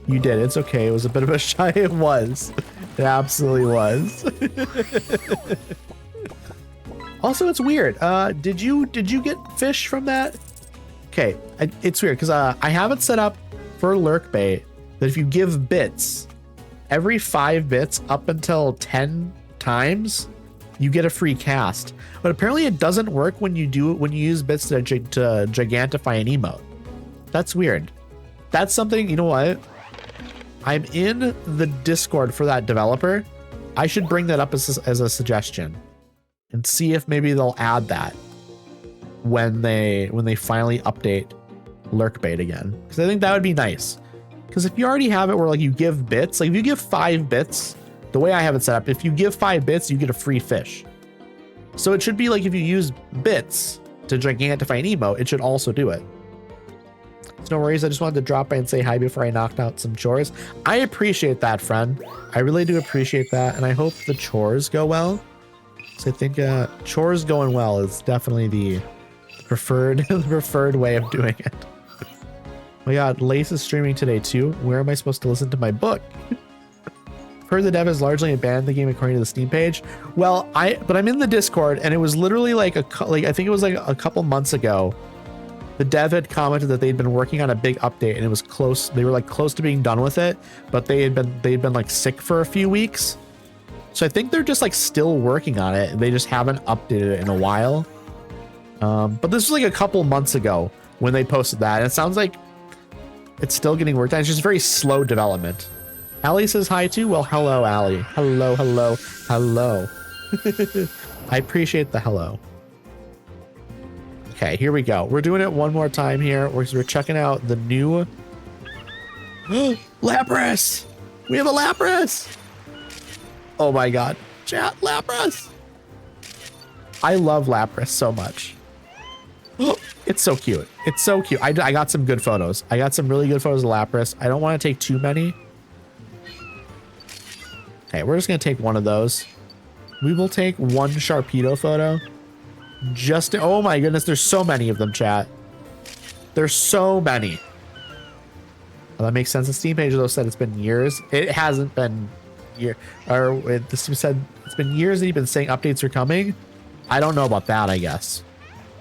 You did. It's okay. It was a bit of a shy. It was. It absolutely was. Also, it's weird. Did you get fish from that? Okay, it's weird because I have it set up for lurk bait that if you give bits, every 5 bits up until 10 times, you get a free cast. But apparently it doesn't work when you use bits to gigantify an emote. That's weird. That's something, you know what? I'm in the Discord for that developer. I should bring that up as a suggestion and see if maybe they'll add that when they finally update lurk bait again. Because I think that would be nice. Because if you already have it where like you give bits, like if you give 5 bits, the way I have it set up, if you give 5 bits, you get a free fish. So it should be like if you use bits to gigantify an emote, it should also do it. No worries. I just wanted to drop by and say hi before I knocked out some chores. I appreciate that, friend. I really do appreciate that. And I hope the chores go well. So I think chores going well is definitely the preferred way of doing it. Oh my God, Lace is streaming today too. Where am I supposed to listen to my book? Heard the dev has largely abandoned the game according to the Steam page. Well, I'm in the Discord, and it was literally like I think it was like a couple months ago. The dev had commented that they'd been working on a big update, and it was close. They were like close to being done with it, but they'd been like sick for a few weeks. So I think they're just like still working on it. They just haven't updated it in a while. But this was like a couple months ago when they posted that. And it sounds like it's still getting worked on. It's just very slow development. Allie says hi too. Well, hello, Allie. Hello, hello, hello. I appreciate the hello. Okay, here we go. We're doing it one more time here. We're checking out the new Lapras. We have a Lapras. Oh my God. Chat, Lapras. I love Lapras so much. It's so cute. It's so cute. I got some good photos. I got some really good photos of Lapras. I don't want to take too many. Okay, we're just going to take one of those. We will take one Sharpedo photo. Just to, oh my goodness, there's so many of them, chat. There's so many. Well, that makes sense. The Steam page though said it's been years. It hasn't been year, or this said it's been years that you've been saying updates are coming. I don't know about that, I guess.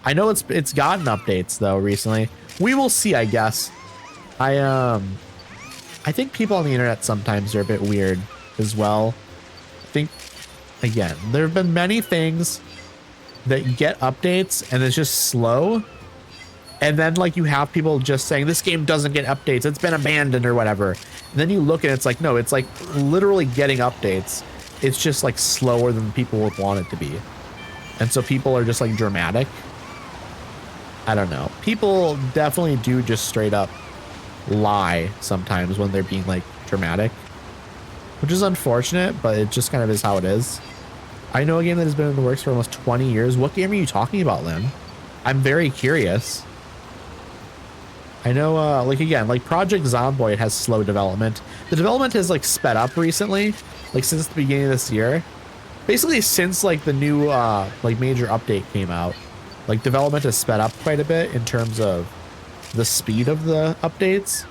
I know it's gotten updates though recently. We will see, I guess. I think people on the internet sometimes are a bit weird as well. I think again, there have been many things that get updates and it's just slow, and then like you have people just saying this game doesn't get updates, it's been abandoned or whatever, and then you look and it's like, no, it's like literally getting updates. It's just like slower than people would want it to be, and so people are just like dramatic. I don't know, people definitely do just straight up lie sometimes when they're being like dramatic, which is unfortunate, but it just kind of is how it is. I know a game that has been in the works for almost 20 years. What game are you talking about, Lim? I'm very curious. I know, like again, like Project Zomboid has slow development. The development has like sped up recently, like since the beginning of this year. Basically since like the new like major update came out, like development has sped up quite a bit in terms of the speed of the updates.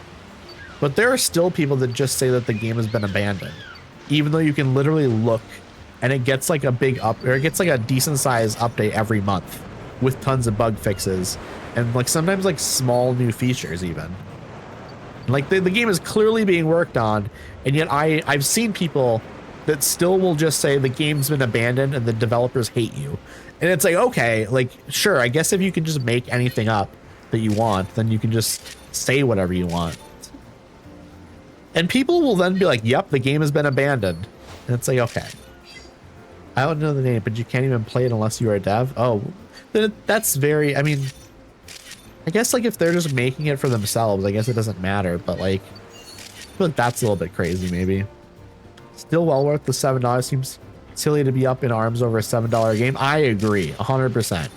But there are still people that just say that the game has been abandoned, even though you can literally look and it gets like a big or it gets like a decent sized update every month with tons of bug fixes and like sometimes like small new features even. Like the game is clearly being worked on, and yet I've seen people that still will just say the game's been abandoned and the developers hate you. And it's like, okay, like sure, I guess if you can just make anything up that you want, then you can just say whatever you want. And people will then be like, yep, the game has been abandoned. And it's like, okay. I don't know the name, but you can't even play it unless you are a dev. Oh, then that's very, I mean, I guess like if they're just making it for themselves, I guess it doesn't matter, but like, I feel like that's a little bit crazy maybe. Still well worth the $7. Seems silly to be up in arms over a $7 game. I agree, 100%.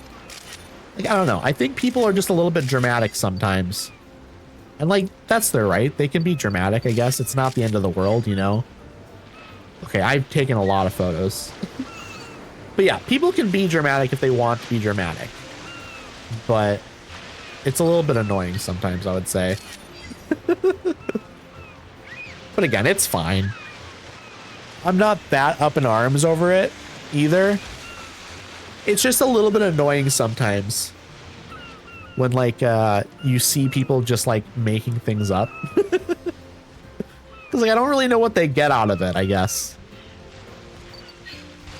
Like, I don't know. I think people are just a little bit dramatic sometimes. And like, that's their right. They can be dramatic, I guess. It's not the end of the world, you know? Okay, I've taken a lot of photos. But yeah, people can be dramatic if they want to be dramatic. But it's a little bit annoying sometimes, I would say. But again, it's fine. I'm not that up in arms over it either. It's just a little bit annoying sometimes when like you see people just like making things up. Because like I don't really know what they get out of it, I guess.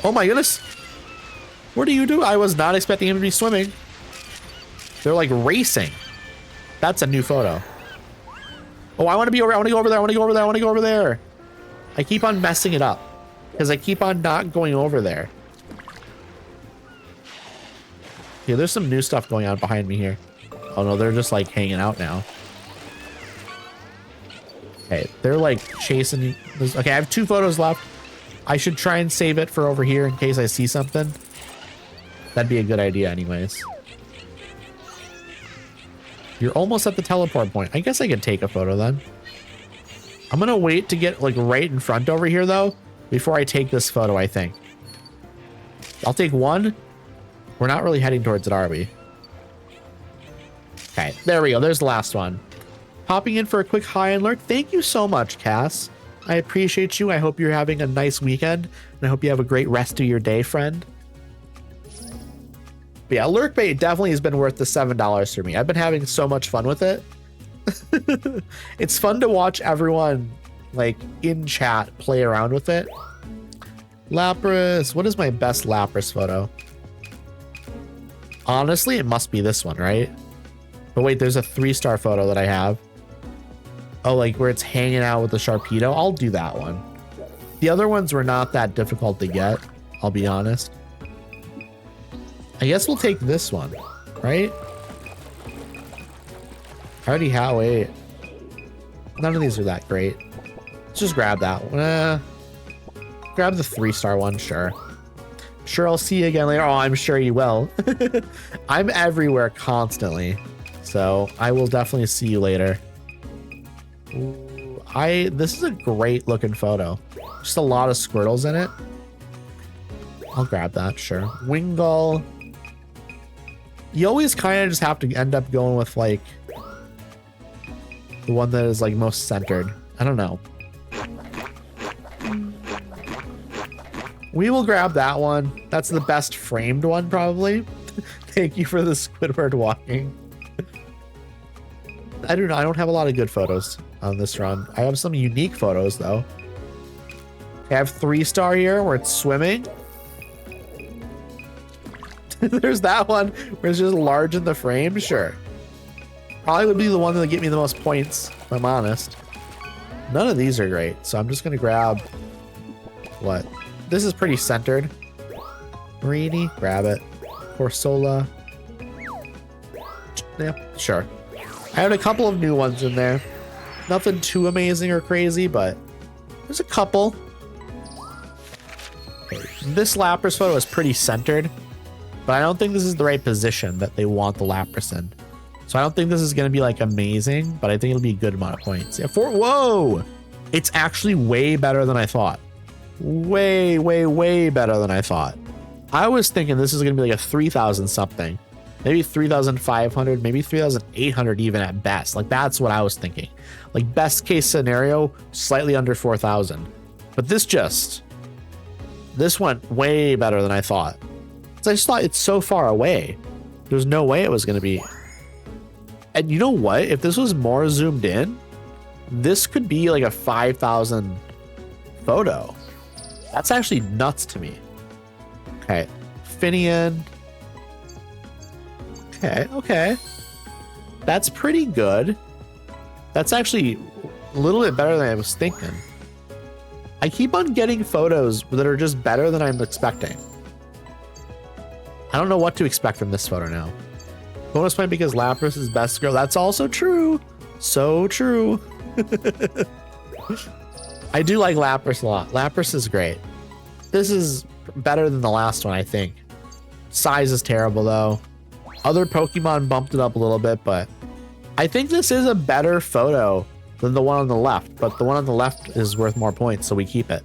Oh my goodness. What do you do? I was not expecting him to be swimming. They're like racing. That's a new photo. Oh, I want to be over. I want to go over there. I want to go over there. I want to go over there. I keep on messing it up because I keep on not going over there. Yeah, there's some new stuff going on behind me here. Oh no, they're just like hanging out now. Okay, they're like chasing. Okay, I have 2 photos left. I should try and save it for over here in case I see something. That'd be a good idea anyways. You're almost at the teleport point. I guess I could take a photo then. I'm gonna wait to get like right in front over here though, before I take this photo, I think. I'll take one. We're not really heading towards it, are we? Okay, there we go. There's the last one. Popping in for a quick hi and lurk. Thank you so much, Cass. I appreciate you. I hope you're having a nice weekend, and I hope you have a great rest of your day, friend. But yeah, lurk bait definitely has been worth the $7 for me. I've been having so much fun with it. It's fun to watch everyone like in chat play around with it. Lapras. What is my best Lapras photo? Honestly, it must be this one, right? But wait, there's a 3-star photo that I have. Oh, like where it's hanging out with the Sharpedo. I'll do that one. The other ones were not that difficult to get, I'll be honest. I guess we'll take this one, right? I already have, wait. None of these are that great. Let's just grab that one. Grab the 3-star one, sure. Sure, I'll see you again later. Oh, I'm sure you will. I'm everywhere constantly. So I will definitely see you later. Ooh, this is a great looking photo. Just a lot of Squirtles in it. I'll grab that, sure. Wingull. You always kind of just have to end up going with like the one that is like most centered. I don't know. We will grab that one. That's the best framed one, probably. Thank you for the Squidward walking. I don't have a lot of good photos on this run. I have some unique photos though. I have 3-star here where it's swimming. There's that one where it's just large in the frame. Sure. Probably would be the one that would get me the most points, if I'm honest. None of these are great, so I'm just gonna grab what? This is pretty centered. Marini, grab it. Corsola. Yeah, sure. I had a couple of new ones in there. Nothing too amazing or crazy, but there's a couple. Okay. This Lapras photo is pretty centered, but I don't think this is the right position that they want the Lapras in. So I don't think this is going to be like amazing, but I think it'll be a good amount of points. Yeah, whoa! It's actually way better than I thought. Way, way, way better than I thought. I was thinking this is going to be like a 3,000 something. Maybe 3,500, maybe 3,800 even at best. Like that's what I was thinking. Like best case scenario, slightly under 4,000. But this went way better than I thought. So I just thought it's so far away. There's no way it was going to be. And you know what? If this was more zoomed in, this could be like a 5,000 photo. That's actually nuts to me. Okay. Finian. Okay. That's pretty good. That's actually a little bit better than I was thinking. I keep on getting photos that are just better than I'm expecting. I don't know what to expect from this photo now. Bonus point because Lapras is best girl. That's also true. So true. I do like Lapras a lot. Lapras is great. This is better than the last one, I think. Size is terrible though. Other Pokemon bumped it up a little bit, but I think this is a better photo than the one on the left, but the one on the left is worth more points, so we keep it.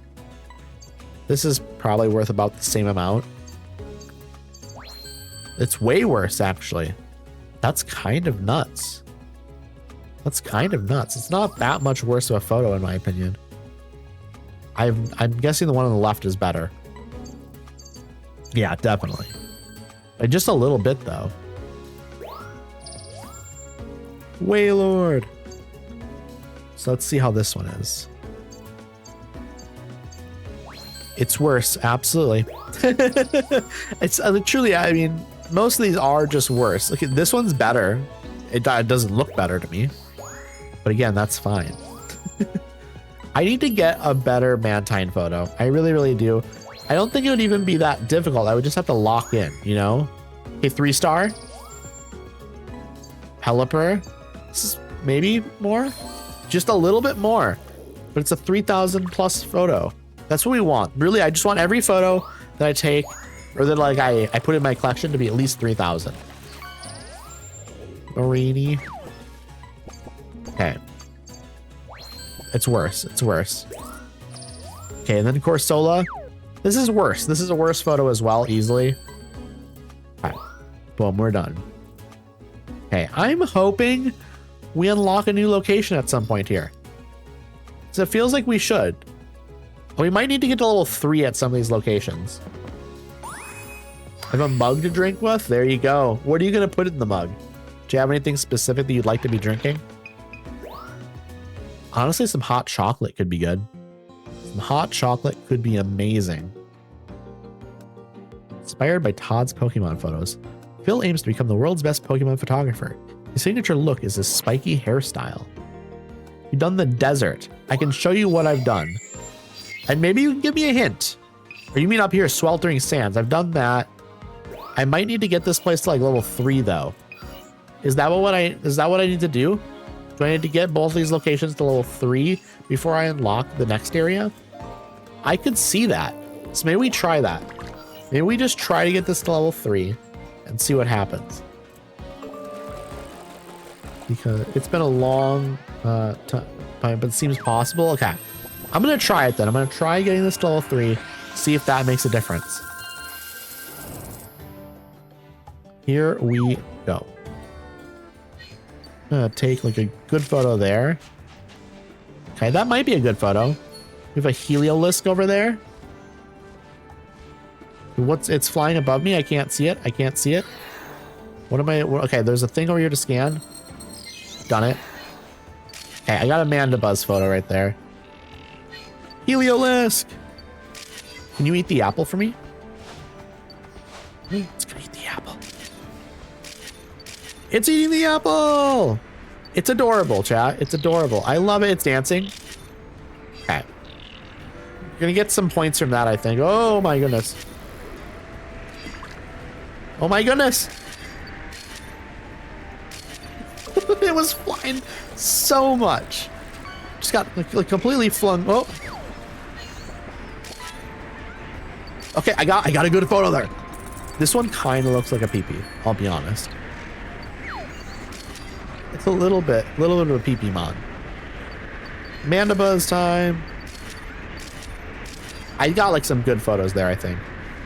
This is probably worth about the same amount. It's way worse, actually. That's kind of nuts. That's kind of nuts. It's not that much worse of a photo, in my opinion. I'm guessing the one on the left is better. Yeah, definitely. Just a little bit, though. Wailord. So let's see how this one is. It's worse, absolutely. It's truly, I mean, most of these are just worse. Look, this one's better. It doesn't look better to me. But again, that's fine. I need to get a better Mantine photo. I really, really do. I don't think it would even be that difficult. I would just have to lock in, you know? Okay, 3-star. Pelipper. This is maybe more? Just a little bit more. But it's a 3,000 plus photo. That's what we want. Really, I just want every photo that I take or that I put in my collection to be at least 3,000. Marini. Okay. It's worse. It's worse. Okay, and then Corsola. This is worse. This is a worse photo as well, easily. All right. Boom, we're done. Okay, I'm hoping we unlock a new location at some point here. So it feels like we should. We might need to get to level 3 at some of these locations. I have a mug to drink with. There you go. What are you going to put in the mug? Do you have anything specific that you'd like to be drinking? Honestly, some hot chocolate could be good. Some hot chocolate could be amazing. Inspired by Todd's Pokemon photos, Phil aims to become the world's best Pokemon photographer. His signature look is his spiky hairstyle. You've done the desert. I can show you what I've done. And maybe you can give me a hint. Or you mean up here, Sweltering Sands. I've done that. I might need to get this place to like level 3 though. Is that what I need to do? Do I need to get both these locations to level 3 before I unlock the next area? I could see that. So maybe we try that. Maybe we just try to get this to level 3 and see what happens. Because it's been a long time, but it seems possible. Okay. I'm going to try it then. I'm going to try getting this to level 3, see if that makes a difference. Here we go. I'm going to take like a good photo there. Okay, that might be a good photo. We have a Heliolisk over there. It's flying above me. I can't see it. I can't see it. What am I? Okay, there's a thing over here to scan. Done it. Okay, I got a Mandibuzz photo right there. Heliolisk! Can you eat the apple for me? It's gonna eat the apple. It's eating the apple! It's adorable, chat. It's adorable. I love it. It's dancing. Okay. You're gonna get some points from that, I think. Oh my goodness. Oh my goodness! It was flying so much. Just got like completely flung. Oh. Okay, I got a good photo there. This one kind of looks like a pee-pee, I'll be honest. It's a little bit of a pee-pee mod. Mandibuzz time. I got like some good photos there, I think.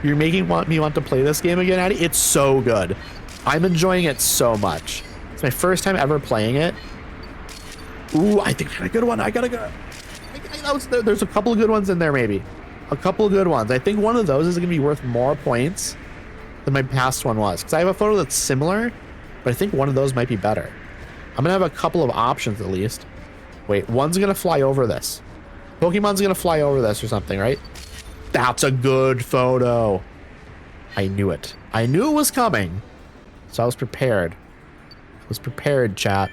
You're making me want to play this game again, Addy? It's so good. I'm enjoying it so much. It's my first time ever playing it. Ooh, I think I got a good one. I got a good... There's a couple of good ones in there, maybe. A couple of good ones. I think one of those is going to be worth more points than my past one was. Because I have a photo that's similar, but I think one of those might be better. I'm going to have a couple of options at least. Wait, one's going to fly over this. Pokemon's going to fly over this or something, right? That's a good photo. I knew it. I knew it was coming. So I was prepared. I was prepared, chat.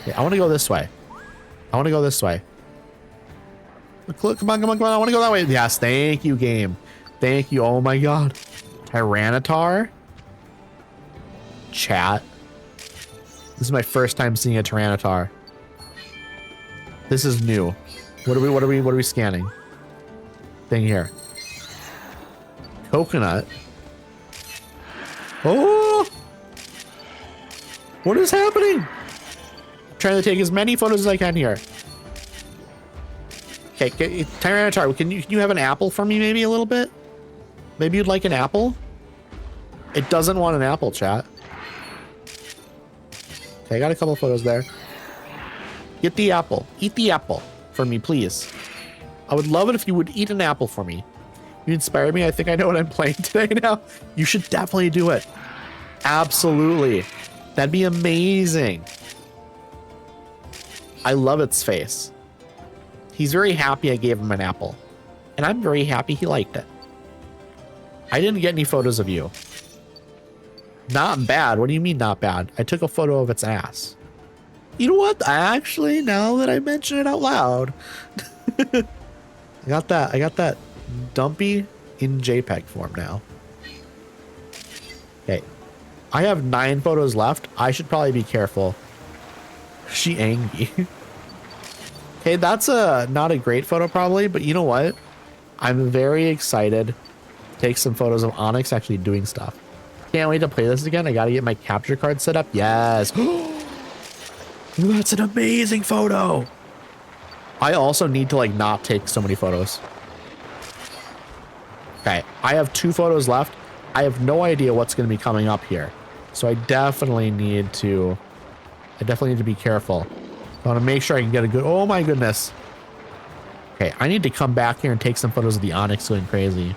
Okay, I want to go this way. I want to go this way. Come on, come on, come on. I want to go that way. Yes, thank you, game. Thank you. Oh my god. Tyranitar? Chat. This is my first time seeing a Tyranitar. This is new. What are we scanning? Thing here. Coconut. Oh! What is happening? I'm trying to take as many photos as I can here. Okay, Tyranitar, can you have an apple for me maybe a little bit? Maybe you'd like an apple? It doesn't want an apple, chat. Okay, I got a couple of photos there. Get the apple. Eat the apple for me, please. I would love it if you would eat an apple for me. You inspired me. I think I know what I'm playing today now. You should definitely do it. Absolutely. That'd be amazing. I love its face. He's very happy I gave him an apple. And I'm very happy he liked it. I didn't get any photos of you. Not bad. What do you mean not bad? I took a photo of its ass. You know what? Actually, now that I mention it out loud, I got that dumpy in JPEG form now. Okay. I have 9 photos left. I should probably be careful. She angry. Okay, that's not a great photo probably, but you know what? I'm very excited to take some photos of Onyx actually doing stuff. Can't wait to play this again. I gotta get my capture card set up. Yes. That's an amazing photo. I also need to like not take so many photos. Okay, I have 2 photos left. I have no idea what's going to be coming up here. So I definitely need to be careful. I want to make sure I can get a good, oh my goodness. Okay, I need to come back here and take some photos of the Onyx going crazy.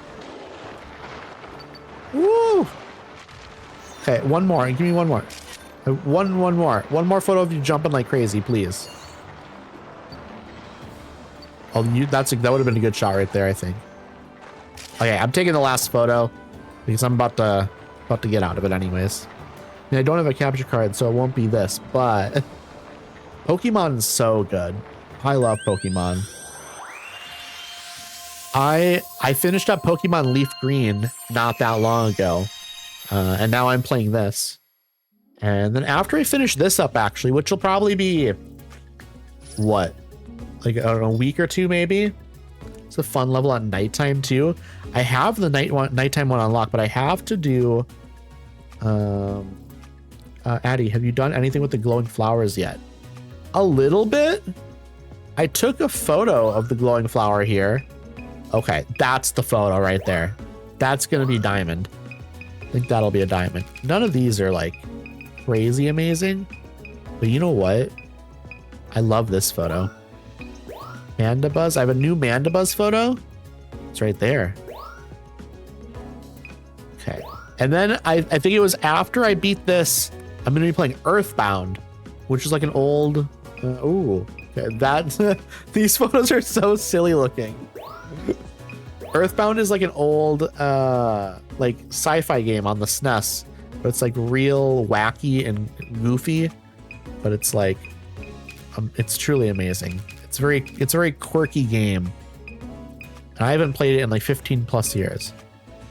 Woo! Okay, one more. Give me one more. One more. One more photo of you jumping like crazy, please. Oh, that would have been a good shot right there, I think. Okay, I'm taking the last photo because I'm about to get out of it anyways. I mean, I don't have a capture card, so it won't be this, but Pokemon is so good. I love Pokemon. I finished up Pokemon Leaf Green not that long ago, and now I'm playing this. And then after I finish this up, actually, which will probably be, what, like I don't know, a week or 2 maybe. It's a fun level at nighttime too. I have the nighttime one unlocked, but I have to do. Addie, have you done anything with the glowing flowers yet? A little bit. I took a photo of the glowing flower here. Okay, that's the photo right there. That's gonna be diamond. I think that'll be a diamond. None of these are like crazy amazing, but you know what? I love this photo. Mandibuzz. I have a new Mandibuzz photo. It's right there. Okay. And then I think it was after I beat this, I'm going to be playing Earthbound, which is like an old... ooh. Okay, these photos are so silly looking. Earthbound is like an old like sci-fi game on the SNES, but it's like real wacky and goofy, but it's like it's truly amazing. It's a very quirky game. And I haven't played it in like 15 plus years.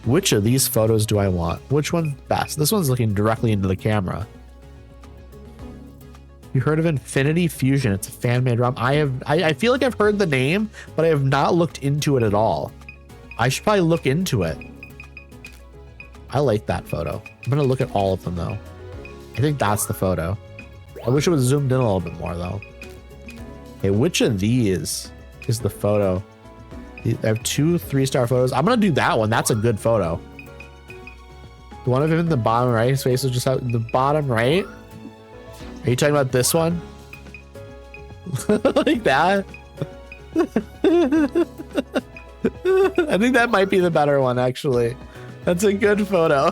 Which of these photos do I want? Which one's best? This one's looking directly into the camera. You heard of Infinity Fusion? It's a fan-made ROM. I feel like I've heard the name, but I have not looked into it at all. I should probably look into it. I like that photo. I'm gonna look at all of them though. I think that's the photo. I wish it was zoomed in a little bit more though. Okay, which of these is the photo? I have 2 3-star photos. I'm gonna do that one. That's a good photo. The one of him in the bottom right, his face is just out in the bottom right. Are you talking about this one? Like that? I think that might be the better one, actually. That's a good photo.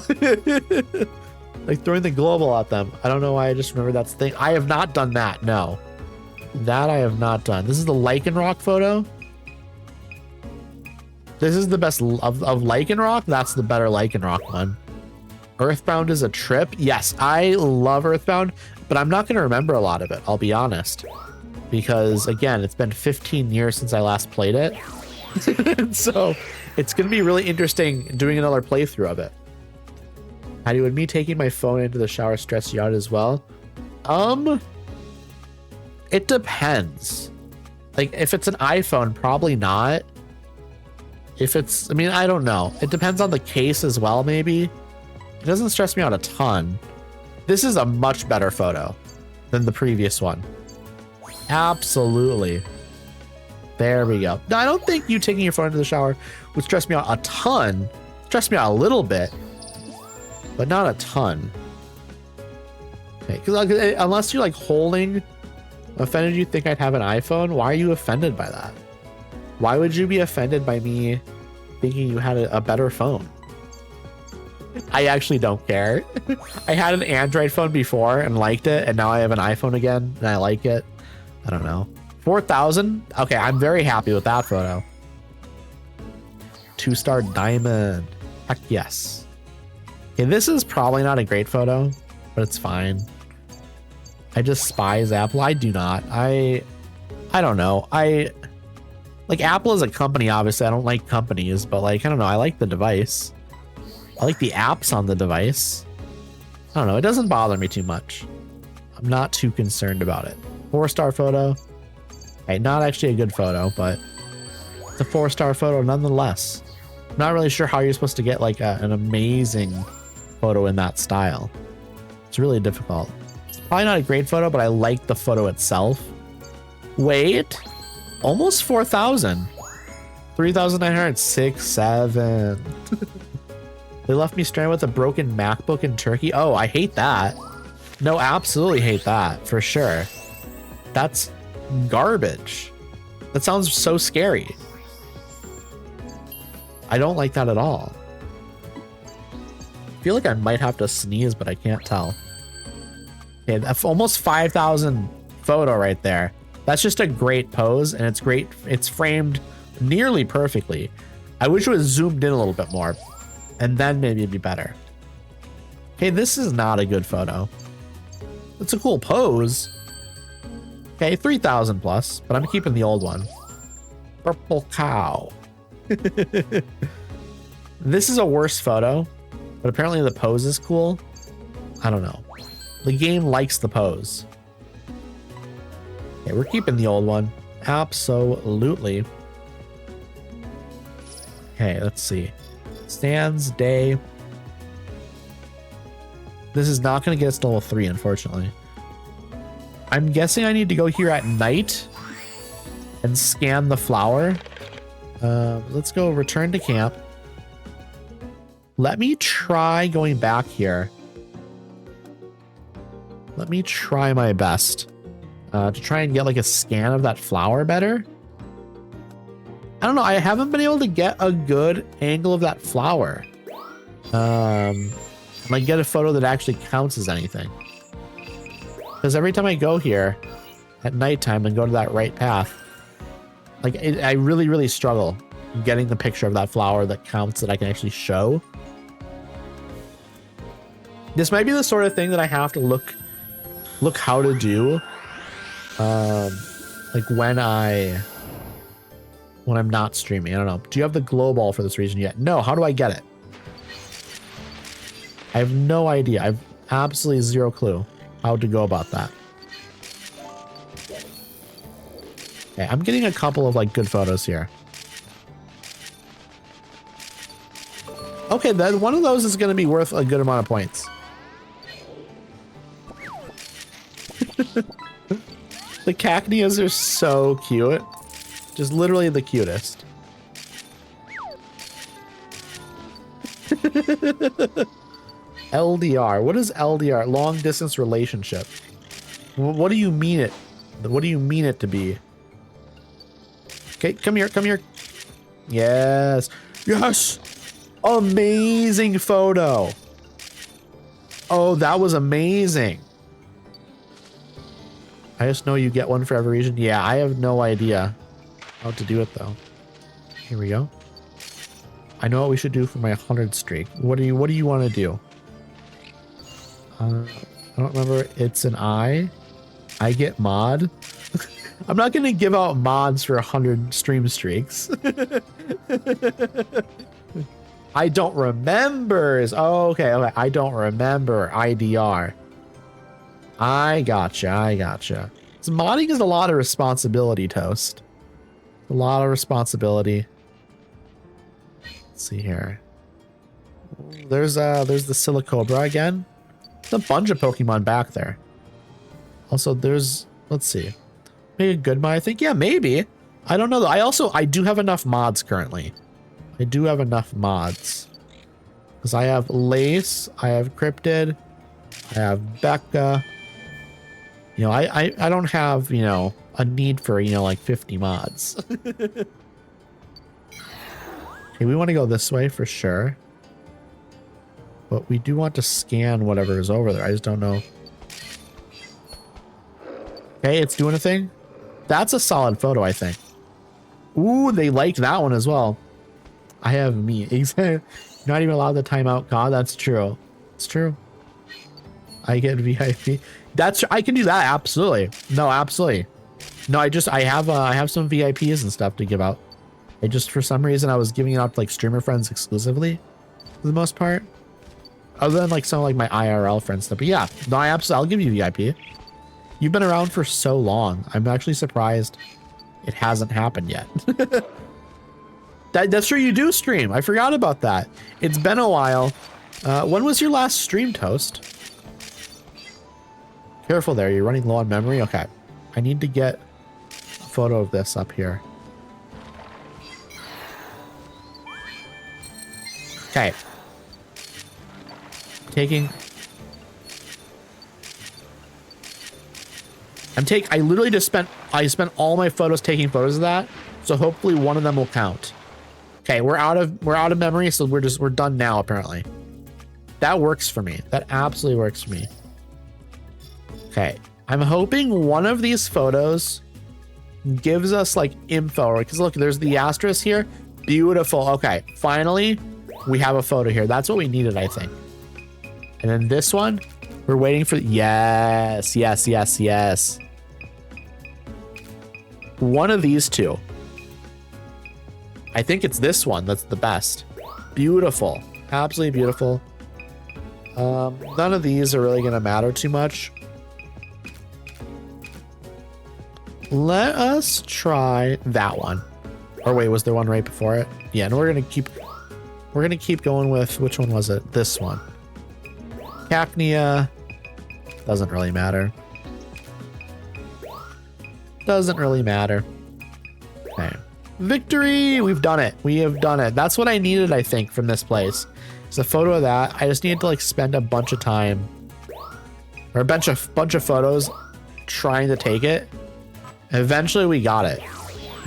Like throwing the global at them. I don't know why I just remember that's the thing. I have not done that, no. That I have not done. This is the Lycanroc photo. This is the best of Lycanroc. That's the better Lycanroc one. Earthbound is a trip. Yes, I love Earthbound, but I'm not going to remember a lot of it, I'll be honest. Because, again, it's been 15 years since I last played it. So, it's going to be really interesting doing another playthrough of it. How would me taking my phone into the shower stress you out as well? It depends. Like, if it's an iPhone, probably not. If it's, I mean, I don't know. It depends on the case as well, maybe. It doesn't stress me out a ton. This is a much better photo than the previous one. Absolutely. There we go. Now, I don't think you taking your phone into the shower would stress me out a ton. Stress me out a little bit, but not a ton. Okay, because unless you're like holding, offended you think I'd have an iPhone, why are you offended by that? Why would you be offended by me thinking you had a better phone? I actually don't care. I had an Android phone before and liked it, and now I have an iPhone again and I like it. I don't know. 4,000? Okay, I'm very happy with that photo. 2-star diamond. Heck yes. Okay, this is probably not a great photo, but it's fine. I despise Apple. I do not. I don't know. Like, Apple is a company, obviously. I don't like companies, but like, I don't know. I like the device. I like the apps on the device. I don't know. It doesn't bother me too much. I'm not too concerned about it. 4-star photo. Okay, not actually a good photo, but it's a 4-star photo nonetheless. I'm not really sure how you're supposed to get like an amazing photo in that style. It's really difficult. Probably not a great photo, but I like the photo itself. Wait, almost 4,000. 3,967. They left me stranded with a broken MacBook in Turkey. Oh, I hate that. No, absolutely hate that for sure. That's garbage. That sounds so scary. I don't like that at all. I feel like I might have to sneeze, but I can't tell. Okay, that's almost 5,000 photo right there. That's just a great pose, and it's great. It's framed nearly perfectly. I wish it was zoomed in a little bit more, and then maybe it'd be better. Okay, this is not a good photo. It's a cool pose. Okay, 3,000 plus, but I'm keeping the old one. Purple cow. This is a worse photo, but apparently the pose is cool. I don't know. The game likes the pose. Okay, we're keeping the old one. Absolutely. Okay, let's see. Stands day. This is not going to get us to level 3, unfortunately. I'm guessing I need to go here at night and scan the flower. Let's go return to camp. Let me try going back here. Let me try my best to try and get like a scan of that flower better. I don't know. I haven't been able to get a good angle of that flower. Like get a photo that actually counts as anything. Because every time I go here at nighttime and go to that right path, like I really, really struggle getting the picture of that flower that counts that I can actually show. This might be the sort of thing that I have to look how to do. Like when I'm not streaming. I don't know. Do you have the glow ball for this region yet? No. How do I get it? I have no idea. I've absolutely zero clue how to go about that. Okay, I'm getting a couple of like good photos here. Okay, then one of those is going to be worth a good amount of points. The cacneas are so cute. Just literally the cutest. LDR. What is LDR? Long distance relationship. What do you mean it? What do you mean it to be? Okay, come here, come here. Yes. Yes. Amazing photo. Oh, that was amazing. I just know you get one for every region. Yeah, I have no idea how to do it though. Here we go. I know what we should do for my 100 streak. What do you want to do? I don't remember. It's an I get mod. I'm not going to give out mods for 100 stream streaks. I don't remember. Oh, okay. I don't remember IDR. I gotcha. So modding is a lot of responsibility, Toast. A lot of responsibility. Let's see here. There's the Silicobra again. There's a bunch of Pokemon back there. Also, there's, let's see. Maybe a good mod, I think. Yeah, maybe. I don't know though. I do have enough mods currently. I do have enough mods. Because I have Lace, I have Cryptid, I have Becca. You know, I don't have, you know, a need for, you know, like 50 mods. Okay, we want to go this way for sure. But we do want to scan whatever is over there. I just don't know. Okay, it's doing a thing. That's a solid photo, I think. Ooh, they liked that one as well. I have me. Exactly. Not even allowed the timeout. God, that's true. It's true. I get VIP. I can do that. Absolutely. No, absolutely. No, I have some VIPs and stuff to give out. I just, for some reason, I was giving it out to like streamer friends exclusively for the most part. Other than like some of like my IRL friends stuff. But yeah, no, I'll give you VIP. You've been around for so long. I'm actually surprised it hasn't happened yet. That's true, you do stream. I forgot about that. It's been a while. When was your last stream, Toast? Careful there, you're running low on memory. Okay. I need to get a photo of this up here. Okay. I literally just spent all my photos taking photos of that. So hopefully one of them will count. Okay, we're out of memory, so we're done now apparently. That works for me. That absolutely works for me. Okay. I'm hoping one of these photos gives us like info, because look, there's the asterisk here. Beautiful. Okay, finally we have a photo here. That's what we needed, I think. And then this one, we're waiting for, yes. One of these two. I think it's this one that's the best. Beautiful. Absolutely beautiful. None of these are really gonna matter too much. Let us try that one. Or wait, was there one right before it? Yeah, and we're gonna keep going with, which one was it? This one. Cacnea. Doesn't really matter. Doesn't really matter. Okay. Victory! We've done it. We have done it. That's what I needed, I think, from this place. It's a photo of that. I just needed to like spend a bunch of time or a bunch of photos trying to take it. Eventually we got it.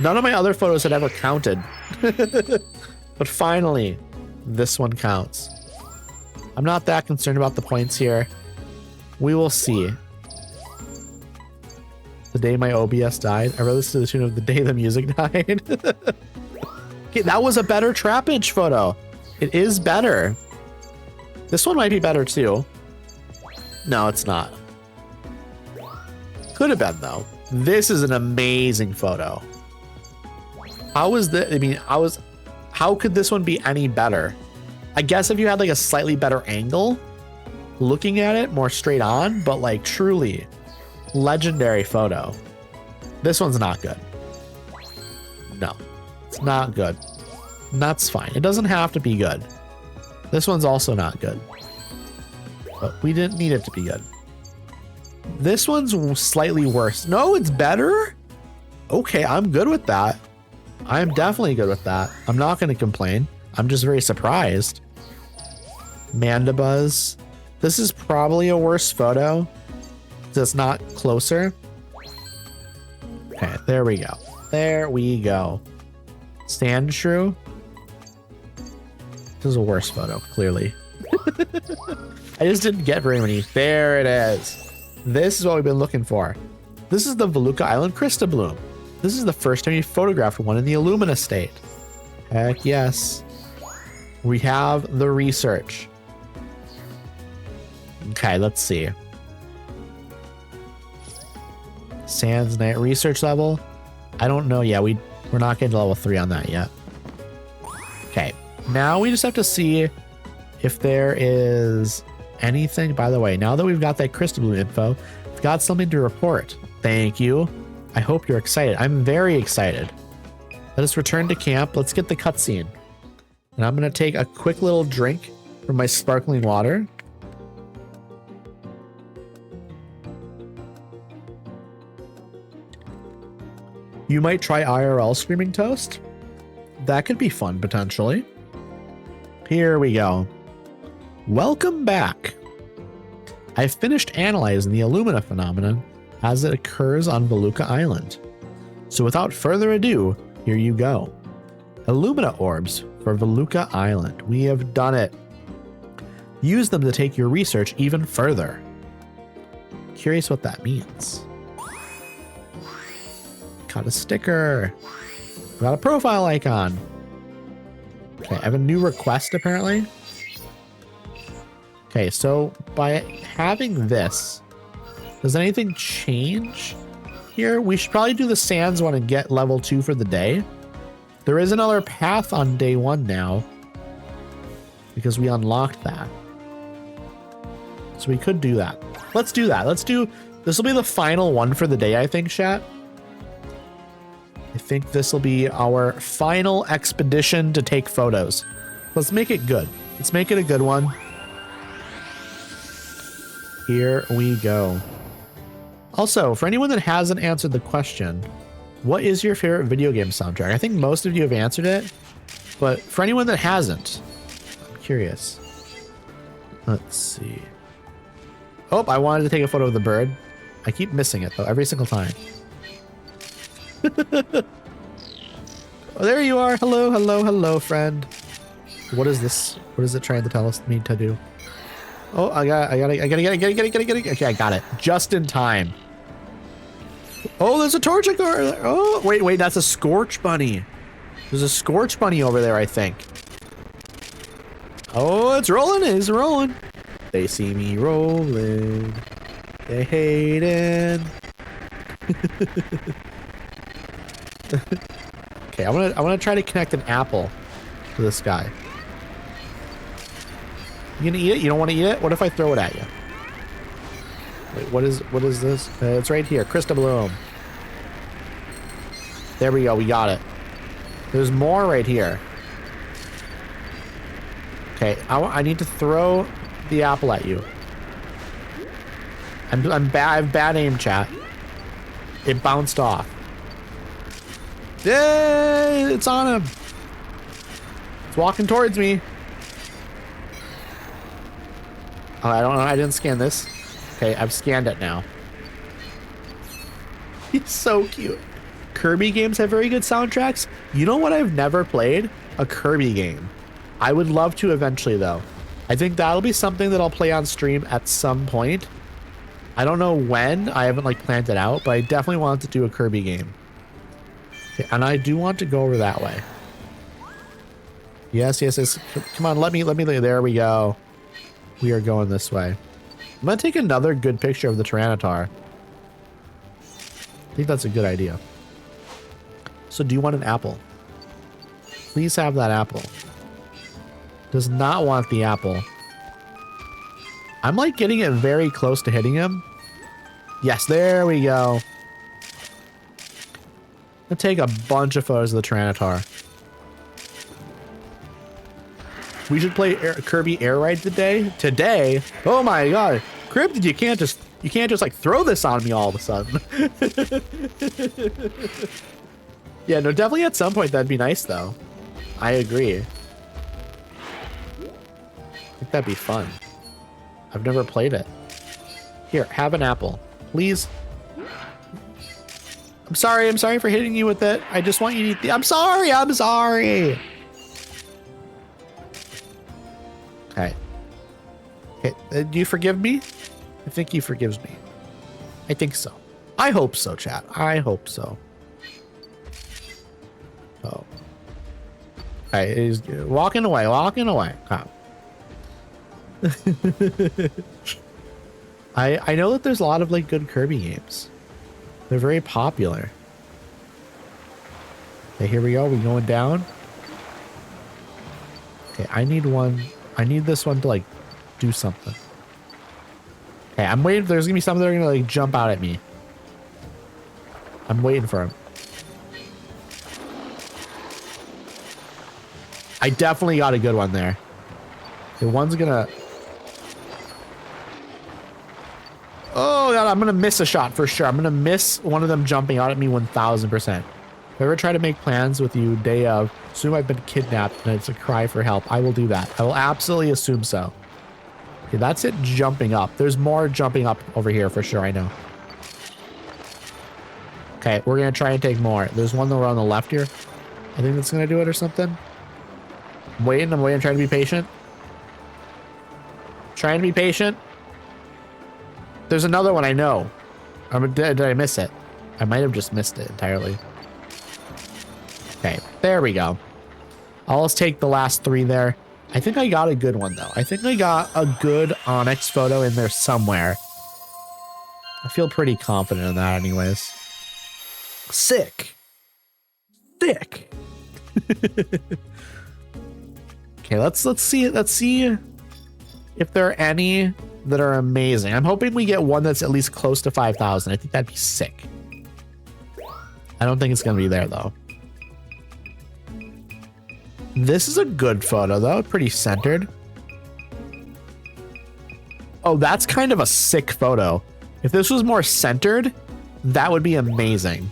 None of my other photos had ever counted. But finally, this one counts. I'm not that concerned about the points here. We will see. The day my OBS died. I wrote this to the tune of the day the music died. Okay, that was a better trappage photo. It is better. This one might be better too. No, it's not. Could have been though. This is an amazing photo. How is the, I mean, how could this one be any better? I guess if you had like a slightly better angle, looking at it more straight on, but like truly legendary photo. This one's not good. No, it's not good. And that's fine. It doesn't have to be good. This one's also not good. But we didn't need it to be good. This one's slightly worse. No, it's better? Okay, I'm good with that. I'm definitely good with that. I'm not going to complain. I'm just very surprised. Mandibuzz. This is probably a worse photo. It's not closer. Okay, there we go. There we go. Sandshrew. This is a worse photo, clearly. I just didn't get very many. There it is. This is what we've been looking for. This is the Voluka Island Crystal Bloom. This is the first time you photographed one in the Illumina state. Heck yes. We have the research. Okay, let's see. Sands Night research level. I don't know yet. We're not getting to level 3 on that yet. Okay, now we just have to see if there is anything. By the way, now that we've got that Crystal Bloom info, we've got something to report. Thank you. I hope you're excited. I'm very excited. Let us return to camp. Let's get the cutscene. And I'm going to take a quick little drink from my sparkling water. You might try IRL Screaming Toast. That could be fun, potentially. Here we go. Welcome back. I've finished analyzing the Illumina phenomenon as it occurs on Voluka Island. So without further ado, here you go. Illumina orbs for Voluka Island. We have done it. Use them to take your research even further. Curious what that means. Got a sticker. Got a profile icon. Okay, I have a new request apparently. Okay, so by having this, does anything change here? We should probably do the Sands one and get level 2 for the day. There is another path on day 1 now because we unlocked that. So we could do that. Let's do that. This will be the final one for the day, I think, chat. I think this will be our final expedition to take photos. Let's make it good. Let's make it a good one. Here we go. Also, for anyone that hasn't answered the question, what is your favorite video game soundtrack? I think most of you have answered it, but for anyone that hasn't, I'm curious. Let's see. Oh, I wanted to take a photo of the bird. I keep missing it though, every single time. Oh, there you are. Hello, hello, hello, friend. What is this? What is it trying to tell me to do? Oh, I gotta get it. Okay, I got it. Just in time. Oh, there's a Torchic. Oh, wait, that's a Scorch Bunny. There's a Scorch Bunny over there, I think. Oh, it's rolling. It's rolling. They see me rolling. They hate it. Okay, I wanna try to connect an apple to this guy. You gonna eat it? You don't want to eat it? What if I throw it at you? Wait, what is this? It's right here. Crystal Bloom. There we go. We got it. There's more right here. Okay, I need to throw the apple at you. I'm bad. I have bad aim, chat. It bounced off. Yay! It's on him. It's walking towards me. Oh, I don't know. I didn't scan this. Okay, I've scanned it now. He's so cute. Kirby games have very good soundtracks. You know what I've never played? A Kirby game. I would love to eventually, though. I think that'll be something that I'll play on stream at some point. I don't know when. I haven't like planned it out, but I definitely want to do a Kirby game. Okay, and I do want to go over that way. Yes. Come on, let me. There we go. We are going this way. I'm gonna take another good picture of the Tyranitar. I think that's a good idea. So do you want an apple? Please have that apple. Does not want the apple. I'm like getting it very close to hitting him. Yes, there we go. I'm gonna take a bunch of photos of the Tyranitar. We should play Kirby Air Ride today. Oh my god. Cryptid, you can't just like throw this on me all of a sudden. Yeah, no, definitely at some point that'd be nice though. I agree. I think that'd be fun. I've never played it. Here, have an apple. Please. I'm sorry for hitting you with it. I just want you to eat the— I'm sorry. Okay. Okay, do you forgive me? I think he forgives me. I think so. I hope so, chat. I hope so. Oh. Okay, he's walking away. Come. I know that there's a lot of like good Kirby games. They're very popular. Okay, here we go. We're going down. Okay, I need this one to like do something. Okay, I'm waiting. There's gonna be something that are gonna like jump out at me. I'm waiting for him. I definitely got a good one there. The one's gonna— oh god, I'm gonna miss a shot for sure. I'm gonna miss one of them jumping out at me 1000%. If I ever try to make plans with you day of, assume I've been kidnapped and it's a cry for help, I will do that. I will absolutely assume so. Okay, that's it jumping up. There's more jumping up over here for sure, I know. Okay, we're gonna try and take more. There's one over on the left here. I think that's gonna do it or something. I'm waiting, trying to be patient. Trying to be patient. There's another one I know. Did I miss it? I might have just missed it entirely. Okay, there we go. I'll just take the last 3 there. I think I got a good one though. I think I got a good Onyx photo in there somewhere. I feel pretty confident in that anyways. Sick. Okay, let's see if there are any that are amazing. I'm hoping we get one that's at least close to 5,000. I think that'd be sick. I don't think it's gonna be there though. This is a good photo though, pretty centered. Oh, that's kind of a sick photo. If this was more centered, that would be amazing.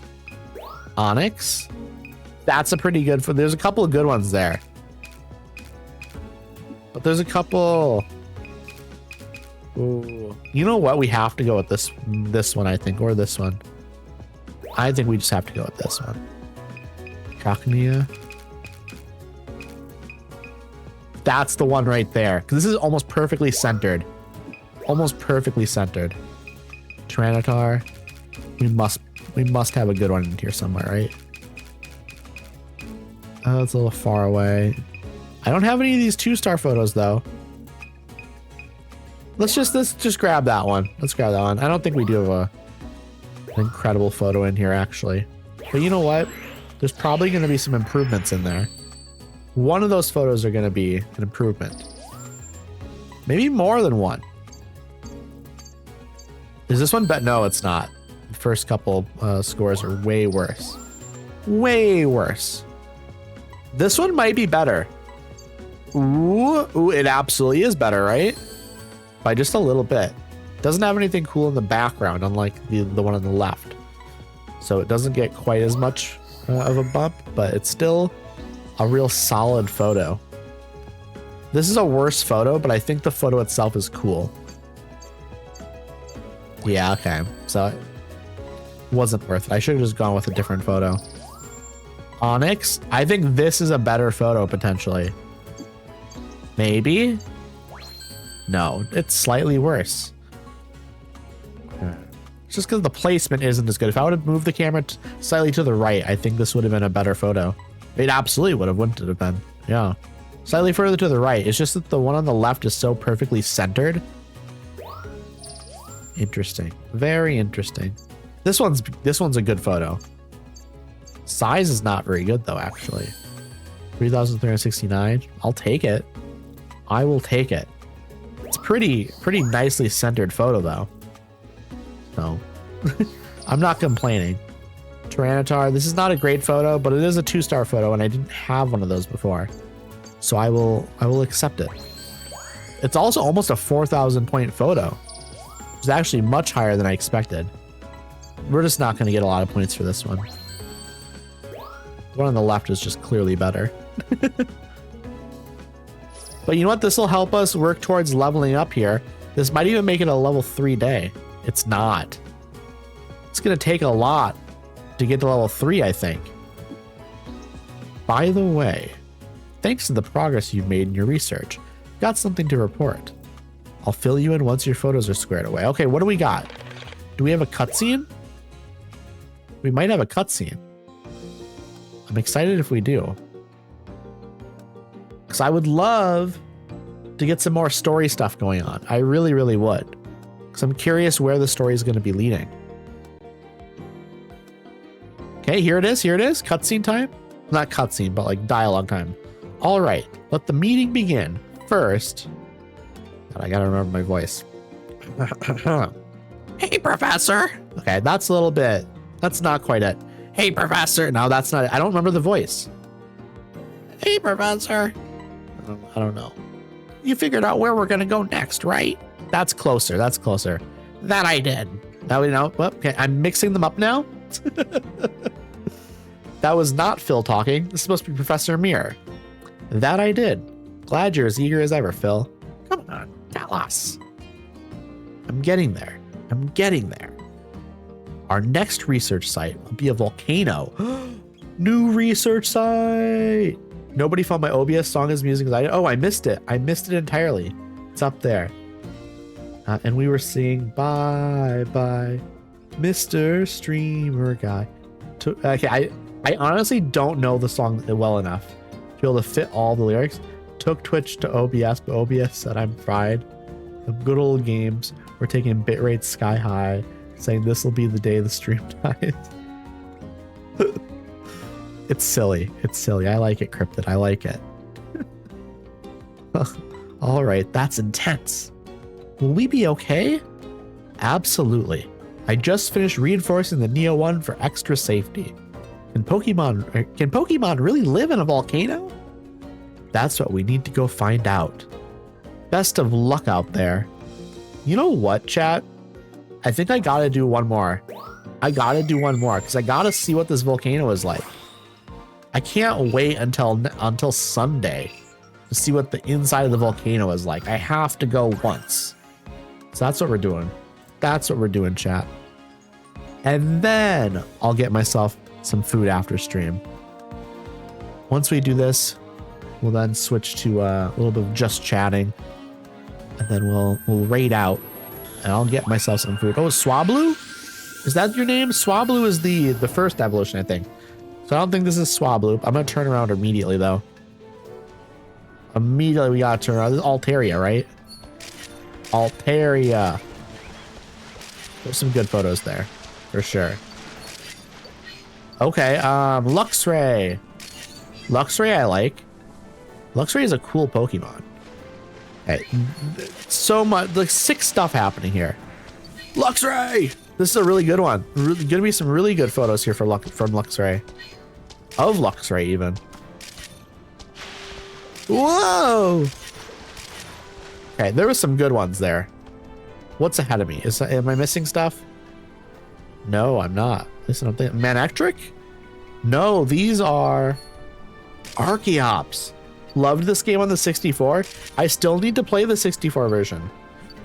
Onyx. That's a pretty good, there's a couple of good ones there. But there's a couple. Ooh. You know what? We have to go with this one, I think, or this one. I think we just have to go with this one. Cochnea. That's the one right there. Because this is almost perfectly centered. Almost perfectly centered. Tyranitar. We must have a good one in here somewhere, right? Oh, it's a little far away. I don't have any of these 2-star photos though. Let's just grab that one. Let's grab that one. I don't think we do have an incredible photo in here actually. But you know what? There's probably going to be some improvements in there. One of those photos are going to be an improvement. Maybe more than one. Is this one bet? No, it's not. The first couple scores are way worse. Way worse. This one might be better. Ooh, it absolutely is better, right? By just a little bit. Doesn't have anything cool in the background, unlike the one on the left. So it doesn't get quite as much of a bump, but it's still a real solid photo. This is a worse photo, but I think the photo itself is cool. Yeah, okay. So it wasn't worth it. I should have just gone with a different photo. Onyx, I think this is a better photo potentially. Maybe? No, it's slightly worse. It's just because the placement isn't as good. If I would have moved the camera slightly to the right, I think this would have been a better photo. It absolutely would have, wouldn't it have been? Yeah. Slightly further to the right. It's just that the one on the left is so perfectly centered. Interesting. Very interesting. This one's a good photo. Size is not very good though, actually. 3,369. I'll take it. I will take it. It's pretty nicely centered photo though. So I'm not complaining. Tyranitar, this is not a great photo, but it is a 2-star photo and I didn't have one of those before. So I will accept it. It's also almost a 4,000 point photo. It's actually much higher than I expected. We're just not going to get a lot of points for this one. The one on the left is just clearly better. But you know what? This will help us work towards leveling up here. This might even make it a level 3 day. It's not. It's going to take a lot to get to level 3, I think. By the way, thanks to the progress you've made in your research, got something to report. I'll fill you in once your photos are squared away. Okay, what do we got? Do we have a cutscene? We might have a cutscene. I'm excited if we do. Because I would love to get some more story stuff going on. I really, really would. Because I'm curious where the story is going to be leading. Okay, here it is. Here it is. Cutscene time. Not cutscene, but like dialogue time. All right, let the meeting begin. First, God, I gotta remember my voice. Hey, Professor. Okay, that's a little bit. That's not quite it. Hey, Professor. No, that's not it. I don't remember the voice. Hey, Professor. I don't know. You figured out where we're gonna go next, right? That's closer. That's closer. That I did. Now we know. Okay, I'm mixing them up now. That was not Phil talking. This is supposed to be Professor Mir. That I did. Glad you're as eager as ever, Phil. Come on, tell us. I'm getting there. I'm getting there. Our next research site will be a volcano. New research site. Nobody found my OBS song as music as I did. Oh, I missed it. I missed it entirely. It's up there. And we were singing bye bye, Mr. Streamer Guy. Okay, I honestly don't know the song well enough to be able to fit all the lyrics. Took Twitch to OBS, but OBS said I'm fried. The good old games. We're taking bitrate sky high, saying this will be the day the stream dies. It's silly. It's silly. I like it, Cryptid. I like it. All right, that's intense. Will we be okay? Absolutely. I just finished reinforcing the Neo 1 for extra safety. Can Pokemon really live in a volcano? That's what we need to go find out. Best of luck out there. You know what, chat? I think I gotta do one more. I gotta do one more because I gotta see what this volcano is like. I can't wait until Sunday to see what the inside of the volcano is like. I have to go once. So that's what we're doing. That's what we're doing, chat. And then I'll get myself some food after stream. Once we do this, we'll then switch to a little bit of just chatting. And then we'll raid out. And I'll get myself some food. Oh, Swablu? Is that your name? Swablu is the first evolution, I think. So I don't think this is Swablu. I'm going to turn around immediately, though. Immediately, we got to turn around. This is Altaria, right? Altaria. There's some good photos there, for sure. Okay, Luxray. Luxray I like. Luxray is a cool Pokemon. Okay, so much, like sick stuff happening here. Luxray! This is a really good one. Gonna be some really good photos here from Luxray. Of Luxray, even. Whoa! Okay, there was some good ones there. What's ahead of me? Am I missing stuff? No, I'm not. Listen, I'm thinking Manectric? No, these are Archeops. Loved this game on the 64. I still need to play the 64 version.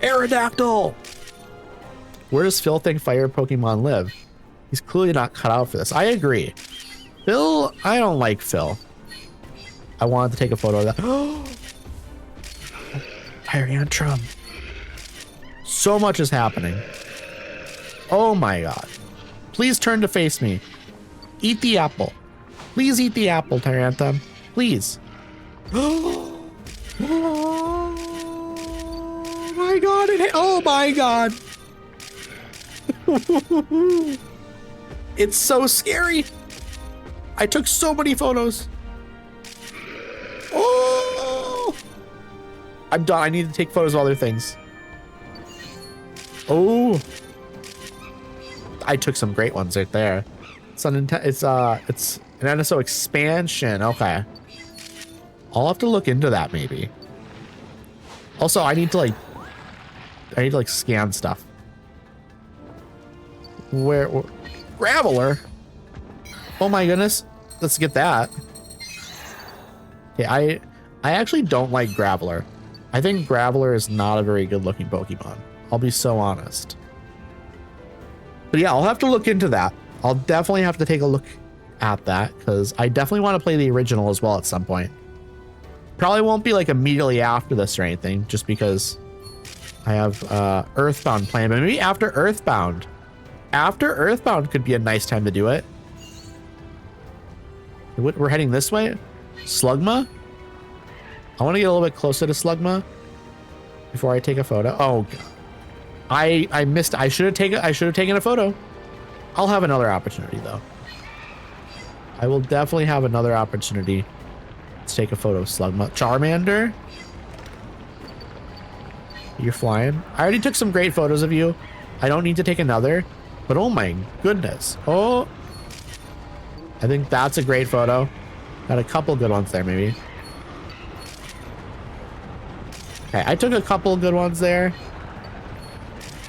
Aerodactyl! Where does Phil think fire Pokemon live? He's clearly not cut out for this. I agree. Phil, I don't like Phil. I wanted to take a photo of that. Tyrantrum. So much is happening. Oh my god. Please turn to face me. Eat the apple. Please eat the apple, Tyrantrum. Please. Oh my god. Oh my god. It's so scary. I took so many photos. Oh, I'm done. I need to take photos of other things. Oh, I took some great ones right there. It's an NSO expansion. Okay, I'll have to look into that maybe. Also, I need to like scan stuff. Where Graveler? Oh my goodness. Let's get that. Okay, I actually don't like Graveler. I think Graveler is not a very good looking Pokemon. I'll be so honest. But yeah, I'll have to look into that. I'll definitely have to take a look at that because I definitely want to play the original as well at some point. Probably won't be like immediately after this or anything, just because I have Earthbound planned. But maybe after Earthbound. After Earthbound could be a nice time to do it. We're heading this way. Slugma? I want to get a little bit closer to Slugma before I take a photo. Oh god. I missed. I should have taken a photo. I'll have another opportunity though. I will definitely have another opportunity to take a photo of Slugma. Charmander? You're flying. I already took some great photos of you. I don't need to take another. But oh my goodness. Oh. I think that's a great photo. Got a couple good ones there, maybe. Okay, I took a couple good ones there.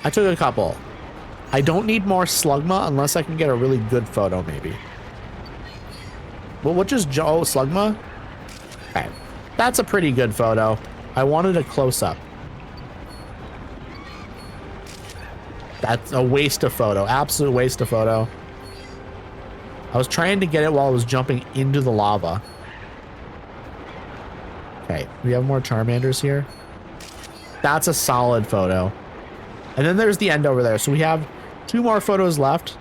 I took a couple. I don't need more Slugma unless I can get a really good photo, maybe. Well, what just Joe Slugma? Okay, that's a pretty good photo. I wanted a close-up. That's a waste of photo. Absolute waste of photo. I was trying to get it while I was jumping into the lava. Okay, we have more Charmanders here. That's a solid photo. And then there's the end over there. So we have 2 more photos left.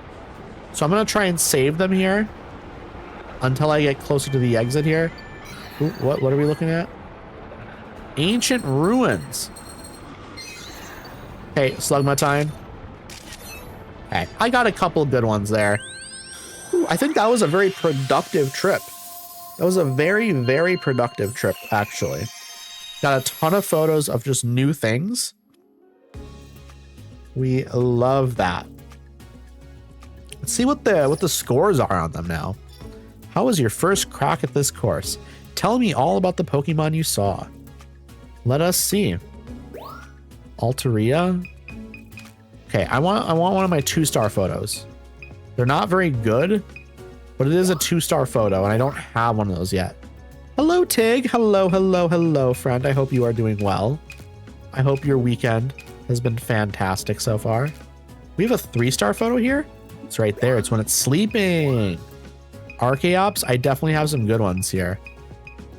So I'm going to try and save them here until I get closer to the exit here. Ooh, what are we looking at? Ancient ruins. Okay, Slugma time. Okay, I got a couple good ones there. Ooh, I think that was a very productive trip. That was a very, very productive trip, actually. Got a ton of photos of just new things. We love that. Let's see what the scores are on them now. How was your first crack at this course? Tell me all about the Pokemon you saw. Let us see. Altaria. Okay, I want one of my 2-star photos. They're not very good, but it is a 2-star photo, and I don't have one of those yet. Hello, Tig. Hello, hello, hello, friend. I hope you are doing well. I hope your weekend has been fantastic so far. We have a 3-star photo here. It's right there. It's when it's sleeping. Archaeops, I definitely have some good ones here.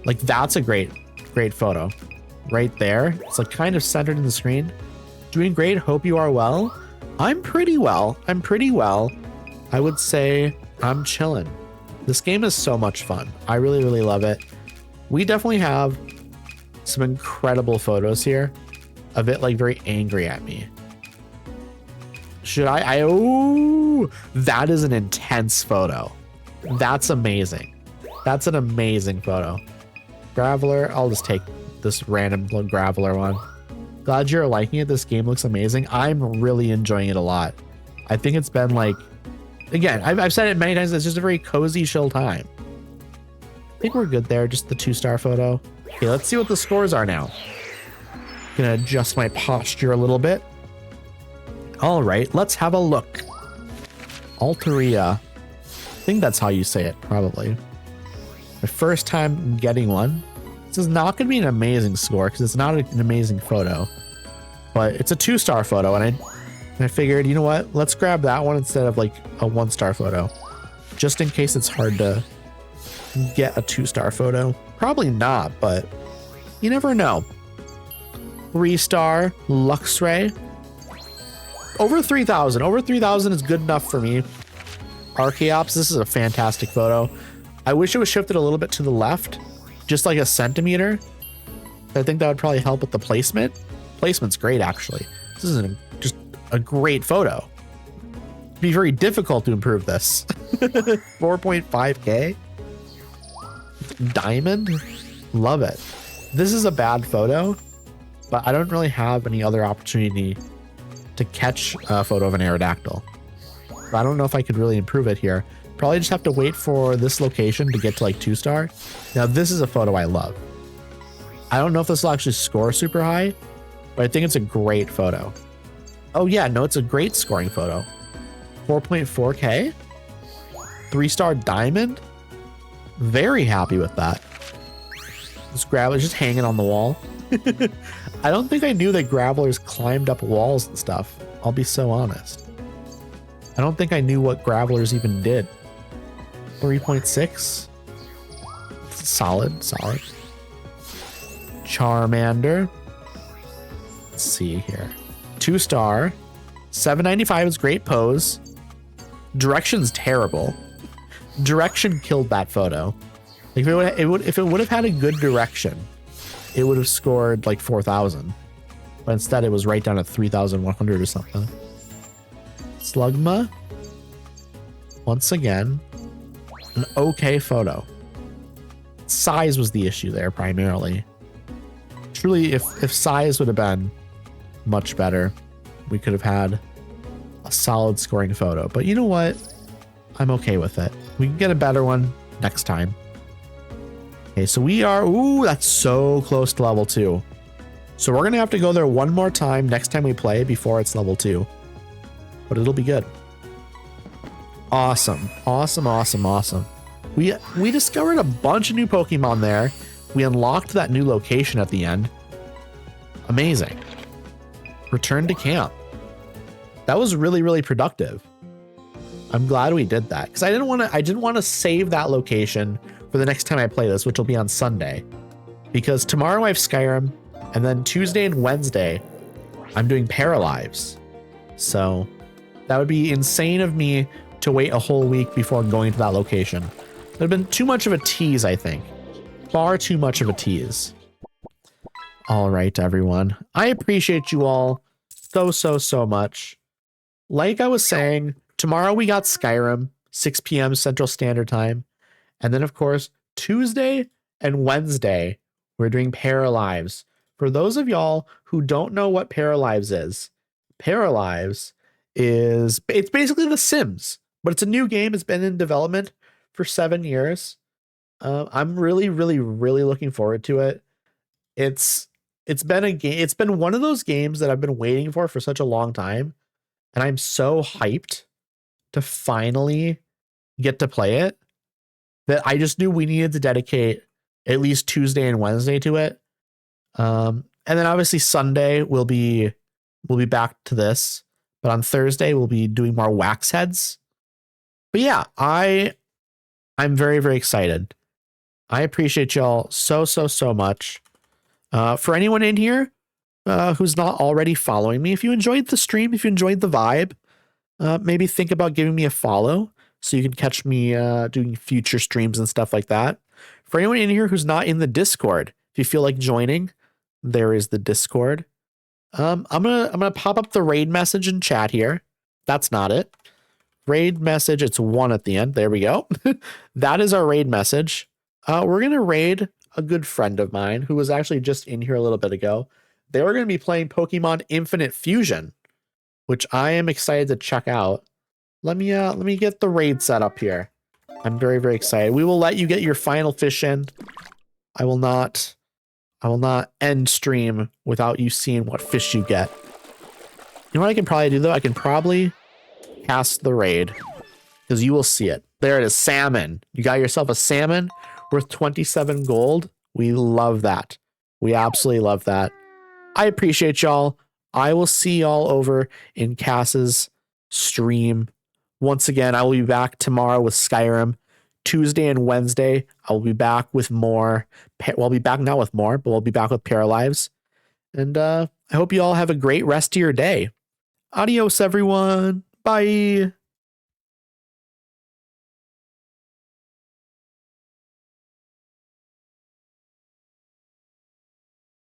Like, that's a great photo. Right there. It's like kind of centered in the screen. Doing great. Hope you are well. I'm pretty well. I would say I'm chilling. This game is so much fun. I really, really love it. We definitely have some incredible photos here of it like very angry at me. Should I? Oh, that is an intense photo. That's amazing. That's an amazing photo. Graveler, I'll just take this random Graveler one. Glad you're liking it. This game looks amazing. I'm really enjoying it a lot. I think it's been like, again, I've said it many times, it's just a very cozy, chill time. I think we're good there, just the 2-star photo. Okay, let's see what the scores are now. Gonna adjust my posture a little bit. All right, let's have a look. Alteria. I think that's how you say it, probably. My first time getting one. This is not gonna be an amazing score because it's not an amazing photo, but it's a 2-star photo, and I figured, you know what? Let's grab that one instead of like a 1-star photo, just in case it's hard to get a 2-star photo. Probably not, but you never know. 3-star Luxray. Over 3,000. Over 3,000 is good enough for me. Archaeops, this is a fantastic photo. I wish it was shifted a little bit to the left, just like a centimeter. I think that would probably help with the placement. Placement's great, actually. This is just a great photo. It'd be very difficult to improve this. 4.5K. Diamond. Love it. This is a bad photo, but I don't really have any other opportunity to catch a photo of an Aerodactyl. I don't know if I could really improve it here. Probably just have to wait for this location to get to like 2-star. Now this is a photo I love. I don't know if this will actually score super high, but I think it's a great photo. Oh yeah, no, it's a great scoring photo. 4.4K. 3-star diamond. Very happy with that. This Graveler's just hanging on the wall. I don't think I knew that Gravelers climbed up walls and stuff. I'll be so honest. I don't think I knew what Gravelers even did. 3.6. Solid. Charmander. Let's see here. 2-star. 795 is great pose. Direction's terrible. Direction killed that photo. Like if it would have had a good direction, it would have scored like 4,000. But instead it was right down at 3,100 or something. Slugma. Once again, an okay photo. Size was the issue there primarily. Truly, if size would have been much better, we could have had a solid scoring photo. But you know what? I'm okay with it. We can get a better one next time. Okay, so we are... Ooh, that's so close to level 2. So we're going to have to go there one more time next time we play before it's level 2. But it'll be good. Awesome. We discovered a bunch of new Pokemon there. We unlocked that new location at the end. Amazing. Return to camp. That was really, really productive. I'm glad we did that because I didn't want to save that location for the next time I play this, which will be on Sunday. Because tomorrow I have Skyrim, and then Tuesday and Wednesday I'm doing Paralives. So that would be insane of me to wait a whole week before going to that location. It would have been too much of a tease, I think. Far too much of a tease. All right, everyone. I appreciate you all so much. Like I was saying, tomorrow we got Skyrim, 6 p.m. Central Standard Time. And then, of course, Tuesday and Wednesday, we're doing Paralives. For those of y'all who don't know what Paralives is, Paralives is, it's basically The Sims, but it's a new game. It's been in development for 7 years. I'm really looking forward to it. It's been a game. It's been one of those games that I've been waiting for such a long time. and I'm so hyped to finally get to play it that I just knew we needed to dedicate at least Tuesday and Wednesday to it. And then obviously Sunday we'll be back to this, but on Thursday we'll be doing more wax heads. But yeah, I'm very, very excited. I appreciate y'all so much. For anyone in here who's not already following me, if you enjoyed the stream, if you enjoyed the vibe, maybe think about giving me a follow so you can catch me doing future streams and stuff like that. For anyone in here who's not in the Discord, if you feel like joining, there is the Discord. I'm gonna pop up the raid message in chat here. That's not it. Raid message, it's 1 at the end. There we go. That is our raid message. We're gonna raid a good friend of mine who was actually just in here a little bit ago. They were gonna be playing Pokemon Infinite Fusion, which I am excited to check out. Let me get the raid set up here. I'm very, very excited. We will let you get your final fish in. I will not end stream without you seeing what fish you get. You know what I can probably do though? I can probably cast the raid because you will see it. There it is, salmon. You got yourself a salmon worth 27 gold. We love that. We absolutely love that. I appreciate y'all. I will see y'all over in Cass's stream. Once again, I will be back tomorrow with Skyrim. Tuesday and Wednesday, I will be back with more. Well, I'll be back not with more, but we'll be back with Paralives. And I hope you all have a great rest of your day. Adios, everyone. Bye.